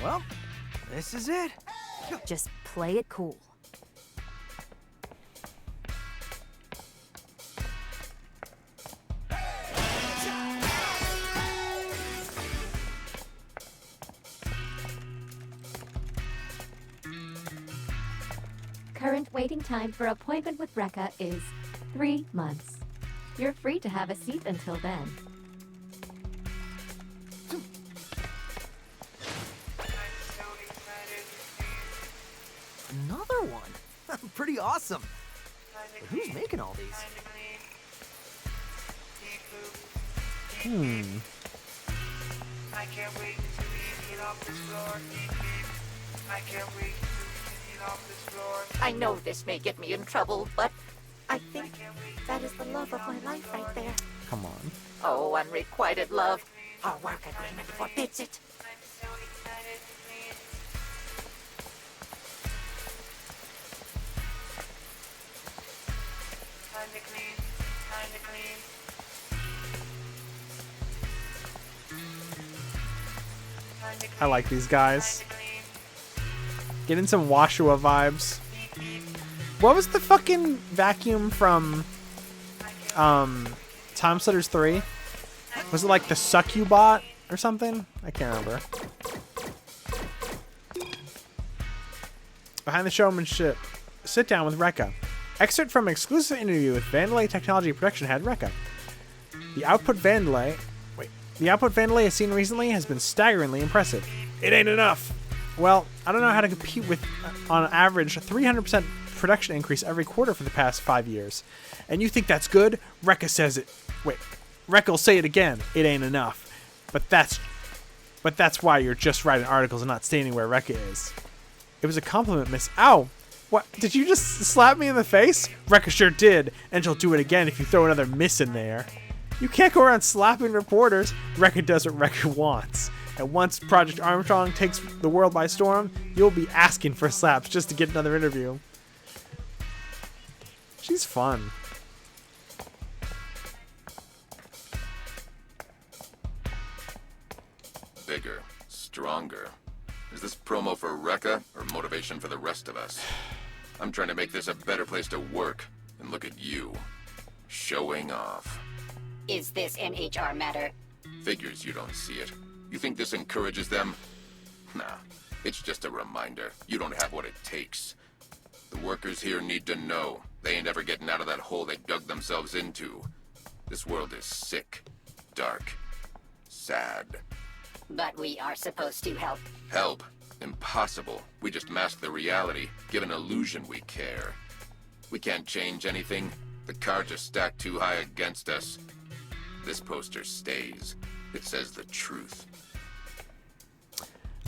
well, this is it. Just play it cool. Current waiting time for appointment with Rekka is 3 months. You're free to have a seat until then. Another one. Pretty awesome. But who's making all these? I can't wait to eat off this floor. I can't wait to eat off this floor. I know this may get me in trouble, but I think that is the love of my life right there. come on. Oh, unrequited love. Our work agreement forbids it. I like these guys. Getting some Washua vibes. What was the fucking vacuum from Time Splitters 3? Was it like the Succubot or something? I can't remember. Behind the showmanship. Sit down with Rekka. Excerpt from exclusive interview with Vandelay Technology production head Rekka. The output Vandelay has seen recently has been staggeringly impressive. It ain't enough. Well, I don't know how to compete with, on average, a 300% production increase every quarter for the past 5 years. And you think that's good? Rekka says it. Wait, Rekka'll say it again. It ain't enough. But that's why you're just writing articles and not stating where Rekka is. It was a compliment, miss. Ow! What? Did you just slap me in the face? Rekka sure did, and she'll do it again if you throw another miss in there. You can't go around slapping reporters. Rekka does what Rekka wants. And once Project Armstrong takes the world by storm, you'll be asking for slaps just to get another interview. She's fun. Bigger, stronger. Is this promo for Rekka or motivation for the rest of us? I'm trying to make this a better place to work. And look at you. Showing off. Is this an HR matter? Figures you don't see it. You think this encourages them? Nah. It's just a reminder. You don't have what it takes. The workers here need to know. They ain't ever getting out of that hole they dug themselves into. This world is sick. Dark. Sad. But we are supposed to help. Help? Impossible. We just mask the reality, give an illusion we care. We can't change anything. The cards are stacked too high against us. This poster stays. It says the truth.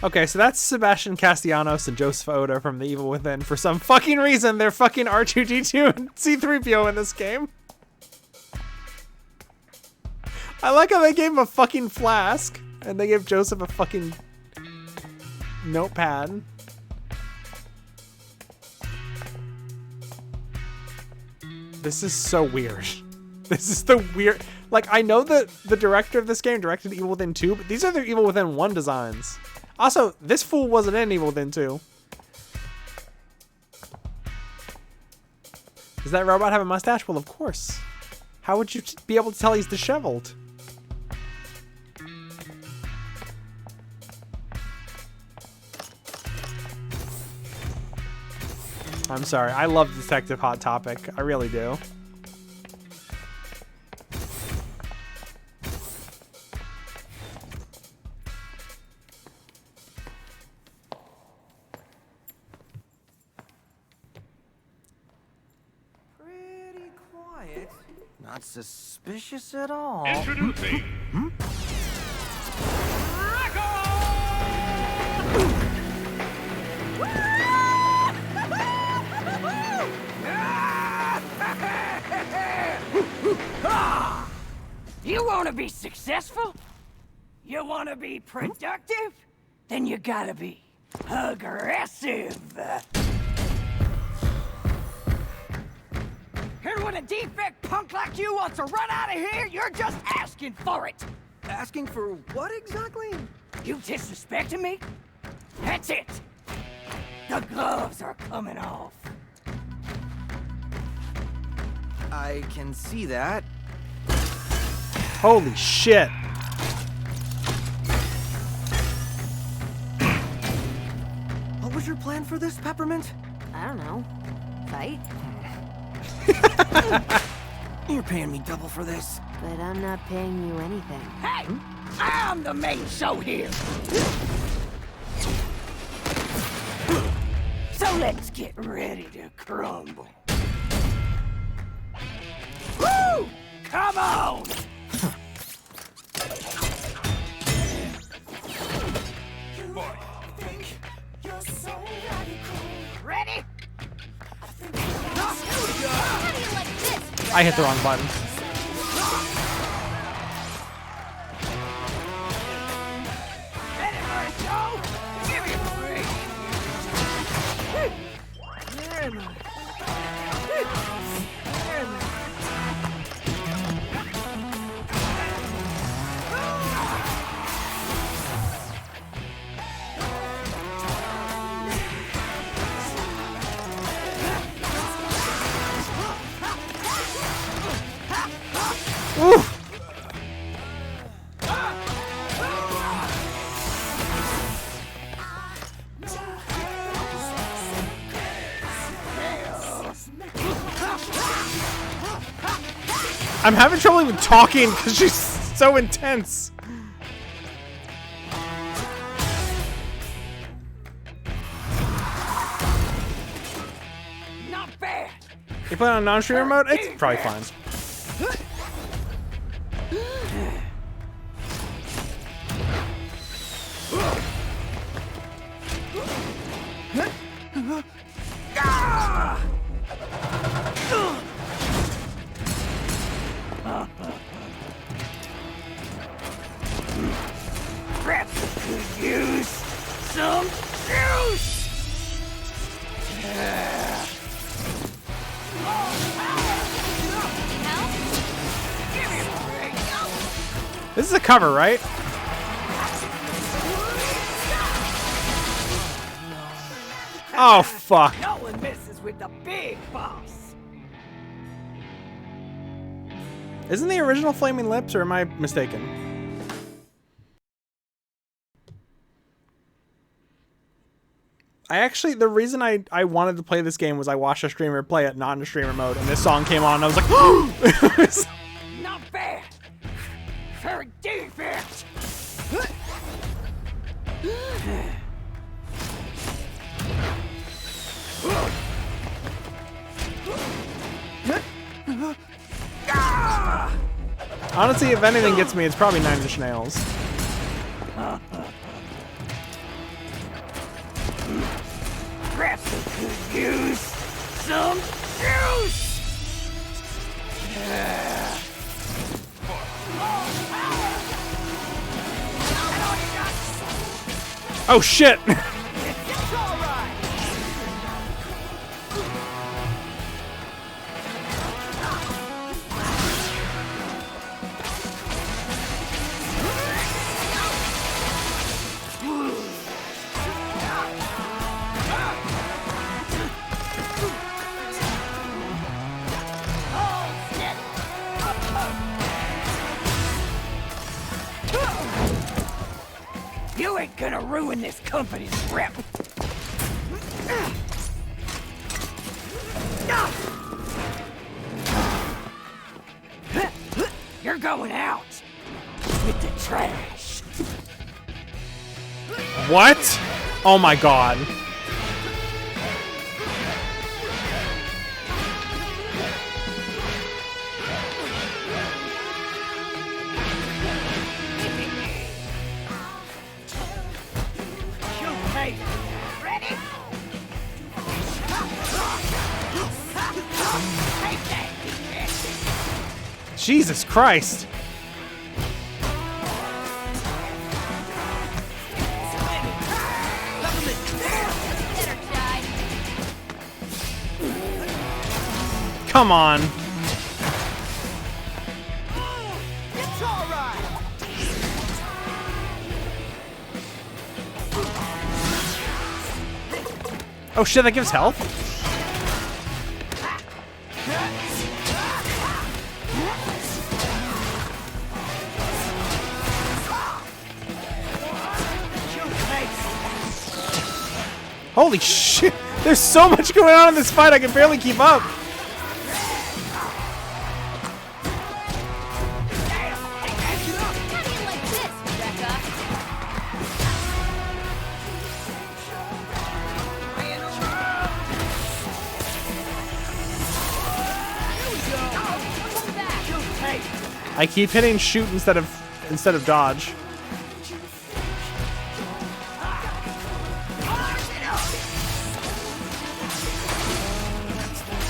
Okay, so that's Sebastian Castellanos and Joseph Oda from The Evil Within. For some fucking reason, they're fucking R2-D2 and C-3PO in this game. I like how they gave him a fucking flask, and they gave Joseph a fucking notepad. This is so weird. This is the weird... Like, I know that the director of this game directed Evil Within 2, but these are their Evil Within 1 designs. Also, this fool wasn't in Evil Within 2. Does that robot have a mustache? Well, of course. How would you be able to tell he's disheveled? I'm sorry. I love Detective Hot Topic. I really do. Pretty quiet. Not suspicious at all. Introducing You want to be successful? You want to be productive? Then you gotta be aggressive. And when a defect punk like you wants to run out of here, you're just asking for it. Asking for what exactly? You disrespecting me? That's it. The gloves are coming off. I can see that. Holy shit. What was your plan for this, Peppermint? I don't know. Fight? You're paying me double for this. But I'm not paying you anything. Hey! I'm the main show here! So let's get ready to crumble. Woo! Come on! Ready? I hit the wrong button. Ready for a show? Give me a break. Where am I? Where am I? Oof. I'm having trouble even talking because she's so intense. Not bad. You play on non-streamer mode? It's probably fine. Perhaps could use some juice. This is a cover, right? Oh, fuck. No one messes with the big boss. Isn't the original Flaming Lips, or am I mistaken? The reason I wanted to play this game was I watched a streamer play it not in streamer mode, and this song came on, and I was like, Not bad. Very defense. honestly, if anything gets me, it's probably Nine Inch Nails. Perhaps I could use some juice. Oh shit! You ain't gonna ruin this company's rep. You're going out with the trash. What? Oh my god. Ready? Jesus Christ. Come on. It's all right. Oh shit, that gives health? Holy shit! There's so much going on in this fight, I can barely keep up! I keep hitting shoot instead of dodge.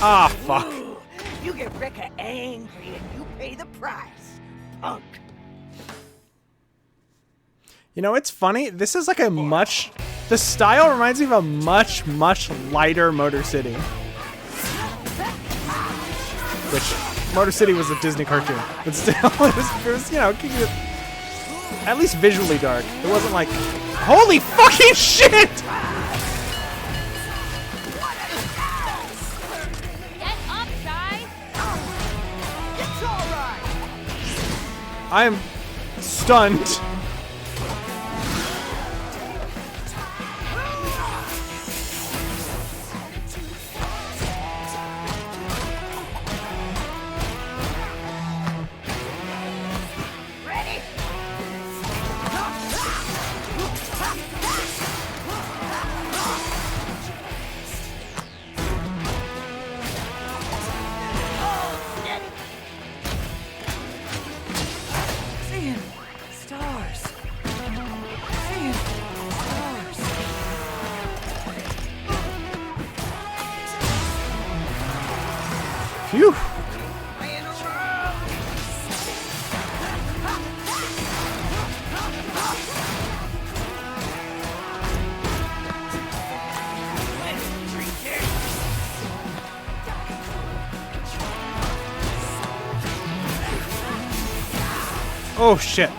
Ah, fuck. You get Rekka angry and you pay the price, punk. You know, it's funny. This is like the style reminds me of a much, much lighter Motor City. Which, Motor City was a Disney cartoon. But still, it was, you know, at least visually dark. It wasn't like, holy fucking shit! I am stunned. Ready? Seeing stars. Seeing stars. Phew. Oh shit.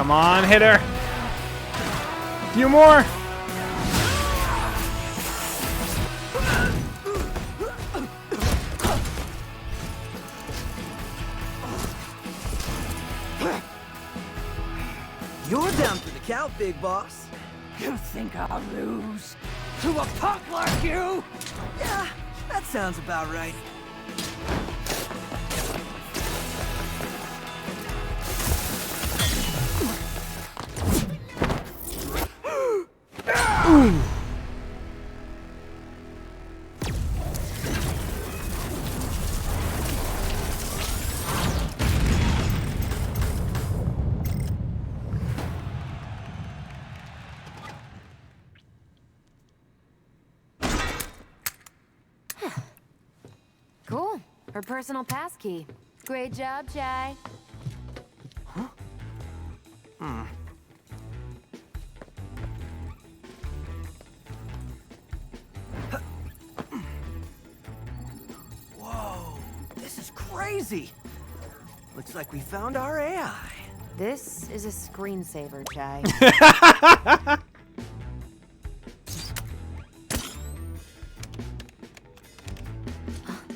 Come on, hit her. Few more. You're down for the count, big boss. You think I'll lose to a punk like you? Yeah, that sounds about right. Ooh. Cool. Her personal passkey. Great job, Chai. Huh? Hmm. Whoa, this is crazy. Looks like we found our AI. This is a screensaver, Chai.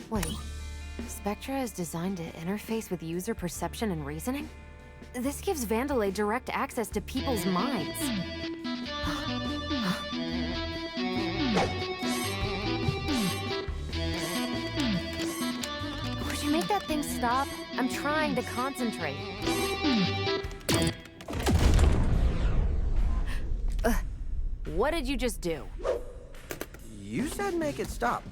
Wait. Spectra is designed to interface with user perception and reasoning? This gives Vandelay direct access to people's minds. Would you make that thing stop? I'm trying to concentrate. What did you just do? You said make it stop.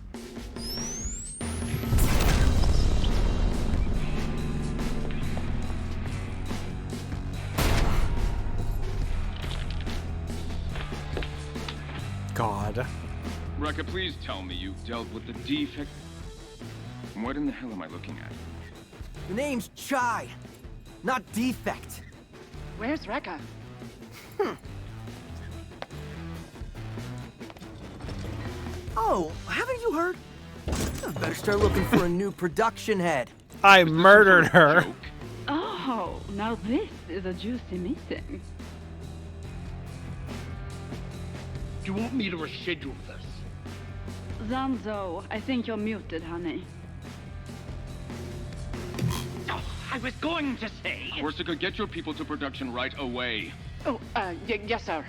God. Rekka, please tell me you've dealt with the defect. What in the hell am I looking at? The name's Chai, not Defect. Where's Rekka? Oh, haven't you heard? I better start looking for a new production head. I murdered her. Oh, now this is a juicy meeting. You want me to reschedule this? Zanzo, I think you're muted, honey. Oh, I was going to say... Corsica, get your people to production right away. Oh, yes, sir.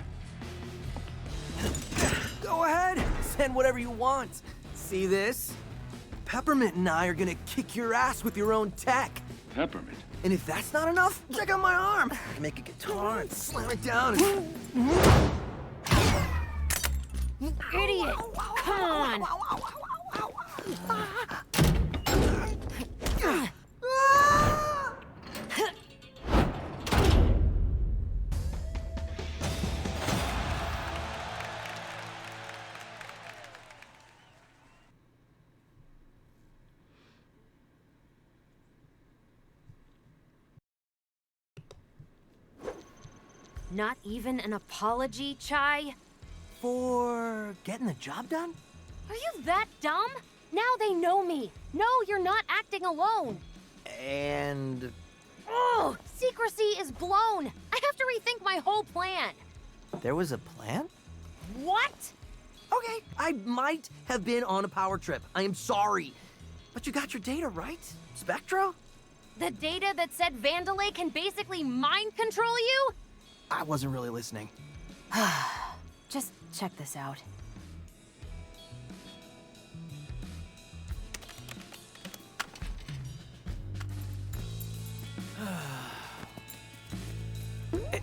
Go ahead, send whatever you want. See this? Peppermint and I are gonna kick your ass with your own tech. Peppermint? And if that's not enough, check out my arm. I can make a guitar and slam it down and... You idiot! Come on! Not even an apology, Chai? For getting the job done? Are you that dumb? Now they know me. No, you're not acting alone. And... Oh, secrecy is blown. I have to rethink my whole plan. there was a plan? What? Okay, I might have been on a power trip. I am sorry. But you got your data right, Spectra? The data that said Vandelay can basically mind control you? I wasn't really listening. Just check this out.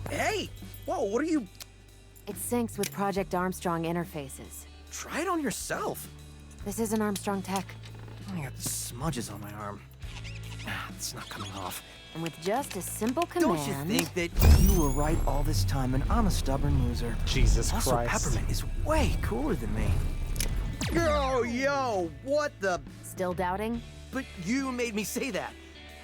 Hey! Whoa, what are you... It syncs with Project Armstrong interfaces. Try it on yourself. This isn't Armstrong tech. I got smudges on my arm. It's not coming off. And with just a simple command... Don't you think that you were right all this time and I'm a stubborn loser? Jesus also, Christ. Peppermint is way cooler than me. Yo, what the... Still doubting? But you made me say that.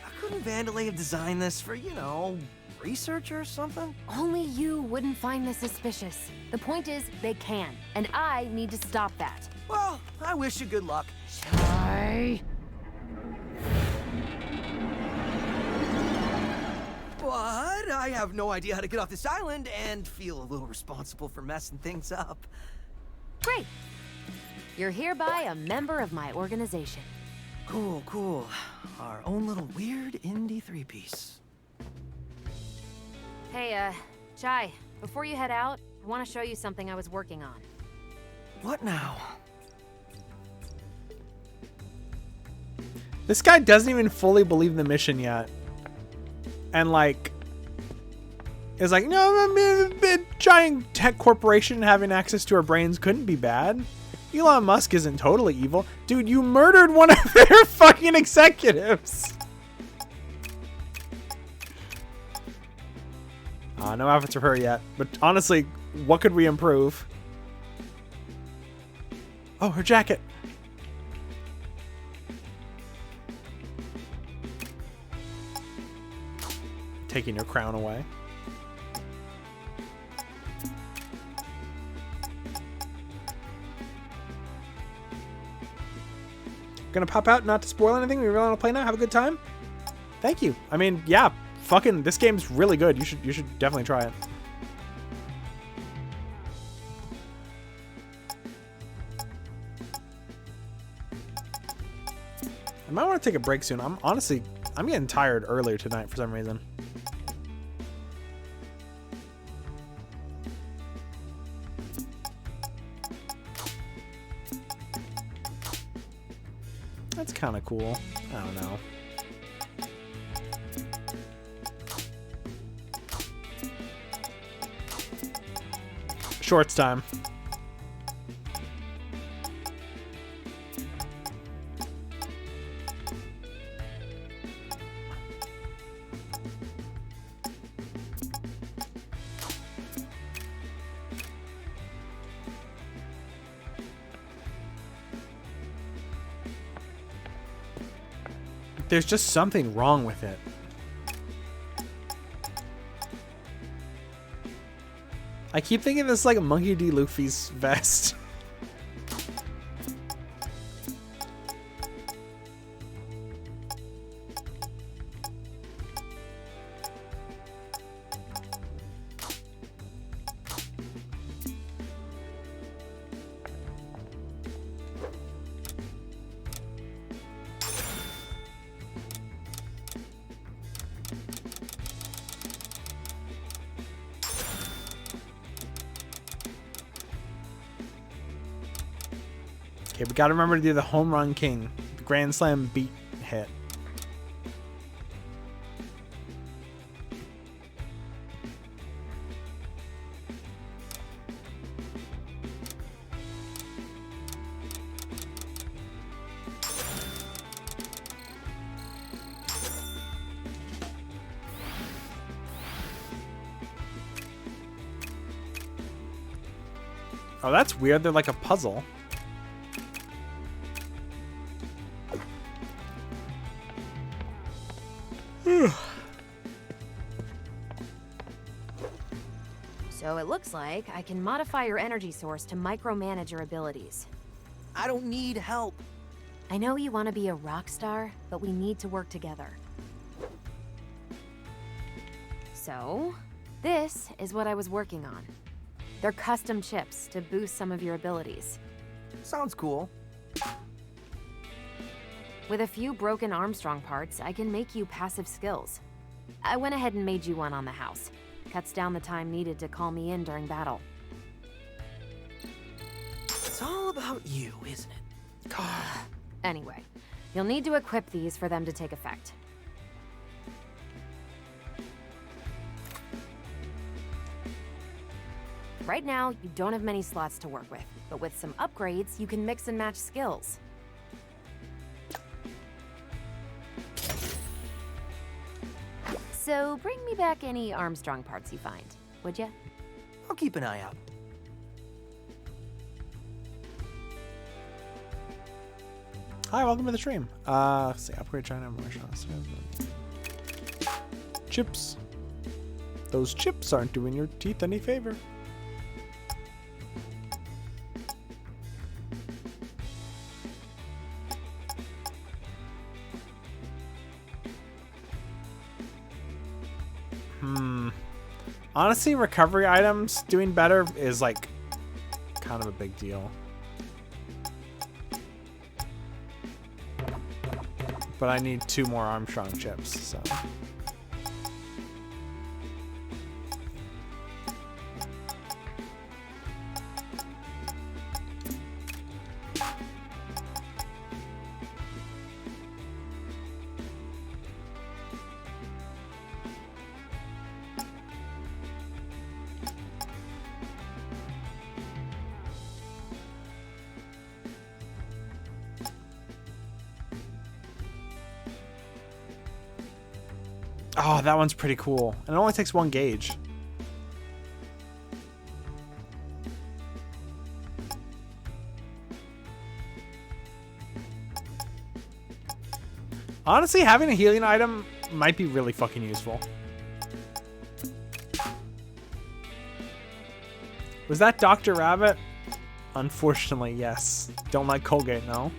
How couldn't Vandelay have designed this for, you know, research or something? Only you wouldn't find this suspicious. The point is, they can. And I need to stop that. Well, I wish you good luck. Chai. What? I have no idea how to get off this island and feel a little responsible for messing things up. Great. You're hereby a member of my organization. Cool, cool. Our own little weird indie three-piece. Hey, Chai, before you head out, I want to show you something I was working on. What now? This guy doesn't even fully believe the mission yet. And like, is like, no, I mean, a giant tech corporation having access to our brains couldn't be bad. Elon Musk isn't totally evil. Dude, you murdered one of their fucking executives. No outfits for her yet. But honestly, what could we improve? Oh, her jacket. Taking your crown away. Gonna pop out, not to spoil anything. We really want to play now. Have a good time. Thank you. I mean, yeah, fucking this game's really good. You should definitely try it. I might want to take a break soon. I'm getting tired earlier tonight for some reason. That's kind of cool. I don't know. Shorts time. There's just something wrong with it. I keep thinking this is like a Monkey D. Luffy's vest. Okay, we gotta remember to do the home run king, the grand slam beat hit. Oh, that's weird. They're like a puzzle. So it looks like I can modify your energy source to micromanage your abilities. I don't need help. I know you want to be a rock star, but we need to work together. So, this is what I was working on. They're custom chips to boost some of your abilities. Sounds cool. With a few broken Armstrong parts, I can make you passive skills. I went ahead and made you one on the house. Cuts down the time needed to call me in during battle. It's all about you, isn't it? Anyway, you'll need to equip these for them to take effect. Right now, you don't have many slots to work with, but with some upgrades, you can mix and match skills. So bring me back any Armstrong parts you find, would ya? I'll keep an eye out. Hi, welcome to the stream. Let's see, upgrade China, more shots. Chips. Those chips aren't doing your teeth any favor. Honestly, recovery items doing better is like kind of a big deal. But I need 2 more Armstrong chips, so. Oh, that one's pretty cool. And it only takes 1 gauge. Honestly, having a healing item might be really fucking useful. Was that Dr. Rabbit? Unfortunately, yes. Don't like Colgate, no.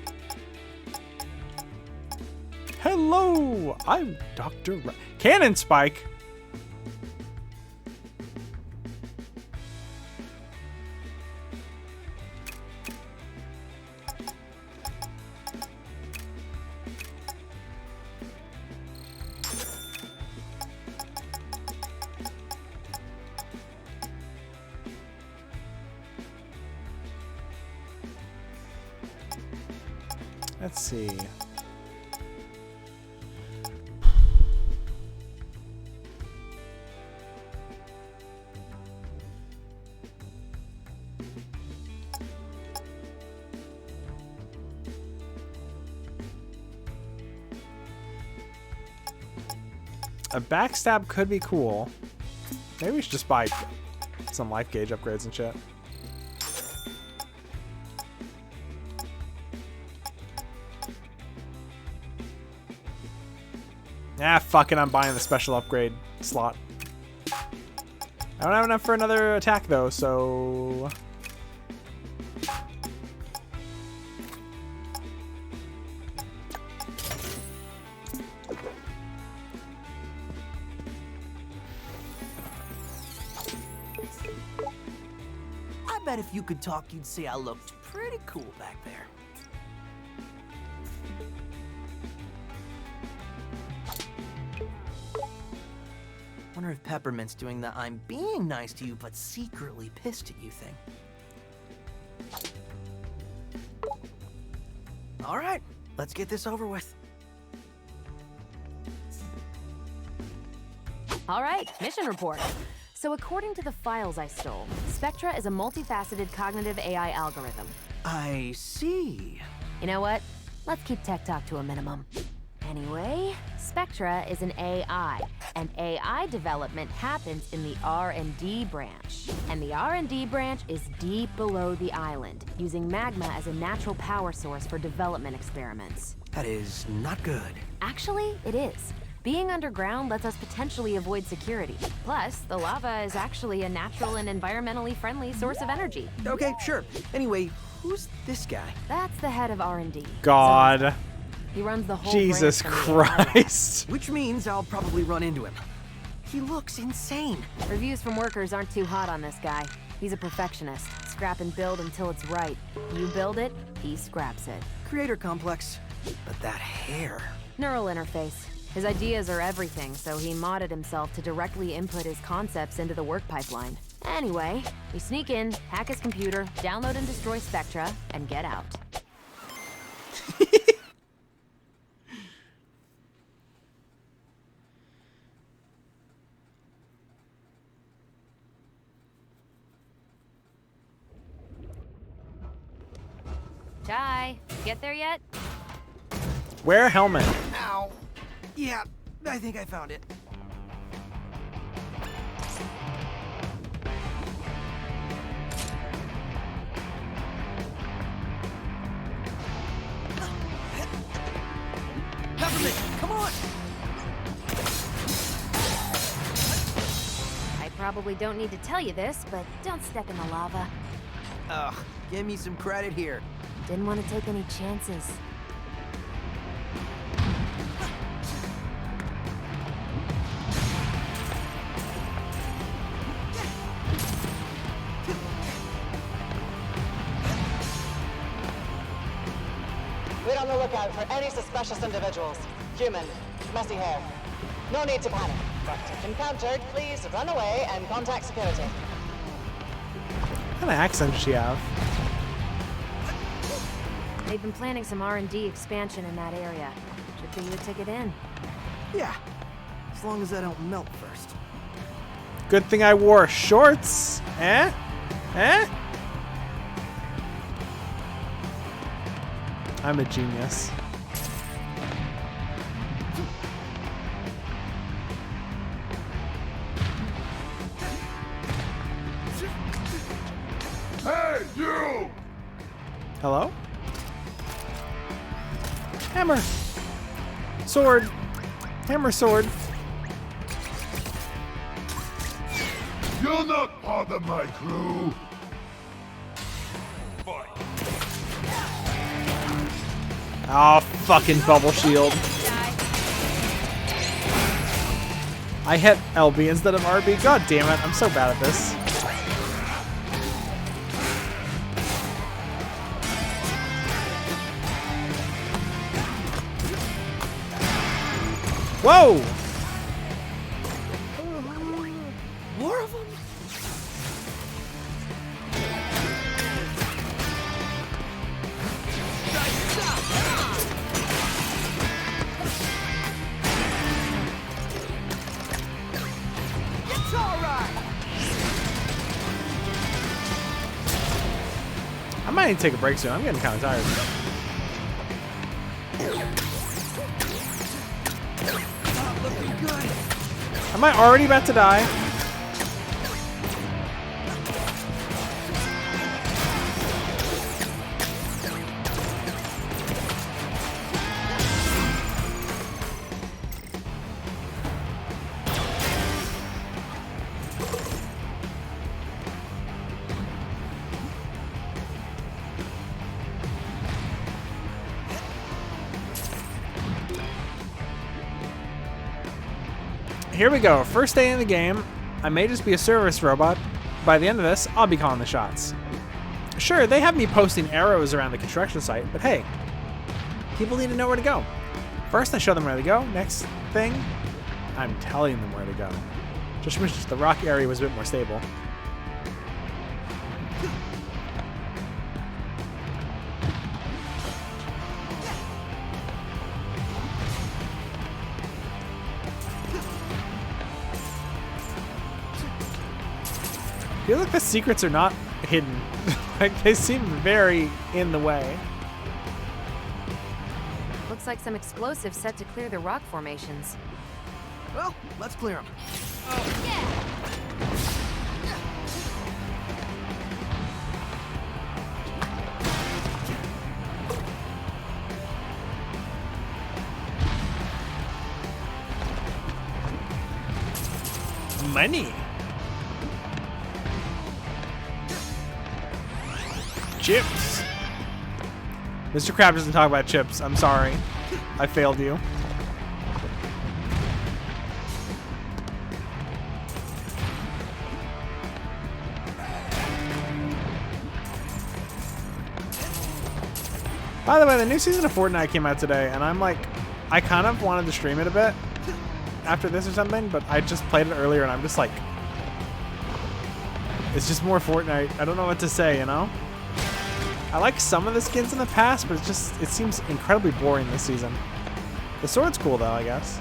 Hello, I'm Dr. Cannon Spike. Let's see. A backstab could be cool. Maybe we should just buy some life gauge upgrades and shit. Ah, fuck it, I'm buying the special upgrade slot. I don't have enough for another attack though, so... I bet if you could talk, you'd say I looked pretty cool back there. Wonder if Peppermint's doing the I'm being nice to you but secretly pissed at you thing. All right, let's get this over with. All right, mission report. So according to the files I stole, Spectra is a multifaceted cognitive AI algorithm. I see. You know what? Let's keep tech talk to a minimum. Anyway, Spectra is an AI, and AI development happens in the R&D branch. And the R&D branch is deep below the island, using magma as a natural power source for development experiments. That is not good. Actually, it is. Being underground lets us potentially avoid security. Plus, the lava is actually a natural and environmentally friendly source of energy. Okay, sure. Anyway, who's this guy? That's the head of R&D. God. He runs the whole Jesus branch from the AI lab. Christ. Which means I'll probably run into him. He looks insane. Reviews from workers aren't too hot on this guy. He's a perfectionist. Scrap and build until it's right. You build it, he scraps it. Creator complex. But that hair. Neural interface. His ideas are everything, so he modded himself to directly input his concepts into the work pipeline. Anyway, we sneak in, hack his computer, download and destroy Spectra, and get out. Chai, get there yet? Wear a helmet. Ow. Yeah, I think I found it. Peppermint, come on! I probably don't need to tell you this, but don't step in the lava. Ugh, give me some credit here. Didn't want to take any chances. on the lookout for any suspicious individuals. Human, messy hair. No need to panic, but if encountered, please run away and contact security. What kind of accent does she have? They've been planning some R&D expansion in that area. Should give you a ticket in. Yeah, as long as I don't melt first. Good thing I wore shorts. Eh? Eh? I'm a genius. Hey, you! Hello? Hammer. Sword. Hammer sword. You're not part of my crew. Oh, fucking bubble shield. I hit LB instead of RB. God damn it, I'm so bad at this. Whoa! More of them? It's all right. I might need to take a break soon. I'm getting kind of tired. Not looking good. Am I already about to die? Here we go. First day in the game. I may just be a service robot. By the end of this, I'll be calling the shots. Sure, they have me posting arrows around the construction site, but hey, people need to know where to go. First, I show them where to go. Next thing, I'm telling them where to go. Just wish the rock area was a bit more stable. I feel like the secrets are not hidden. Like, they seem very in the way. Looks like some explosives set to clear the rock formations. Well, let's clear them. Money. Chips. Mr. Crab doesn't talk about chips. I'm sorry. I failed you. By the way, the new season of Fortnite came out today, and I'm like, I kind of wanted to stream it a bit after this or something, but I just played it earlier, and I'm just like, it's just more Fortnite. I don't know what to say, you know? I like some of the skins in the past, but it seems incredibly boring this season. The sword's cool though, I guess.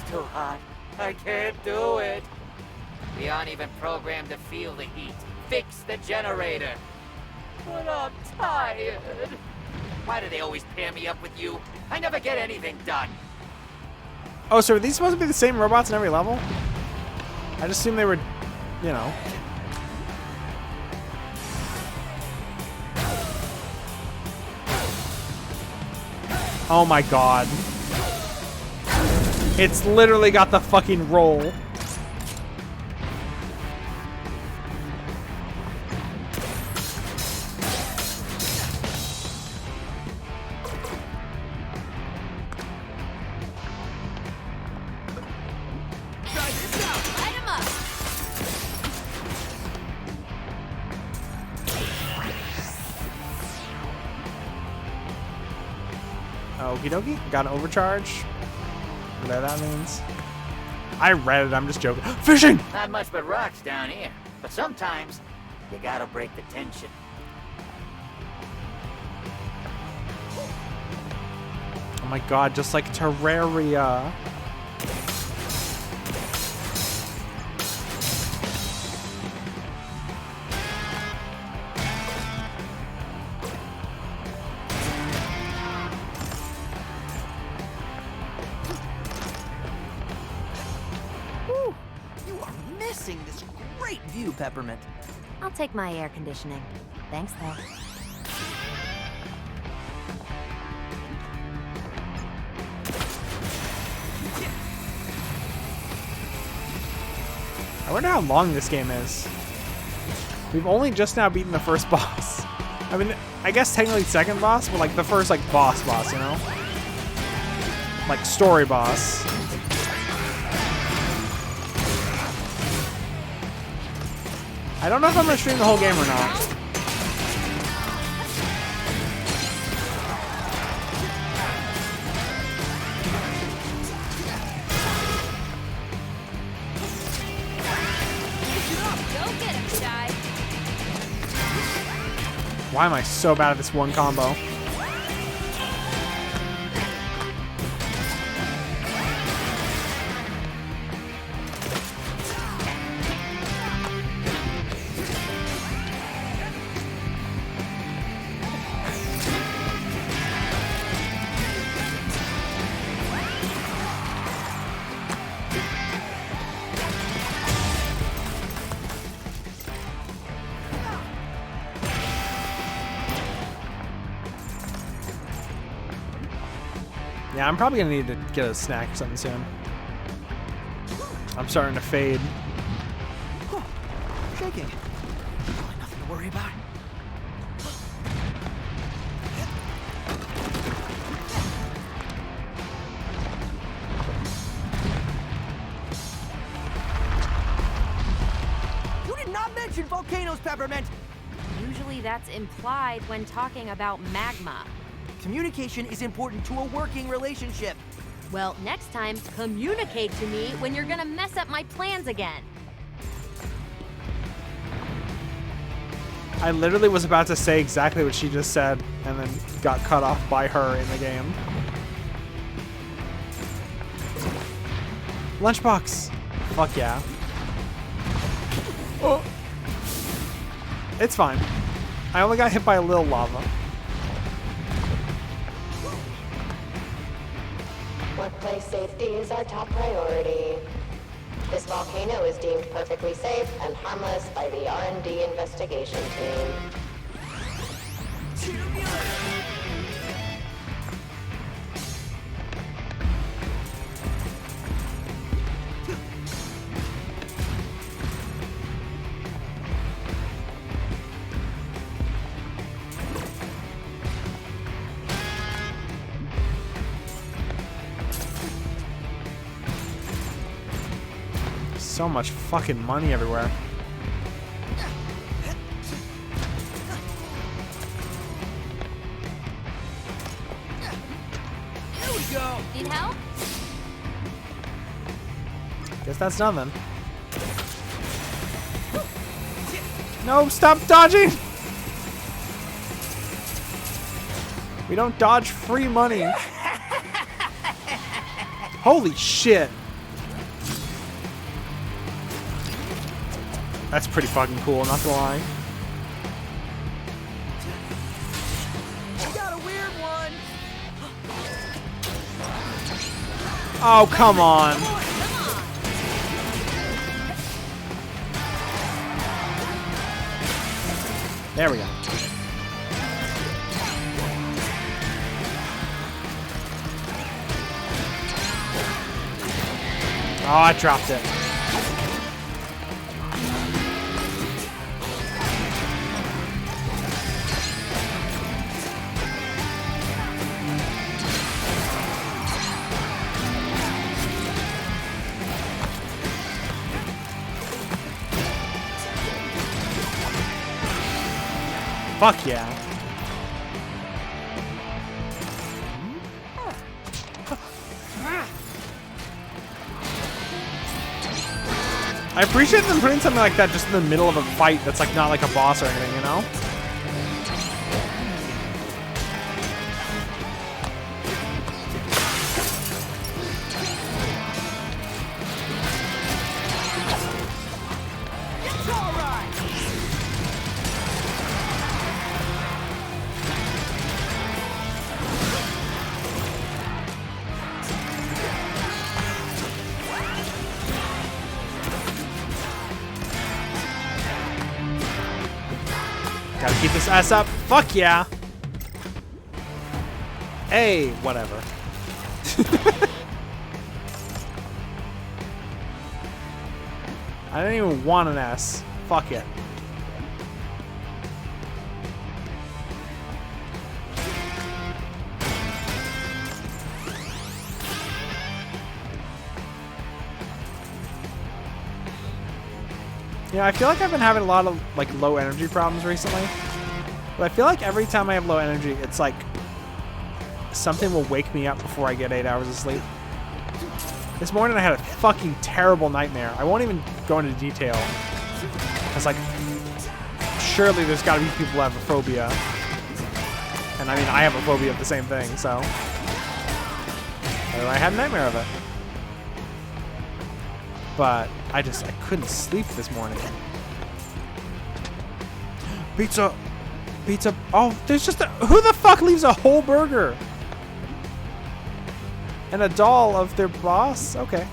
It's too hot. I can't do it. We aren't even programmed to feel the heat. Fix the generator. But I'm tired. Why do they always pair me up with you? I never get anything done. Oh, so are these supposed to be the same robots in every level? I just assumed they were, you know. Oh my god. It's literally got the fucking roll. Okie dokie. Got an overcharge. Whatever that means. I read it. I'm just joking. Fishing! Not much but rocks down here. But sometimes, you gotta break the tension. Oh my god, just like Terraria. Woo! You are missing this great view, Peppermint. I'll take my air conditioning. Thanks, though. I wonder how long this game is. We've only just now beaten the first boss. I mean, I guess technically second boss, but like the first like boss, you know? Like story boss. I don't know if I'm gonna stream the whole game or not. Why am I so bad at this one combo? Yeah, I'm probably gonna need to get a snack or something soon. I'm starting to fade. Shaking. Probably nothing to worry about. You did not mention volcanoes, Peppermint! Usually that's implied when talking about magma. Communication is important to a working relationship. Well, next time, communicate to me when you're gonna mess up my plans again. I literally was about to say exactly what she just said and then got cut off by her in the game. Lunchbox! Fuck yeah. Oh. It's fine. I only got hit by a little lava. Workplace safety is our top priority. This volcano is deemed perfectly safe and harmless by the R&D investigation team. So much fucking money everywhere. Here we go. Need help? Guess that's done then. No, stop dodging! We don't dodge free money. Holy shit. That's pretty fucking cool, not gonna lie. I got a weird one. Oh, come on. There we go. Oh, I dropped it. Fuck yeah. I appreciate them putting something like that just in the middle of a fight that's like not like a boss or anything, you know? Gotta keep this ass up. Fuck yeah. Hey, whatever. I didn't even want an S. Fuck it. Yeah, I feel like I've been having a lot of like low energy problems recently. But I feel like every time I have low energy, it's like something will wake me up before I get 8 hours of sleep. This morning I had a fucking terrible nightmare. I won't even go into detail. It's like, surely there's gotta be people who have a phobia. And I mean, I have a phobia of the same thing, so. I had a nightmare of it. But I couldn't sleep this morning. Pizza. Pizza. Oh, there's just who the fuck leaves a whole burger? And a doll of their boss? Okay.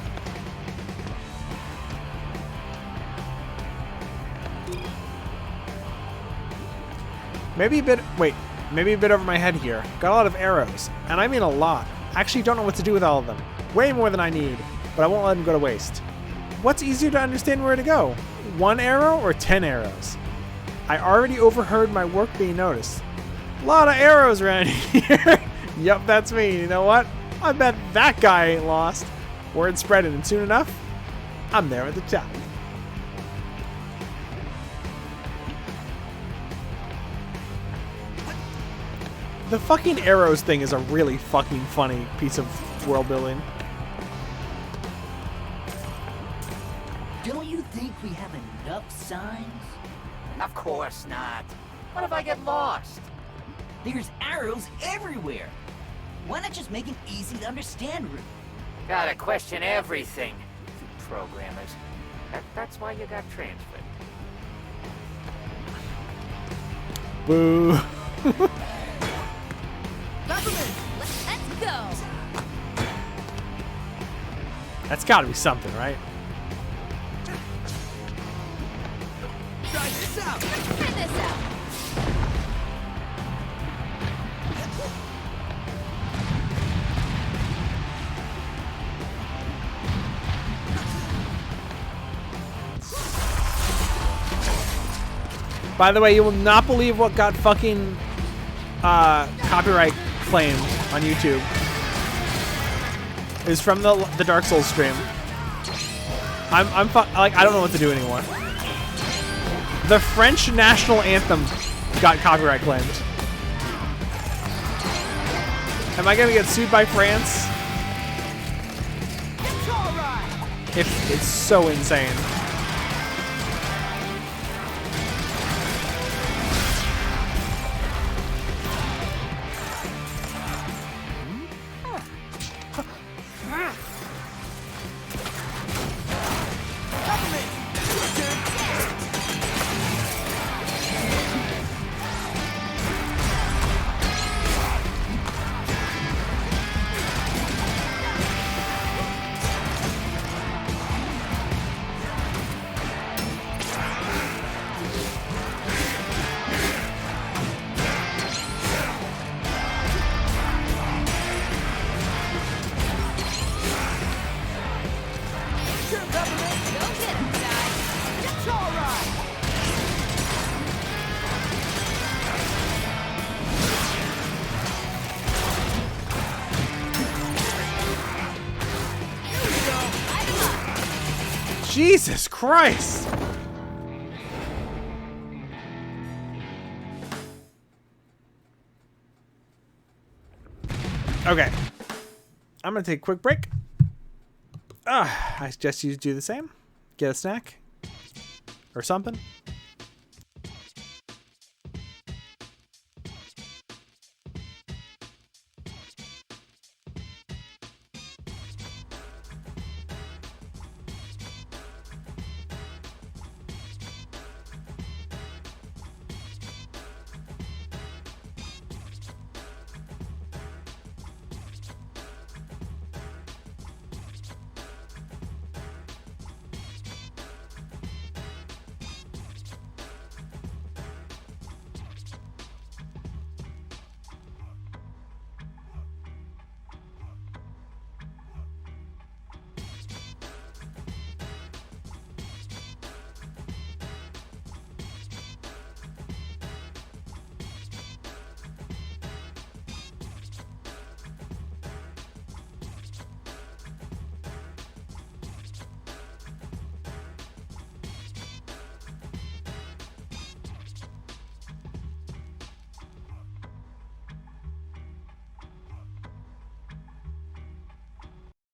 Maybe a bit over my head here. Got a lot of arrows. And I mean a lot. Actually don't know what to do with all of them. Way more than I need. But I won't let them go to waste. What's easier to understand where to go? 1 arrow or 10 arrows? I already overheard my work being noticed. A lot of arrows around here. Yup, that's me. You know what? I bet that guy ain't lost. Word spreading, and soon enough, I'm there at the top. The fucking arrows thing is a really fucking funny piece of world building. Don't you think we have enough signs? Of course not. What if I get lost? There's arrows everywhere. Why not just make an easy to understand route? Gotta question everything, you programmers. That's why you got transferred. Boo. Let's go. That's gotta be something, right? Try this out. Try this out. By the way, you will not believe what got fucking copyright claimed on YouTube. It was from the Dark Souls stream. I don't know what to do anymore. The French national anthem got copyright claimed. Am I gonna get sued by France? It's so insane. Jesus Christ! Okay. I'm gonna take a quick break. I suggest you do the same. get a snack or something.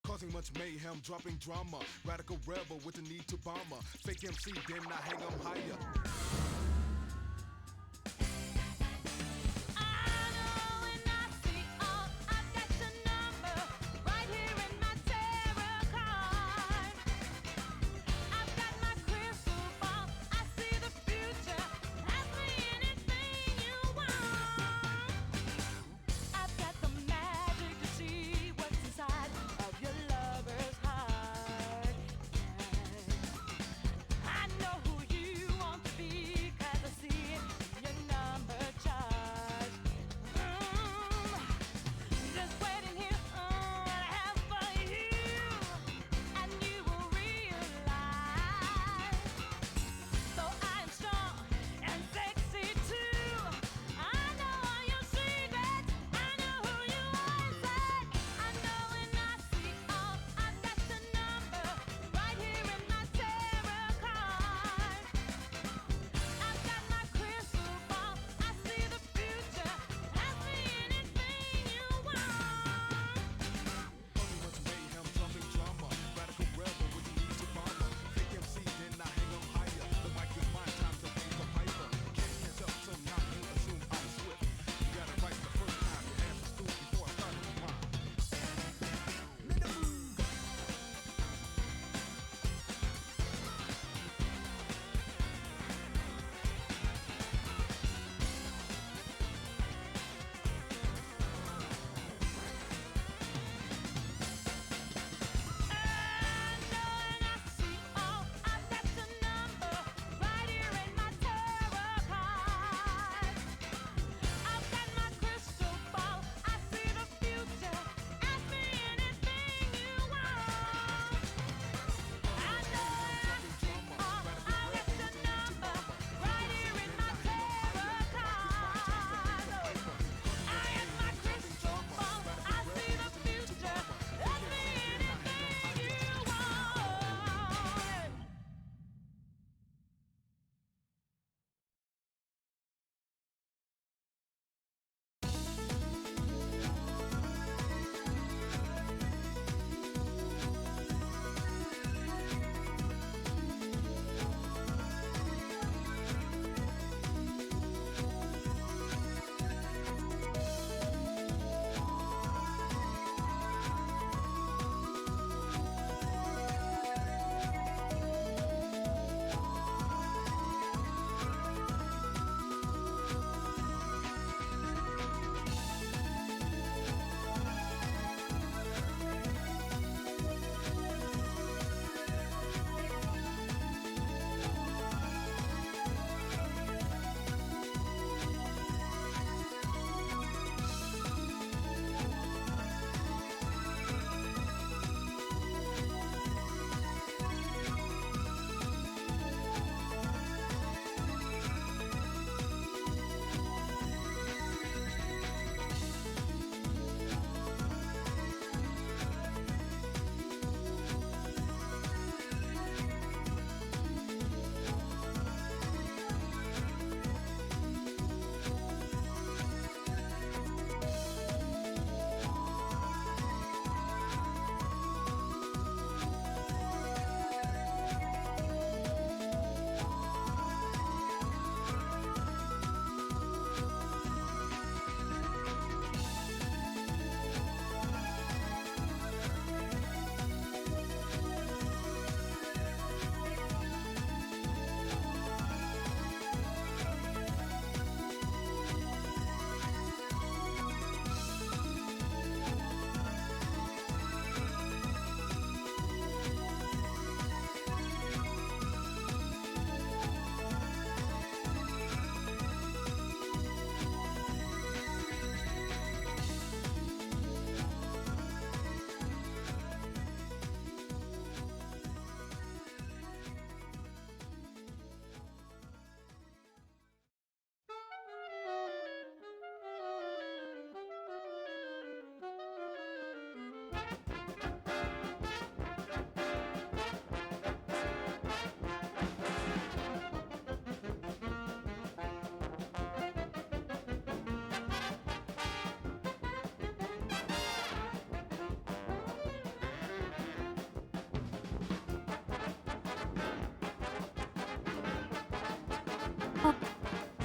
Causing much mayhem, dropping drama. Radical rebel with the need to bomb her. Fake MC, then I hang 'em higher. I know who you want to be.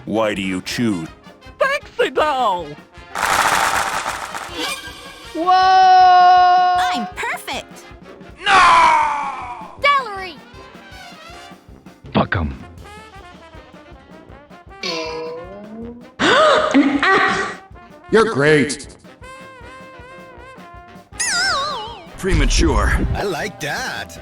Why do you choose? Pixie doll! Whoa! I'm perfect! No! Celery! Fuck 'em. An app! You're great. Premature. I like that.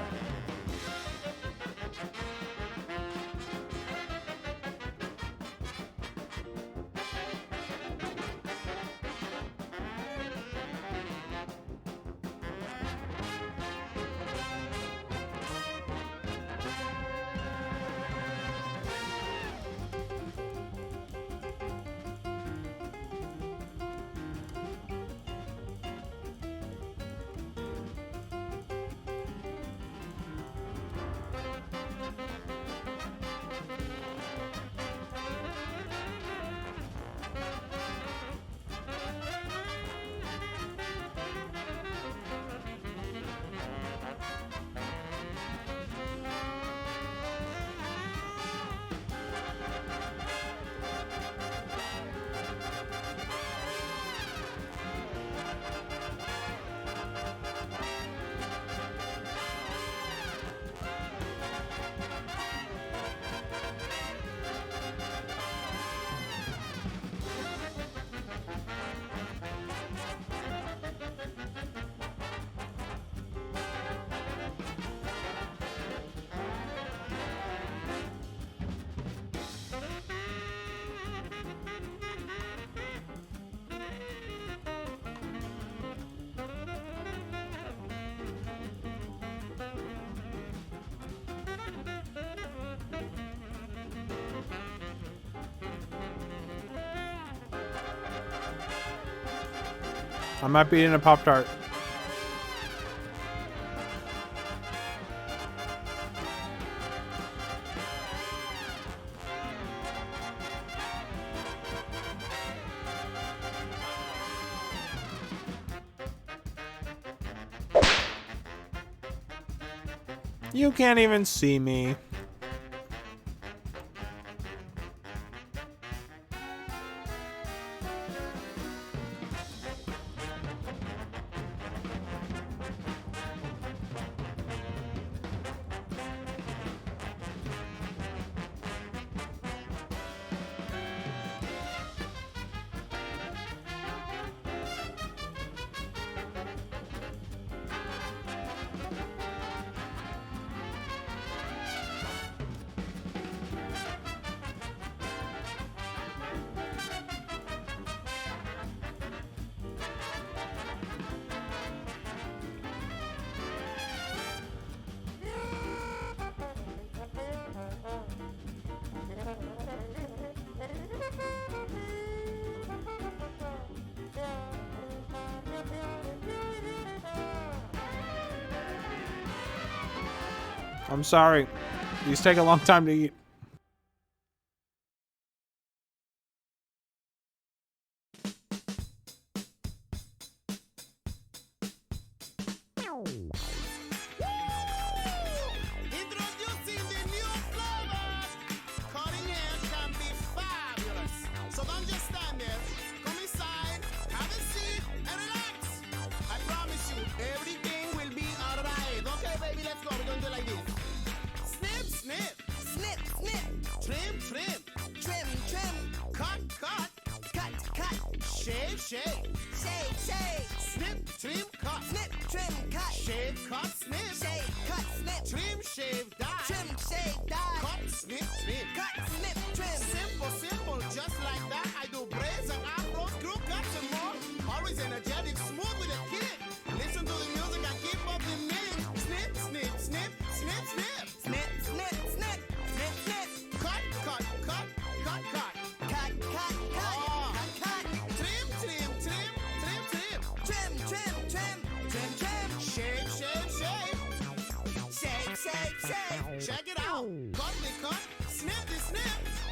I might be in a Pop-Tart. You can't even see me. I'm sorry. These take a long time to eat. Check it out. Cut the cut, snip the snip.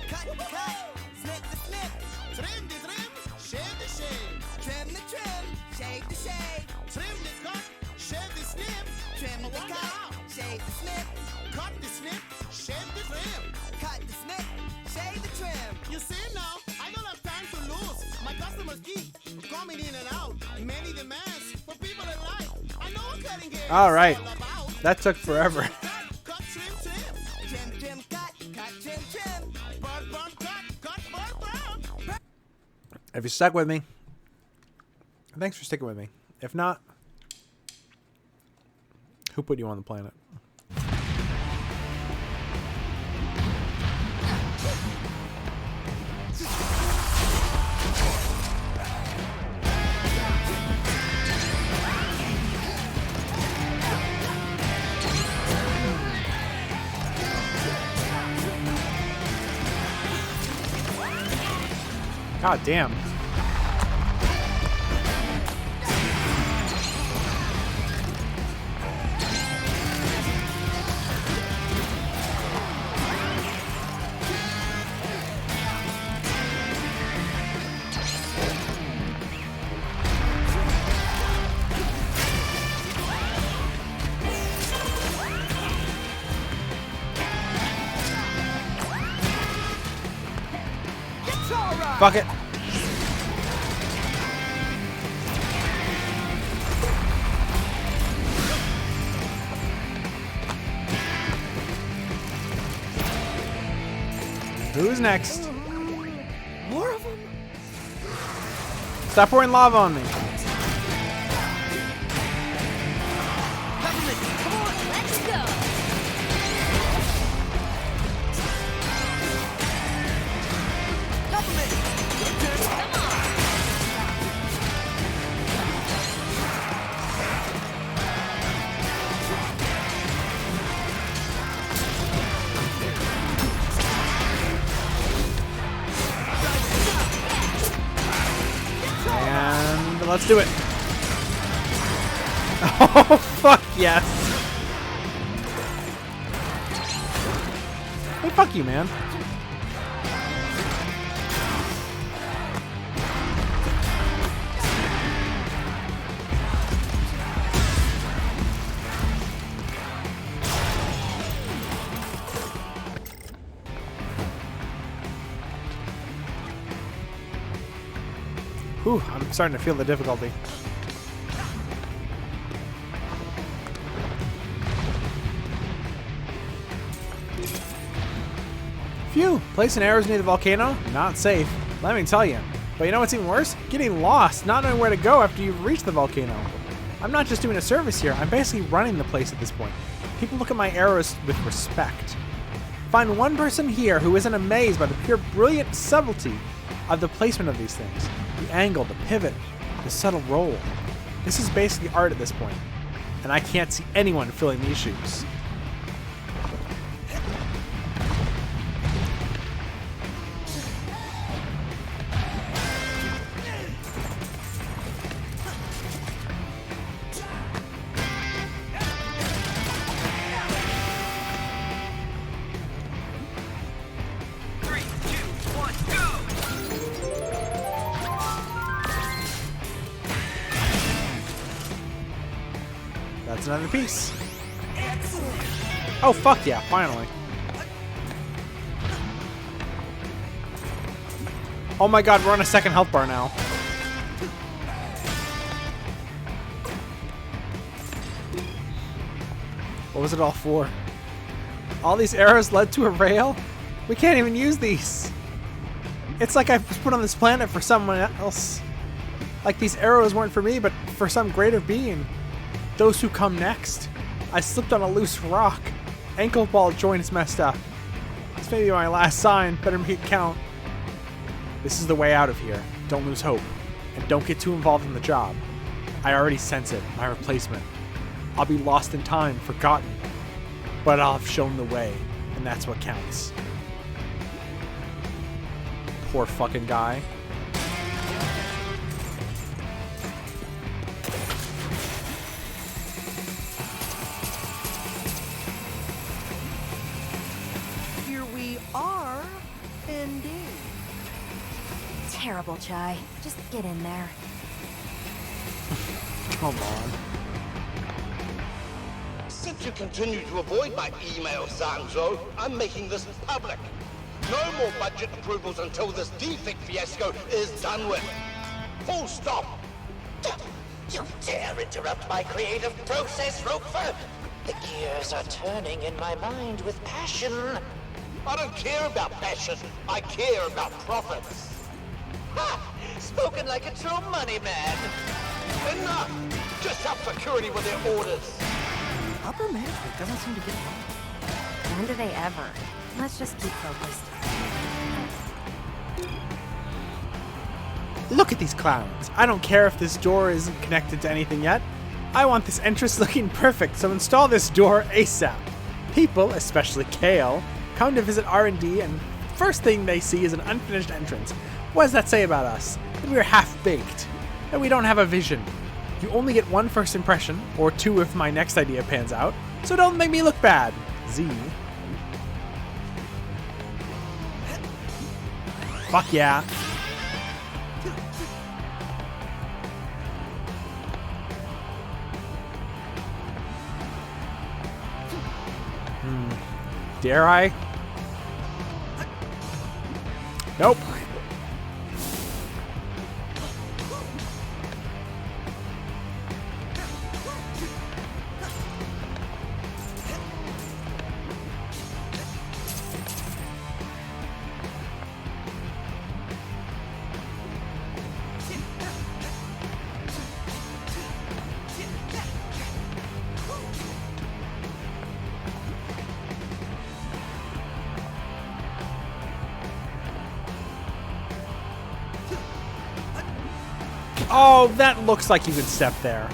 Cut the cut, snip the snip. Trim the trim, shave the shave. Trim the trim, shave the shave. Trim the cut, shave the snip. Trim the cut, shave the snip. Cut the snip, shave the trim. Cut the snip, shave the trim. You see coming in and out. Many demands for people in life. I know what cutting hair All is right. all about. That took forever. Cut, trim, trim. Trim, trim, cut, trim, trim. Burn, burn, cut, burn, burn. If you stuck with me, thanks for sticking with me. If not, who put you on the planet? God damn. Fuck it. Who's next? More of them? Stop pouring lava on me. Come on, let's go. And let's do it. Oh, fuck yes. Hey, fuck you, man. Whew, I'm starting to feel the difficulty. Phew, placing arrows near the volcano? Not safe. Let me tell you. But you know what's even worse? Getting lost, not knowing where to go after you've reached the volcano. I'm not just doing a service here, I'm basically running the place at this point. People look at my arrows with respect. Find one person here who isn't amazed by the pure brilliant subtlety of the placement of these things. The angle, the pivot, the subtle roll. This is basically art at this point, and I can't see anyone filling these shoes. That's another piece. Oh, fuck yeah, finally. Oh my god, we're on a second health bar now. What was it all for? All these arrows led to a rail? We can't even use these. It's like I was put on this planet for someone else. Like these arrows weren't for me, but for some greater being. Those who come next. I slipped on a loose rock. Ankle ball joint is messed up. This may be my last sign. Better make it count. This is the way out of here. Don't lose hope. And don't get too involved in the job. I already sense it. My replacement. I'll be lost in time, forgotten. But I'll have shown the way. And that's what counts. Poor fucking guy. Terrible, Chai. Just get in there. Come on. Since you continue to avoid my email, Sanzo, I'm making this public. No more budget approvals until this defect fiasco is done with. Full stop. You dare interrupt my creative process, Ropefer? The gears are turning in my mind with passion. I don't care about passion. I care about profits. Ha! Spoken like a true money man. Enough! Just have security with their orders. Upper management doesn't seem to get along. When do they ever? Let's just keep focused. Look at these clowns. I don't care if this door isn't connected to anything yet. I want this entrance looking perfect, so install this door ASAP. People, especially Kale, come to visit R&D and first thing they see is an unfinished entrance. What does that say about us? That we are half-baked. That we don't have a vision. You only get one first impression, or two if my next idea pans out, so don't make me look bad. Z. Fuck yeah. Dare I? Nope. Oh, that looks like you can step there.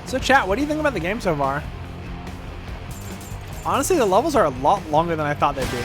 So chat, what do you think about the game so far? Honestly, the levels are a lot longer than I thought they'd be.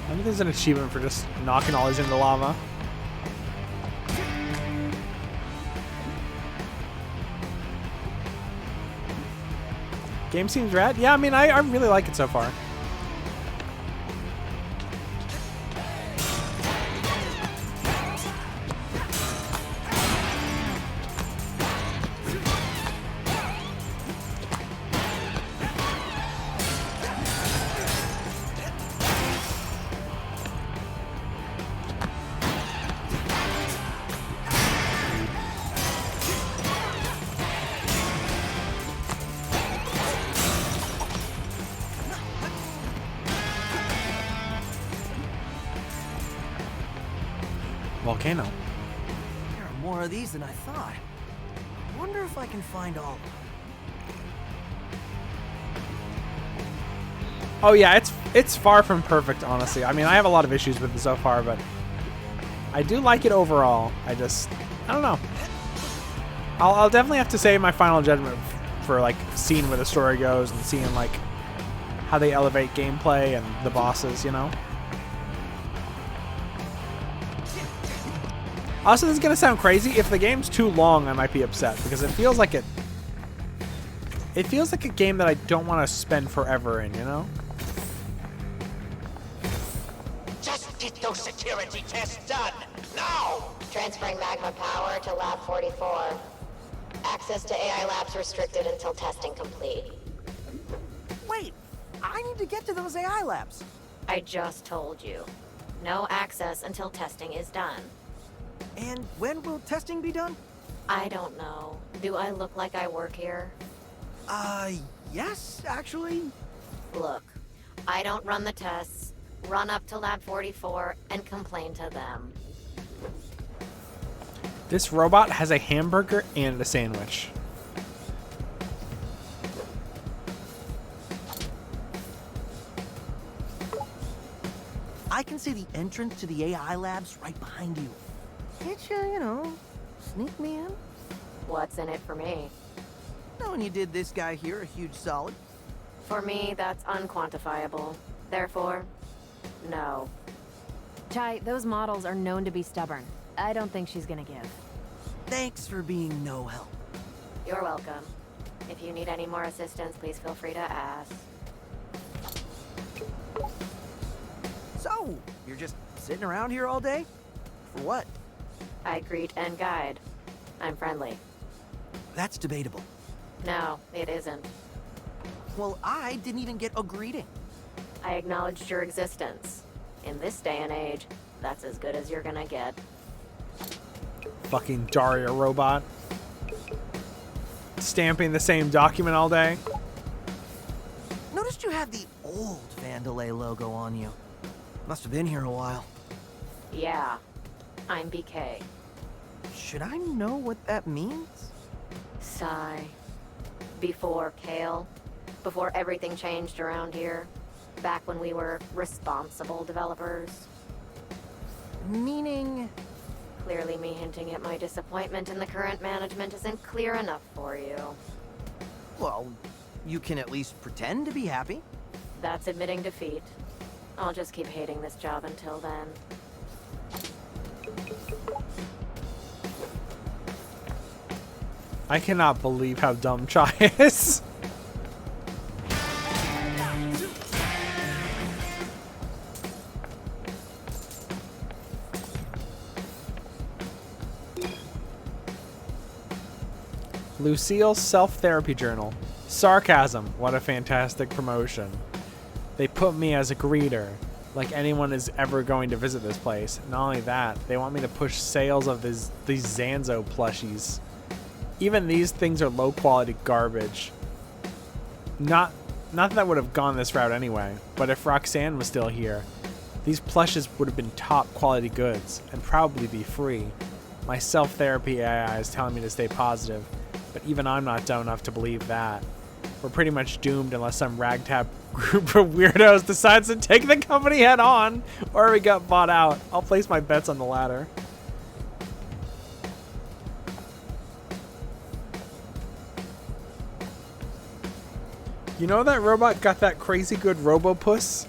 I think there's an achievement for just knocking all these into lava. Game seems rad. Yeah, I mean, I really like it so far. Volcano. There are more of these than I thought. I wonder if I can find all of them. Oh yeah, it's far from perfect, honestly. I mean, I have a lot of issues with it so far, but I do like it overall. I don't know. I'll definitely have to say my final judgment for like seeing where the story goes and seeing like how they elevate gameplay and the bosses, you know. Also, this is gonna sound crazy. If the game's too long, I might be upset because it feels like a game that I don't want to spend forever in, you know? Just get those security tests done, now! Transferring magma power to Lab 44. Access to AI labs restricted until testing complete. Wait, I need to get to those AI labs. I just told you. No access until testing is done. And when will testing be done? I don't know. Do I look like I work here? Yes, actually. Look, I don't run the tests. Run up to Lab 44 and complain to them. This robot has a hamburger and a sandwich. I can see the entrance to the AI labs right behind you. Can't you, sneak me in? What's in it for me? Knowing you did this guy here a huge solid. For me, that's unquantifiable. Therefore, no. Chai, those models are known to be stubborn. I don't think she's gonna give. Thanks for being no help. You're welcome. If you need any more assistance, please feel free to ask. So, you're just sitting around here all day? For what? I greet and guide. I'm friendly. That's debatable. No, it isn't. Well, I didn't even get a greeting. I acknowledged your existence. In this day and age, that's as good as you're gonna get. Fucking Daria robot. Stamping the same document all day. Noticed you had the old Vandelay logo on you. Must have been here a while. Yeah, I'm BK. Should I know what that means? Sigh. Before Kale. Before everything changed around here. Back when we were responsible developers. Meaning? Clearly me hinting at my disappointment in the current management isn't clear enough for you. Well, you can at least pretend to be happy. That's admitting defeat. I'll just keep hating this job until then. I cannot believe how dumb Chai is. Lucille's self-therapy journal. Sarcasm. What a fantastic promotion. They put me as a greeter, like anyone is ever going to visit this place. Not only that, they want me to push sales of these Zanzo plushies. Even these things are low-quality garbage. Not that I would have gone this route anyway, but if Roxanne was still here, these plushes would have been top-quality goods, and probably be free. My self-therapy AI is telling me to stay positive, but even I'm not dumb enough to believe that. We're pretty much doomed unless some ragtag group of weirdos decides to take the company head on, or we got bought out. I'll place my bets on the latter. You know that robot got that crazy good Robopuss?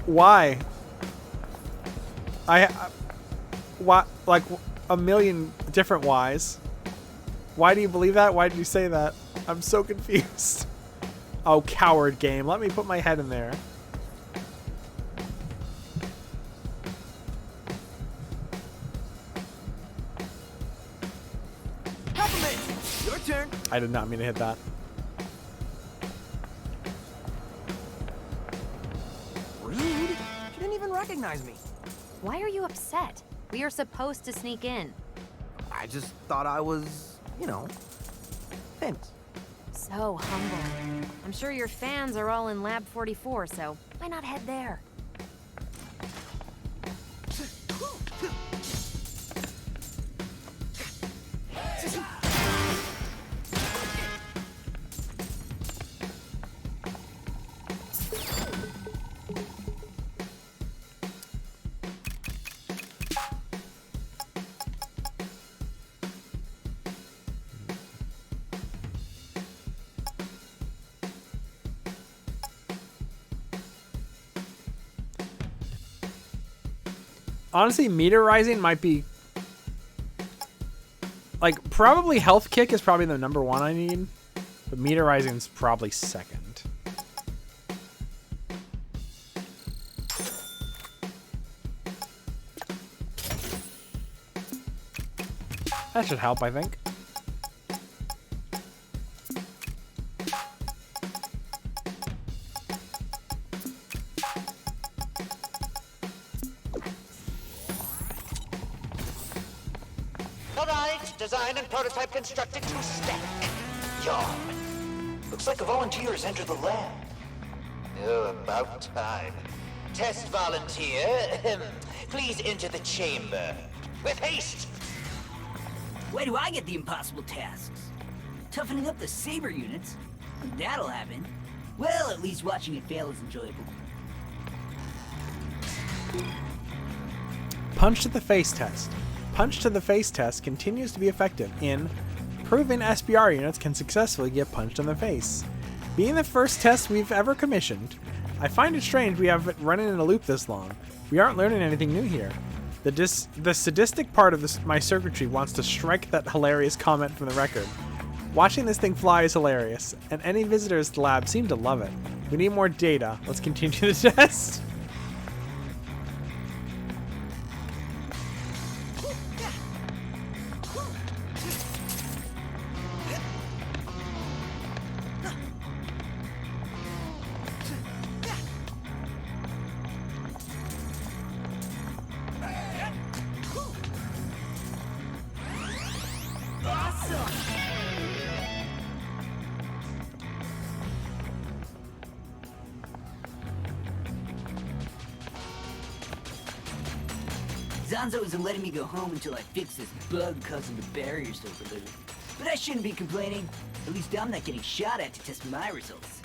Why? Why? Like a million different whys. Why do you believe that? Why did you say that? I'm so confused. Oh, coward game. Let me put my head in there. Peppermint, your turn. I did not mean to hit that. Rude. She didn't even recognize me. Why are you upset? We are supposed to sneak in. I just thought I was, you know, famous. So humble. I'm sure your fans are all in Lab 44, so why not head there? Honestly, meteorizing might be like probably health kick is probably the number one I need, but meteorizing is probably second. That should help, I think. Design and prototype constructed to spec. Yawn. Looks like a volunteer has entered the lab. Oh, about time. Test volunteer, please enter the chamber. With haste! Why do I get the impossible tasks? Toughening up the Saber units? That'll happen. Well, at least watching it fail is enjoyable. Punch to the face test. Punch to the face test continues to be effective in proving SBR units can successfully get punched in the face. Being the first test we've ever commissioned, I find it strange we have it running in a loop this long. We aren't learning anything new here. The sadistic part of my circuitry wants to strike that hilarious comment from the record. Watching this thing fly is hilarious, and any visitors to the lab seem to love it. We need more data. Let's continue the test. Zanzo isn't letting me go home until I fix this bug causing the barriers to overload. But I shouldn't be complaining. At least I'm not getting shot at to test my results.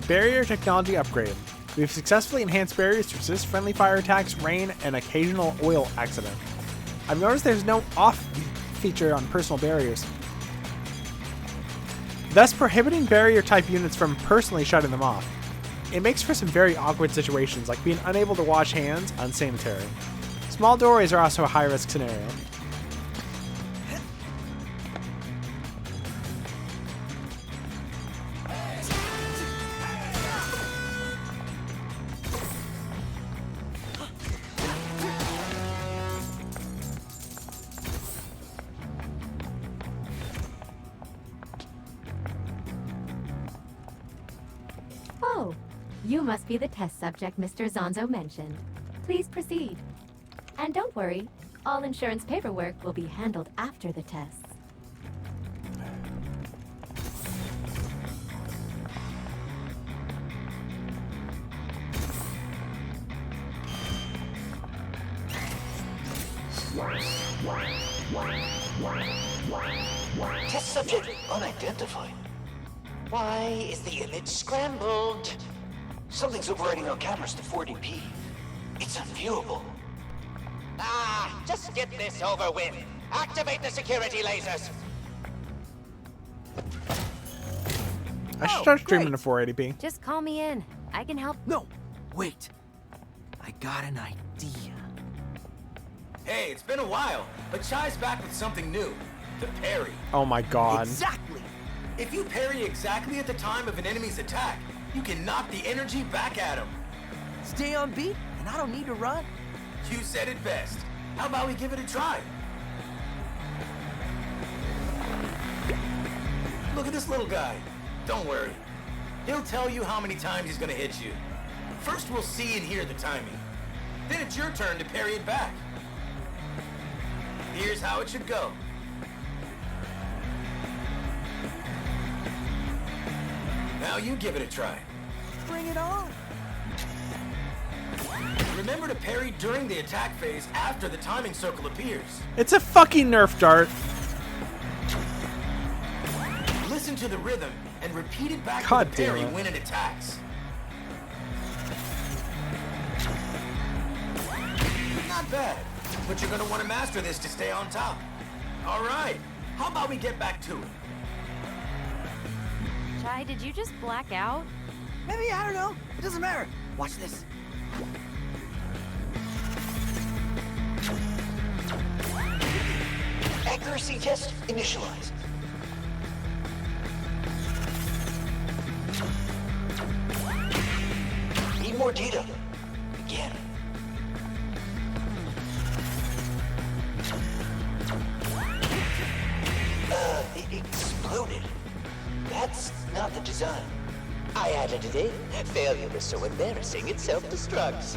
Barrier technology upgrade. We've successfully enhanced barriers to resist friendly fire attacks, rain, and occasional oil accident. I've noticed there's no off feature on personal barriers, thus prohibiting barrier-type units from personally shutting them off. It makes for some very awkward situations, like being unable to wash hands, unsanitary. Small doorways are also a high-risk scenario. Oh, you must be the test subject Mr. Zanzo mentioned. Please proceed. And don't worry, all insurance paperwork will be handled after the tests. Test subject unidentified. Why is the image scrambled? Something's overriding our cameras to 40p. It's unviewable. Ah, just get this over with. Activate the security lasers. I should start streaming to 480p. Just call me in. I can help. No, wait. I got an idea. Hey, it's been a while, but Chai's back with something new. The parry. Oh my god. Exactly! If you parry exactly at the time of an enemy's attack, you can knock the energy back at him. Stay on beat, and I don't need to run. You said it best. How about we give it a try? Look at this little guy. Don't worry. He'll tell you how many times he's gonna hit you. First we'll see and hear the timing. Then it's your turn to parry it back. Here's how it should go. Now you give it a try. Bring it on. Remember to parry during the attack phase after the timing circle appears. It's a fucking Nerf dart. Listen to the rhythm and repeat it back God to the parry damn it. when it attacks. Not bad, but you're gonna want to master this to stay on top. All right, how about we get back to it? Chai, did you just black out? Maybe, I don't know. It doesn't matter. Watch this. Accuracy test initialized. Need more data. Again. It exploded. That's not the design. I added it in. Failure was so embarrassing it self-destructs.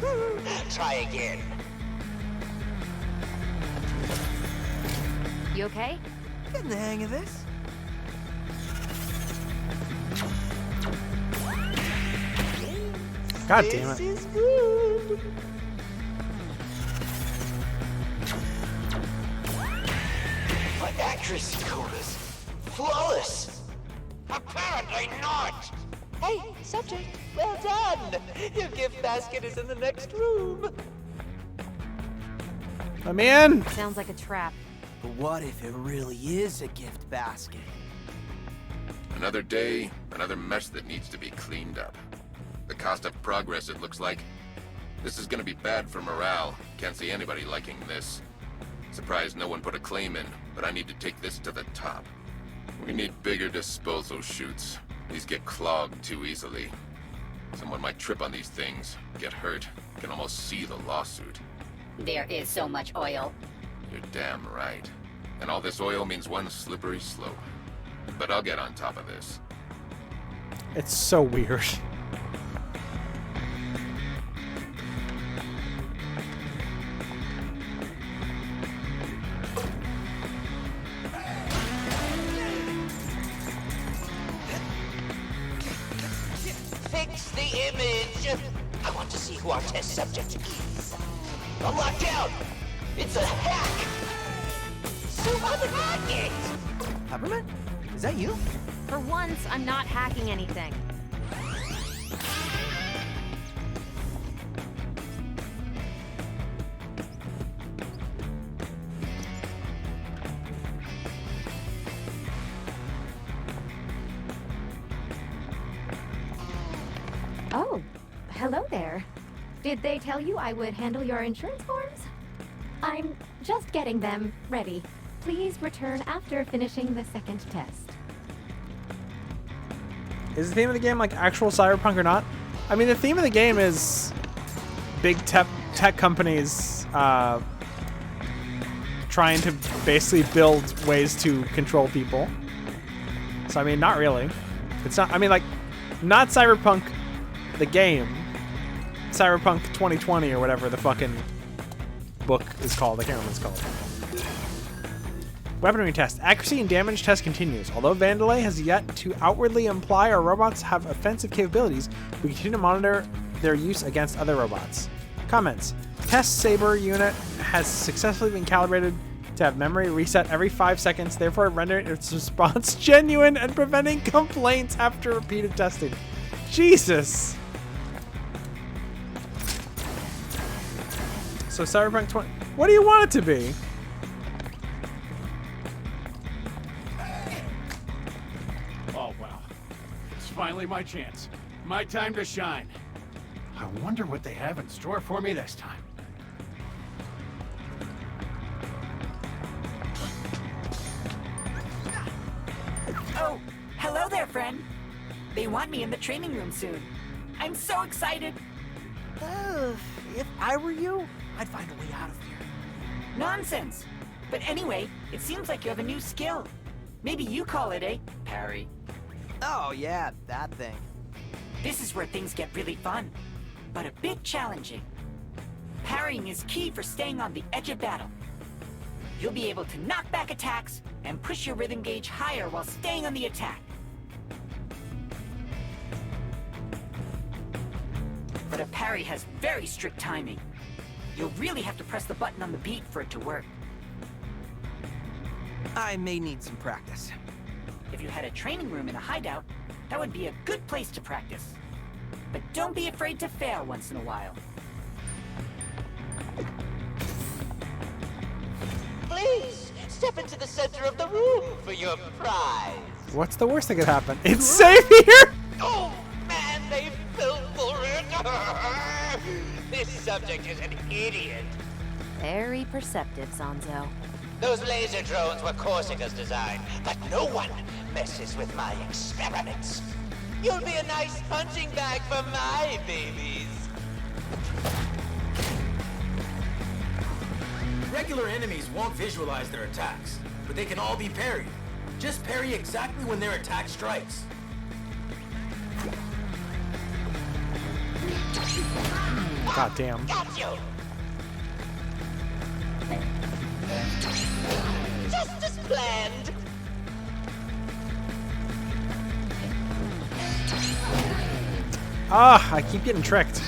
Try again. You okay? Getting the hang of this. God damn This it. is good. My accuracy code is flawless. Apparently not. Hey, subject, well done. Your gift basket is in the next room. Let me in. Sounds like a trap. But what if it really is a gift basket? Another day, another mess that needs to be cleaned up. The cost of progress, it looks like. This is gonna be bad for morale. Can't see anybody liking this. Surprised no one put a claim in, but I need to take this to the top. We need bigger disposal chutes. These get clogged too easily. Someone might trip on these things, get hurt. Can almost see the lawsuit. There is so much oil. You're damn right. And all this oil means one slippery slope. But I'll get on top of this. It's so weird. Fix the image. I want to see who our test subject is. I'm locked down. It's a hack. So unhack it. Peppermint? Is that you? For once, I'm not hacking anything. Oh, hello there. Did they tell you I would handle your insurance forms? I'm just getting them ready. Please return after finishing the second test. Is the theme of the game like actual Cyberpunk or not? I mean, the theme of the game is big tech companies trying to basically build ways to control people. So, I mean, not really. It's not, I mean, like, not Cyberpunk the game. Cyberpunk 2020 or whatever the fucking book is called. I can't remember what it's called. Weaponry test. Accuracy and damage test continues. Although Vandelay has yet to outwardly imply our robots have offensive capabilities, we continue to monitor their use against other robots. Comments. Test Saber unit has successfully been calibrated to have memory reset every 5 seconds, therefore rendering its response genuine and preventing complaints after repeated testing. Jesus! So Cyberpunk 20... What do you want it to be? Oh, well. It's finally my chance. My time to shine. I wonder what they have in store for me this time. Oh, hello there, friend. They want me in the training room soon. I'm so excited. If I were you, I'd find a way out of here. Nonsense. But anyway, it seems like you have a new skill. Maybe you call it a parry. Oh, yeah, that thing. This is where things get really fun, but a bit challenging. Parrying is key for staying on the edge of battle. You'll be able to knock back attacks and push your rhythm gauge higher while staying on the attack. But a parry has very strict timing. You'll really have to press the button on the beat for it to work. I may need some practice. If you had a training room in a hideout, that would be a good place to practice. But don't be afraid to fail once in a while. Please, step into the center of the room for your prize. What's the worst that could happen? It's safe here! Oh, man, they fell for it. This subject is an idiot. Very perceptive, Zanzo. Those laser drones were Corsica's design, but no one messes with my experiments. You'll be a nice punching bag for my babies. Regular enemies won't visualize their attacks, but they can all be parried. Just parry exactly when their attack strikes. God damn. Got you. Just as planned. Ah, I keep getting tricked.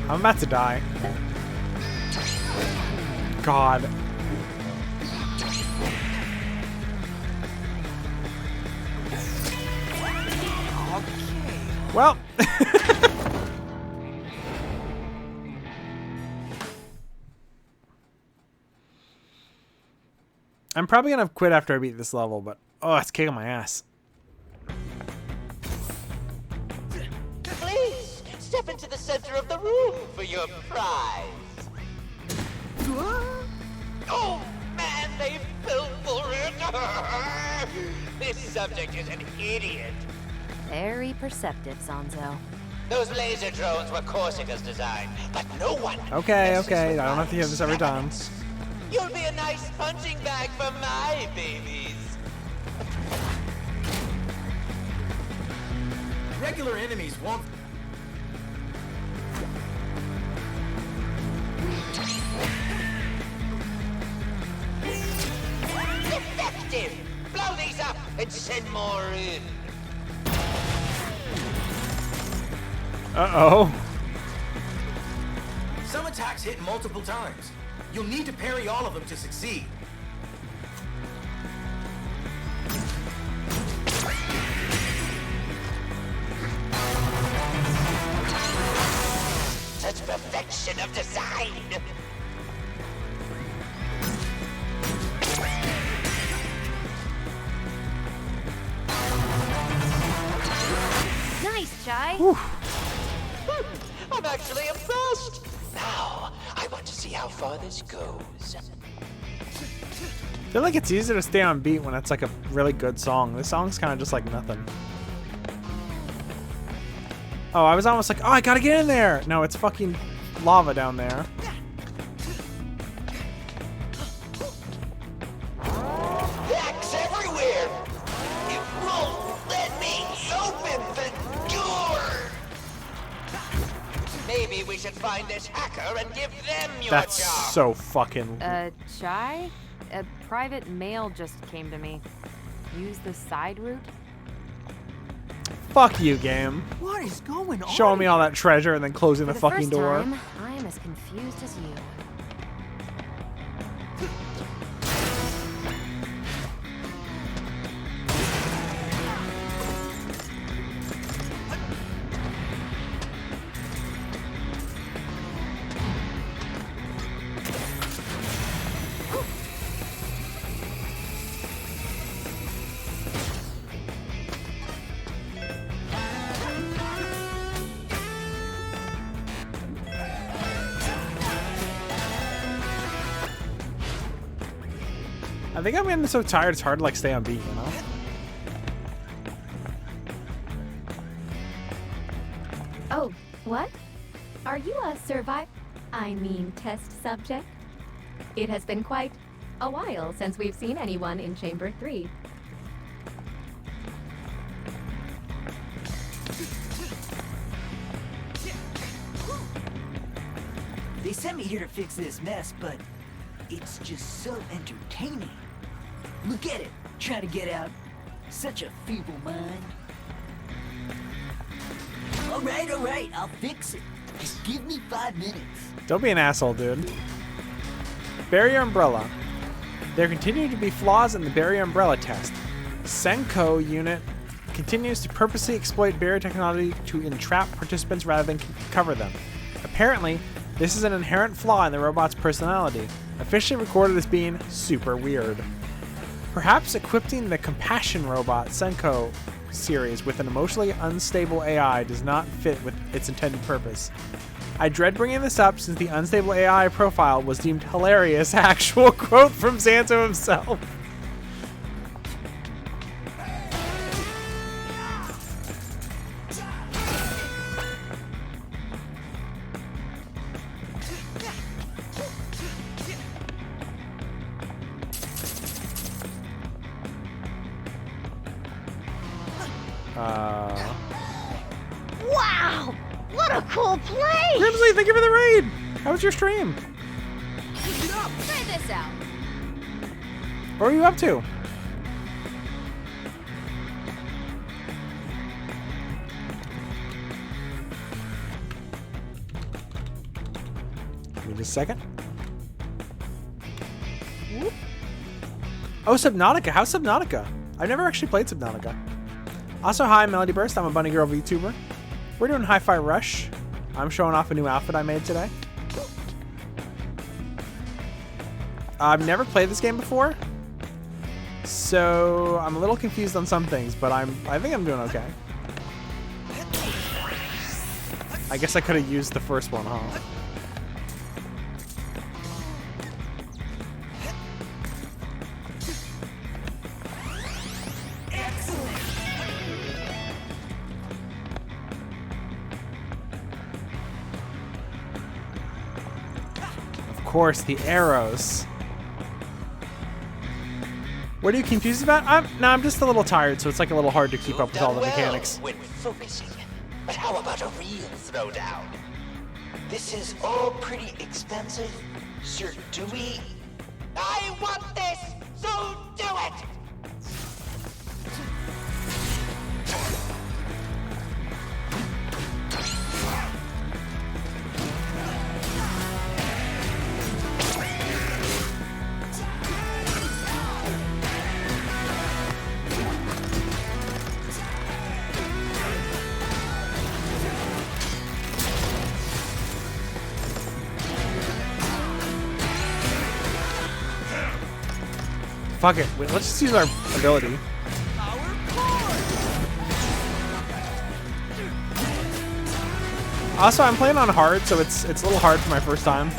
I'm about to die. God. Well. I'm probably gonna quit after I beat this level, but oh, it's kicking my ass. Please, step into the center of the room for your prize. Oh, man, they fell for it. This subject is an idiot. Very perceptive, Sanzo. Those laser drones were Corsica's design, but no one. Okay, okay. I don't have to hear this every time. You'll be a nice punching bag for my babies. Regular enemies won't... Effective! Blow these up and send more in. Uh-oh. Some attacks hit multiple times. You'll need to parry all of them to succeed. Such perfection of design. Nice, Chai. I'm actually impressed. Now, I want to see how far this goes. I feel like it's easier to stay on beat when it's like a really good song. This song's kind of just like nothing. Oh, I was almost like, oh, I gotta get in there. No, it's fucking lava down there. Hacks everywhere. It won't let me open the door. Maybe we should find this hacker and give them your That's job. so fucking... Chai? A private mail just came to me. Use the side route? Fuck you, game. What is going on? Showing me all that treasure and then closing For the fucking first door. Time, I am as confused as you. I think I'm getting so tired it's hard to like stay on beat, you know? Oh, what? Are you a test subject? It has been quite a while since we've seen anyone in Chamber 3. They sent me here to fix this mess, but it's just so entertaining. Look at it, trying to get out. Such a feeble mind. All right, I'll fix it. Just give me 5 minutes. Don't be an asshole, dude. Barrier Umbrella. There continue to be flaws in the Barrier Umbrella test. Senko unit continues to purposely exploit barrier technology to entrap participants rather than cover them. Apparently, this is an inherent flaw in the robot's personality, officially recorded as being super weird. Perhaps equipping the Compassion Robot Senko series with an emotionally unstable AI does not fit with its intended purpose. I dread bringing this up since the unstable AI profile was deemed hilarious. Actual quote from Sanzo himself. Wow! What a cool place! Grimsley, thank you for the raid! How was your stream? Try this out. What are you up to? Give me just a second. Whoop. Oh, Subnautica. How's Subnautica? I've never actually played Subnautica. Also, hi, Melody Burst. I'm a Bunny Girl VTuber. We're doing Hi-Fi Rush. I'm showing off a new outfit I made today. I've never played this game before. So I'm a little confused on some things, but I think I'm doing okay. I guess I could have used the first one, huh? Of course, the arrows. What are you confused about? I'm just a little tired, so it's like a little hard to keep up with all the mechanics. When focusing, but how about a real throwdown? This is all pretty expensive, Sir Dewey. I want this, so do it! Fuck it. Wait, let's just use our ability. Also, I'm playing on hard, so it's a little hard for my first time.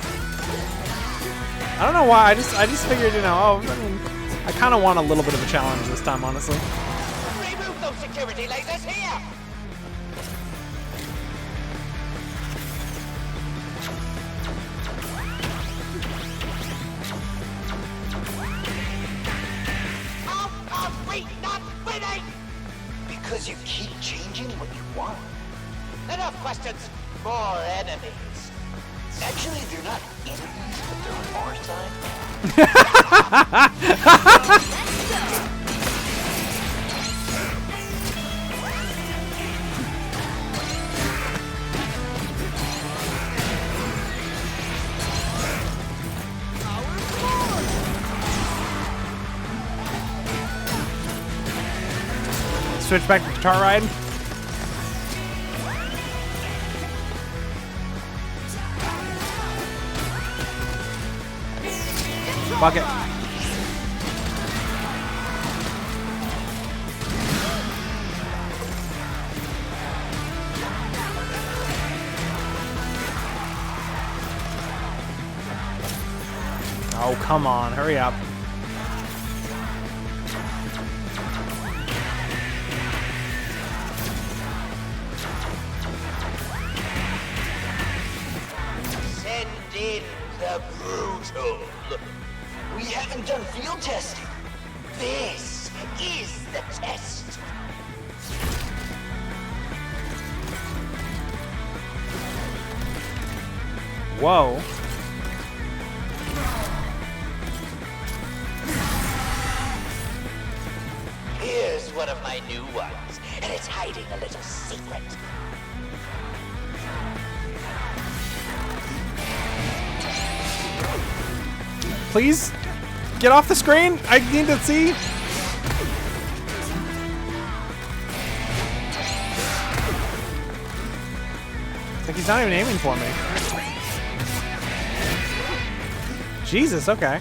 I don't know why. I just figured, you know, I mean, I kind of want a little bit of a challenge this time, honestly. Remove those security lasers here! How are we not winning? Because you keep changing what you want. Enough questions. More enemies. Actually, they're not enemies, but they're on our side. Switch back to guitar ride. Fuck it. Oh, come on, hurry up. Send in the brutal. We haven't done field testing. This is the test. Whoa. Here's one of my new ones, and it's hiding a little secret. Please get off the screen. I need to see. It's like he's not even aiming for me. Jesus, okay.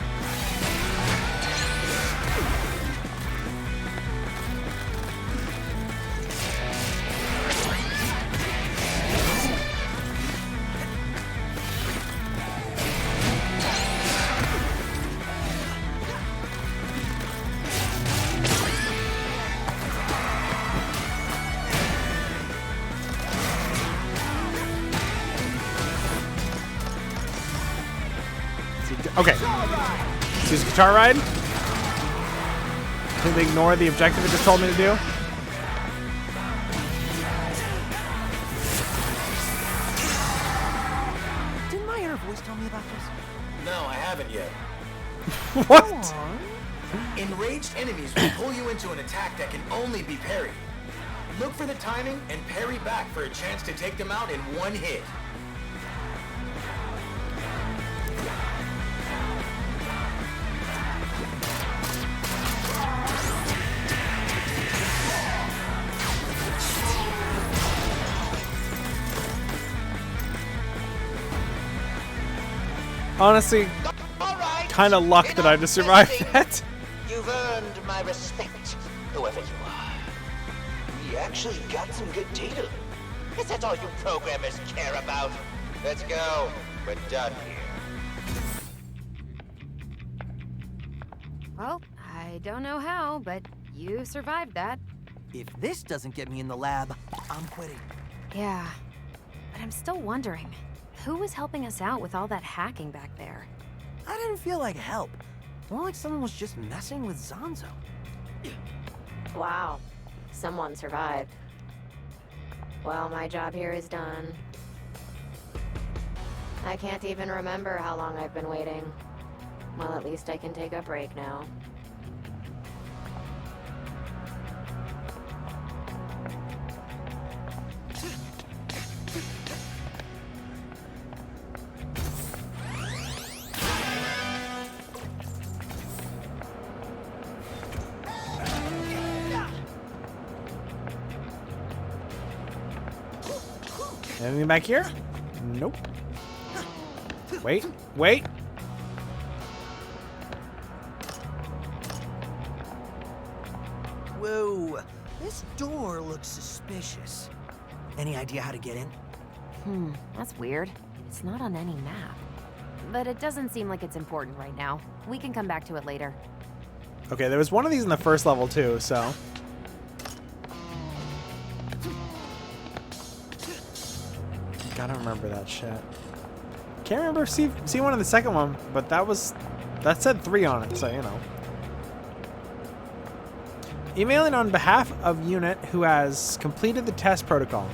Okay. Let's use guitar ride. Completely ignore the objective it just told me to do. Didn't my inner voice tell me about this? No, I haven't yet. What? Enraged enemies will pull you into an attack that can only be parried. Look for the timing and parry back for a chance to take them out in one hit. Honestly, kind of luck that I just survived that. You've earned my respect, whoever you are. We actually got some good data. Is that all you programmers care about? Let's go. We're done here. Well, I don't know how, but you survived that. If this doesn't get me in the lab, I'm quitting. Yeah, but I'm still wondering, who was helping us out with all that hacking back there? I didn't feel like help. More like someone was just messing with Zanzo. Wow, someone survived. Well, my job here is done. I can't even remember how long I've been waiting. Well, at least I can take a break now. Anything back here? Nope. Wait, wait. Whoa, this door looks suspicious. Any idea how to get in? That's weird. It's not on any map. But it doesn't seem like it's important right now. We can come back to it later. Okay, there was one of these in the first level too, so. Gotta remember that shit. Can't remember see one in the second one, but that said 3 on it, so you know. Emailing on behalf of unit who has completed the test protocol.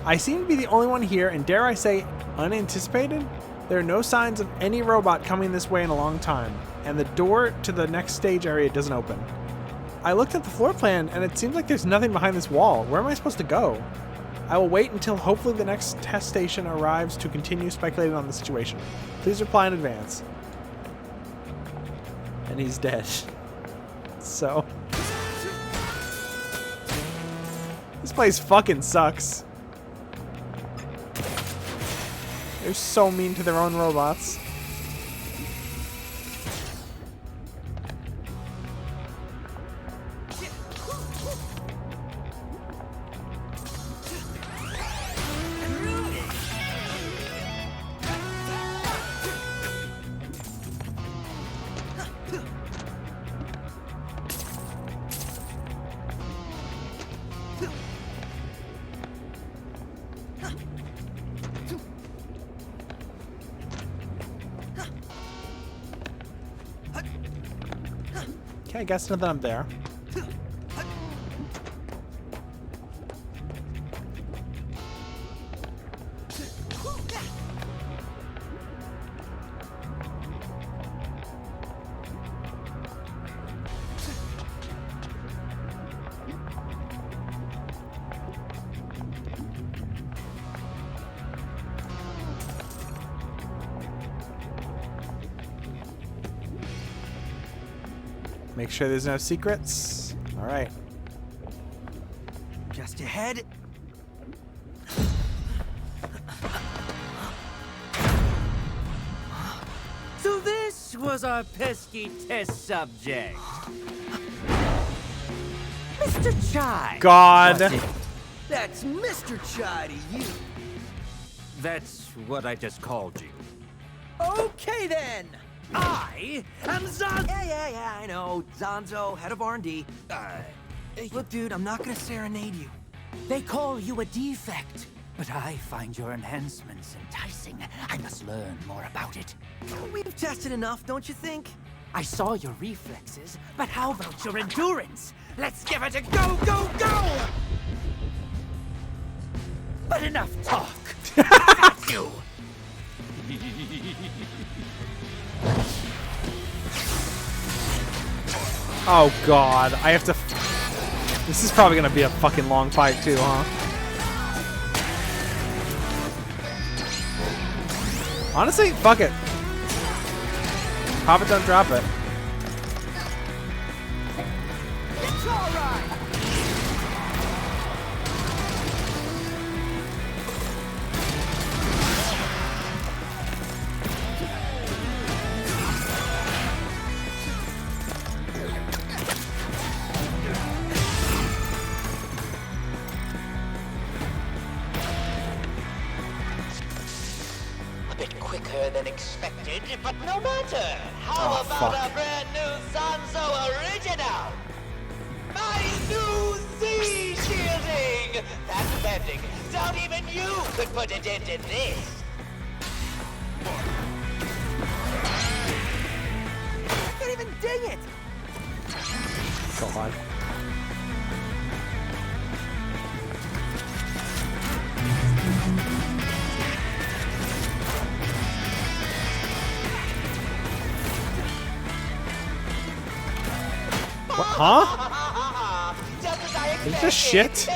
I seem to be the only one here, and dare I say, unanticipated? There are no signs of any robot coming this way in a long time, and the door to the next stage area doesn't open. I looked at the floor plan, and it seems like there's nothing behind this wall. Where am I supposed to go? I will wait until hopefully the next test station arrives to continue speculating on the situation. Please reply in advance. And he's dead. So. This place fucking sucks. They're so mean to their own robots. Okay, I guess now that I'm there. Make sure there's no secrets. All right. Just ahead. So this was our pesky test subject. Mr. Chai. God. Was it? That's Mr. Chai to you. That's what I just called you. Okay then. I am Zanzo. Yeah, I know. Zanzo, head of R&D. Look, dude, I'm not gonna serenade you. They call you a defect, but I find your enhancements enticing. I must learn more about it. We've tested enough, don't you think? I saw your reflexes, but how about your endurance? Let's give it a go, go, go! But enough talk. Got you. Oh god, I have to. This is probably gonna be a fucking long fight too, huh? Honestly, fuck it. Pop it, don't drop it. It's all right. slower than expected, but no matter. How about a brand new Zanzo original? My new Z shielding! That's bending. Don't even you could put a dent in this. I can't even ding it! God. What? Huh? Is this shit?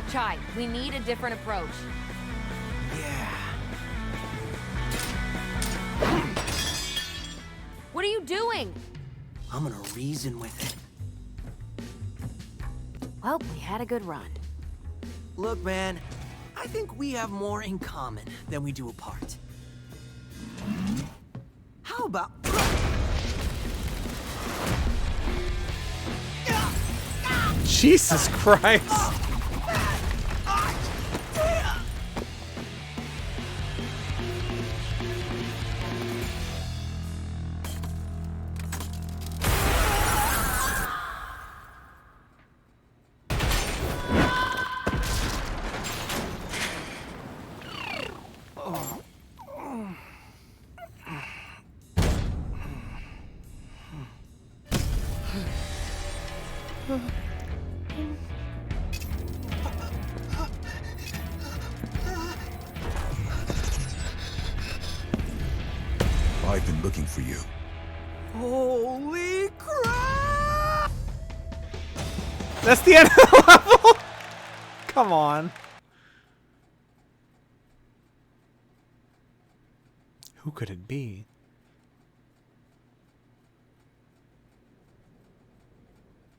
Chai, we need a different approach. Yeah. What are you doing? I'm gonna reason with it. Well, we had a good run. Look, man, I think we have more in common than we do apart. How about... Jesus Christ. I've been looking for you. Holy crap! That's the end of the level? Come on. Who could it be?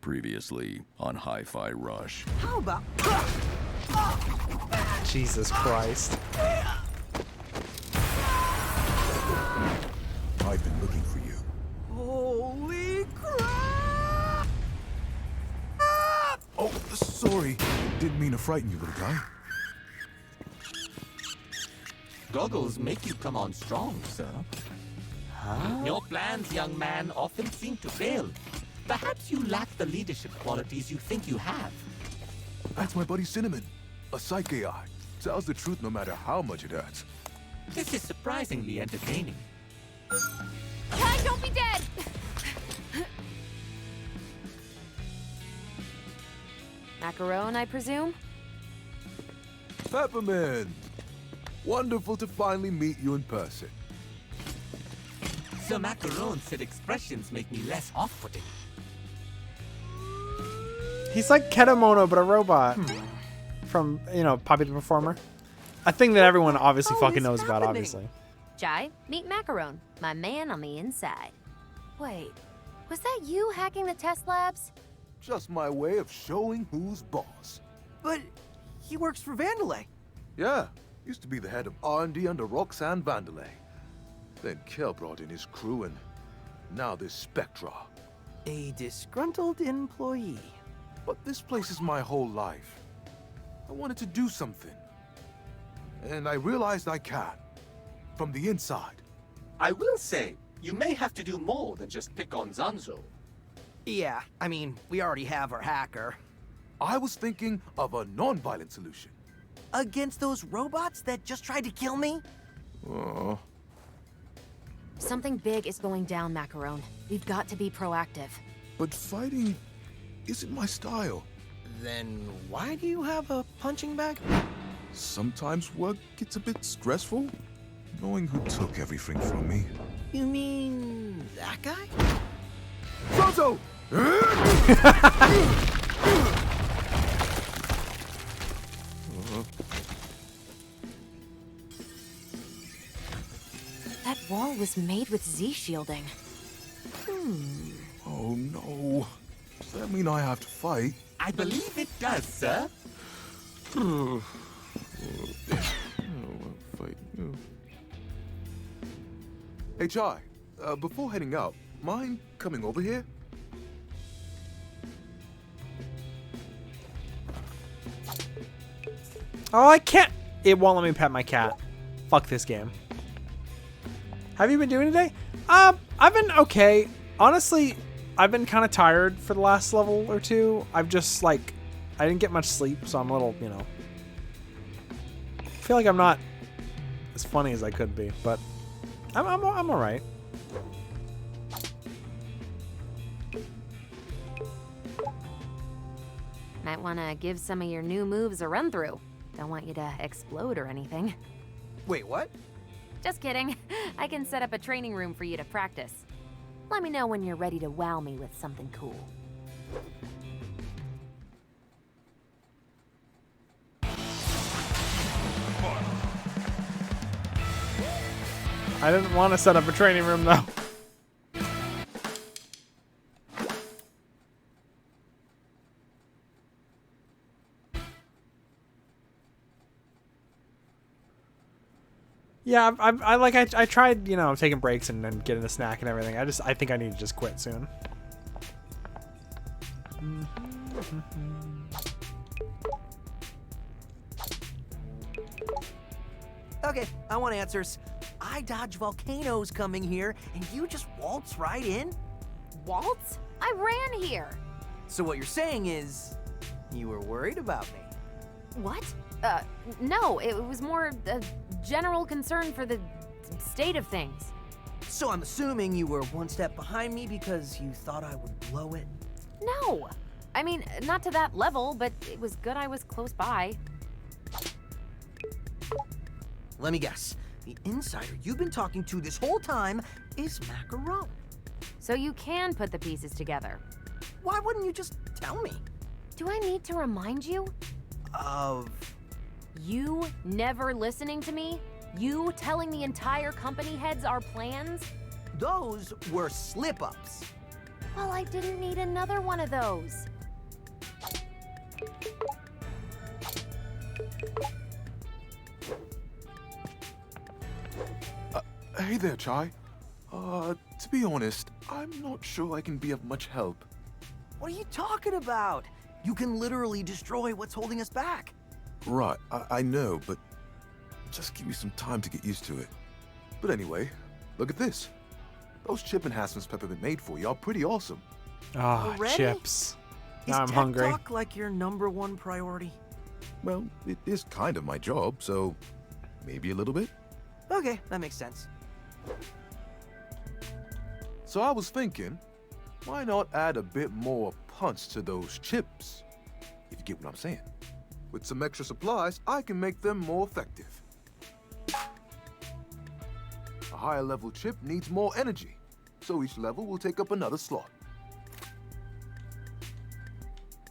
Previously on Hi-Fi Rush. How about... Jesus Christ. I've been looking for you. Holy crap! Oh, sorry. Didn't mean to frighten you, little guy. Goggles make you come on strong, sir. Huh? Your plans, young man, often seem to fail. Perhaps you lack the leadership qualities you think you have. That's my buddy Cinnamon. A psych AI. Tells the truth no matter how much it hurts. This is surprisingly entertaining. Kai, don't be dead! Macaron, I presume? Peppermint! Wonderful to finally meet you in person. Sir Macaron said expressions make me less off-putting. He's like Kedamono, but a robot. From, you know, Poppy the Performer. A thing that everyone obviously fucking knows about, obviously. Chai, meet Macaron, my man on the inside. Wait, was that you hacking the test labs? Just my way of showing who's boss. But he works for Vandelay. Yeah, used to be the head of R&D under Roxanne Vandelay. Then Kel brought in his crew and now this Spectra. A disgruntled employee. But this place is my whole life. I wanted to do something. And I realized I can. From the inside. I will say, you may have to do more than just pick on Zanzo. Yeah, I mean, we already have our hacker. I was thinking of a non-violent solution. Against those robots that just tried to kill me? Oh. Something big is going down, Macaron. We've got to be proactive. But fighting isn't my style. Then why do you have a punching bag? Sometimes work gets a bit stressful, knowing who took everything from me. You mean that guy? Zanzo! was made with Z shielding. Oh no. Does that mean I have to fight? I believe it does, sir. Fight you. Hey, Chai. Before heading out, mind coming over here? Oh, I can't. It won't let me pet my cat. Fuck this game. Have you been doing today? I've been okay. Honestly, I've been kind of tired for the last level or two. I've just like, I didn't get much sleep, so I'm a little, you know. I feel like I'm not as funny as I could be, but I'm all right. Might want to give some of your new moves a run through. Don't want you to explode or anything. Wait, what? Just kidding. I can set up a training room for you to practice. Let me know when you're ready to wow me with something cool. I didn't want to set up a training room though. Yeah, I tried, you know, taking breaks and then getting a snack and everything. I think I need to just quit soon. Okay, I want answers. I dodge volcanoes coming here, and you just waltz right in? Waltz? I ran here. So what you're saying is, you were worried about me? What? No, it was more a general concern for the state of things. So I'm assuming you were one step behind me because you thought I would blow it? No. I mean, not to that level, but it was good I was close by. Let me guess. The insider you've been talking to this whole time is Macaron. So you can put the pieces together. Why wouldn't you just tell me? Do I need to remind you? Of... You never listening to me? You telling the entire company heads our plans? Those were slip-ups. Well, I didn't need another one of those. Hey there, Chai. To be honest, I'm not sure I can be of much help. What are you talking about? You can literally destroy what's holding us back. Right, I know, but just give me some time to get used to it. But anyway, look at this. Those chip enhancements Peppermint made for you are pretty awesome. Ah, Already? chips. Now I'm Is hungry. tech talk like your #1 priority? Well, it is kind of my job, so maybe a little bit. Okay, that makes sense. So I was thinking, why not add a bit more punch to those chips? If you get what I'm saying. With some extra supplies, I can make them more effective. A higher level chip needs more energy, so each level will take up another slot.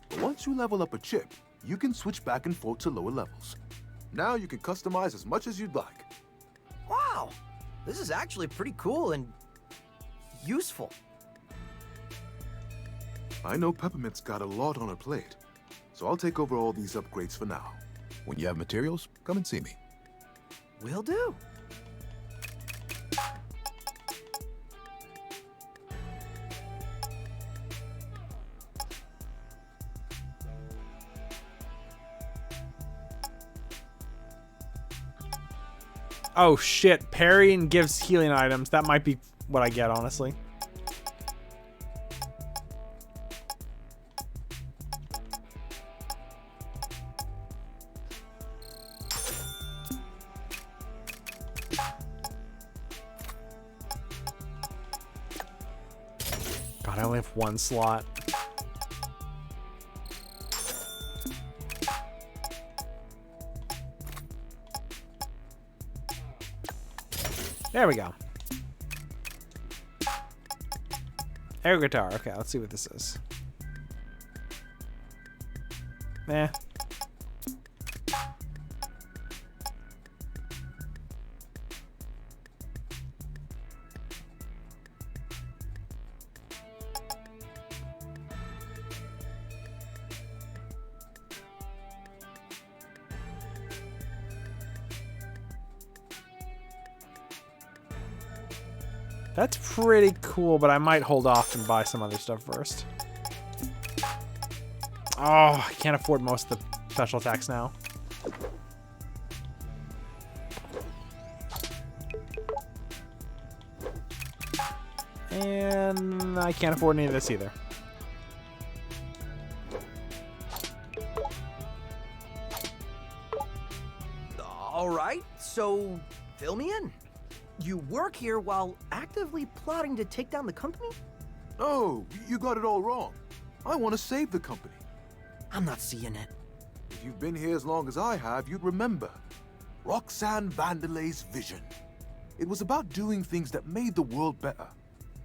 But once you level up a chip, you can switch back and forth to lower levels. Now you can customize as much as you'd like. Wow, this is actually pretty cool and useful. I know Peppermint's got a lot on her plate, so I'll take over all these upgrades for now. When you have materials, come and see me. Will do. Oh shit, parrying gives healing items. That might be what I get, honestly. God, I only have one slot. There we go. Air guitar. Okay, let's see what this is. Nah. That's pretty cool, but I might hold off and buy some other stuff first. Oh, I can't afford most of the special attacks now. And I can't afford any of this either. All right, so fill me in. You work here while actively plotting to take down the company? Oh, you got it all wrong. I want to save the company. I'm not seeing it. If you've been here as long as I have, you'd remember. Roxanne Vanderlei's vision. It was about doing things that made the world better.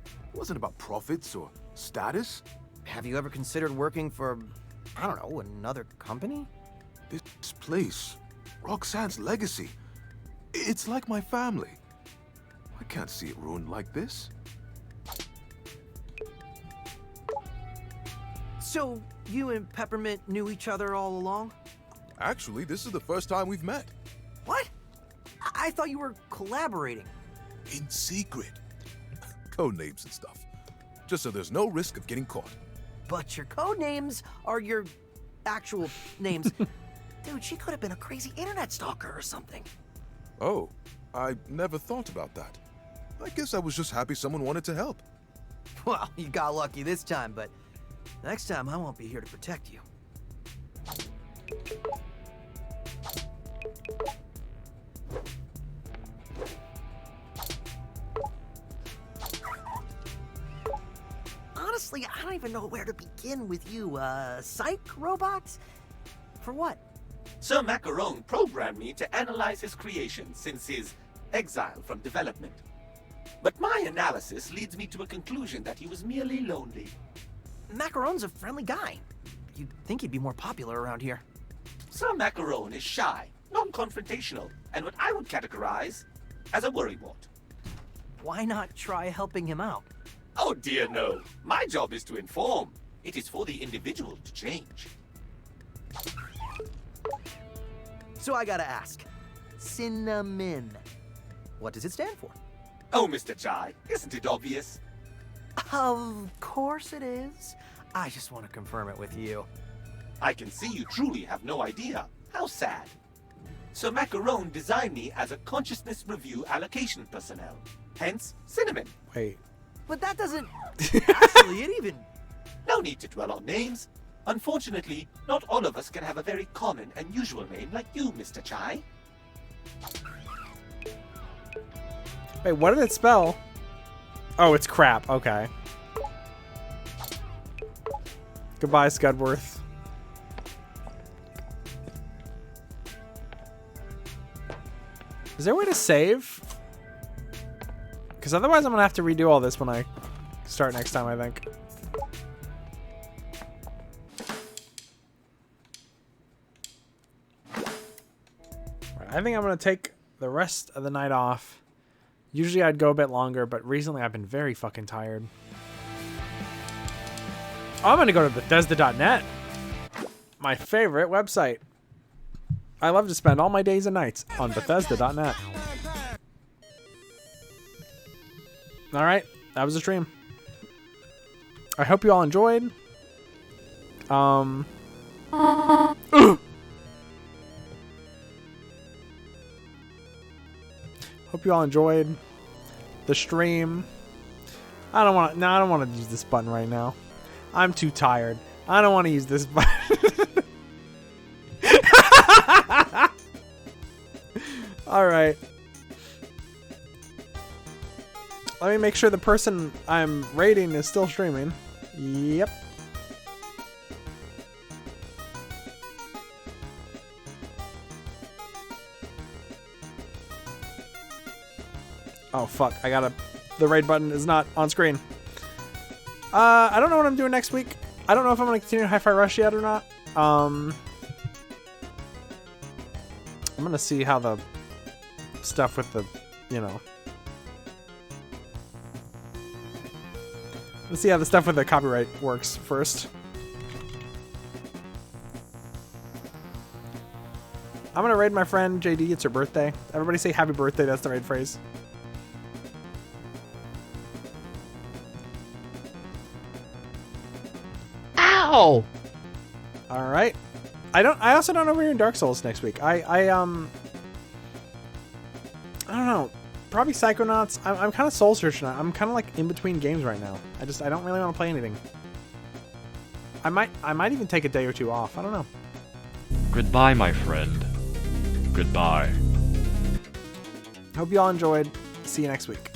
It wasn't about profits or status. Have you ever considered working for, I don't know, another company? This place, Roxanne's legacy, it's like my family. I can't see it ruined like this. So, you and Peppermint knew each other all along? Actually, this is the first time we've met. What? I thought you were collaborating. In secret. Code names and stuff. Just so there's no risk of getting caught. But your code names are your actual names. Dude, she could have been a crazy internet stalker or something. Oh, I never thought about that. I guess I was just happy someone wanted to help. Well, you got lucky this time, but next time I won't be here to protect you. Honestly, I don't even know where to begin with you. Psych robots? For what? Sir Macaron programmed me to analyze his creation since his exile from development. But my analysis leads me to a conclusion that he was merely lonely. Macaron's a friendly guy. You'd think he'd be more popular around here. Sir Macaron is shy, non-confrontational, and what I would categorize as a worrywart. Why not try helping him out? Oh dear no. My job is to inform. It is for the individual to change. So I gotta ask. Cinnamon. What does it stand for? Oh, Mr. Chai, isn't it obvious? Of course it is. I just want to confirm it with you. I can see you truly have no idea. How sad. Sir Macaron designed me as a consciousness review allocation personnel. Hence, Cinnamon. Wait. But that doesn't... Actually, it even... No need to dwell on names. Unfortunately, not all of us can have a very common and usual name like you, Mr. Chai. Wait, what did it spell? Oh, it's crap. Okay. Goodbye, Scudworth. Is there a way to save? Because otherwise I'm going to have to redo all this when I start next time, I think. I think I'm going to take the rest of the night off. Usually I'd go a bit longer, but recently I've been very fucking tired. I'm going to go to Bethesda.net. My favorite website. I love to spend all my days and nights on Bethesda.net. Alright, that was the stream. I hope you all enjoyed. Hope you all enjoyed the stream. I don't want to use this button right now. I'm too tired. I don't want to use this button. All right. Let me make sure the person I'm rating is still streaming. Yep. Oh, fuck. The raid button is not on screen. I don't know what I'm doing next week. I don't know if I'm going to continue Hi-Fi Rush yet or not. I'm going to see how the stuff with the, let's see how the stuff with the copyright works first. I'm going to raid my friend JD. It's her birthday. Everybody say happy birthday. That's the raid phrase. No. All right. I also don't know where you're in Dark Souls next week. I don't know. Probably Psychonauts. I'm kind of soul searching. I'm kind of like in between games right now. I don't really want to play anything. I might even take a day or two off. I don't know. Goodbye, my friend. Goodbye. Hope you all enjoyed. See you next week.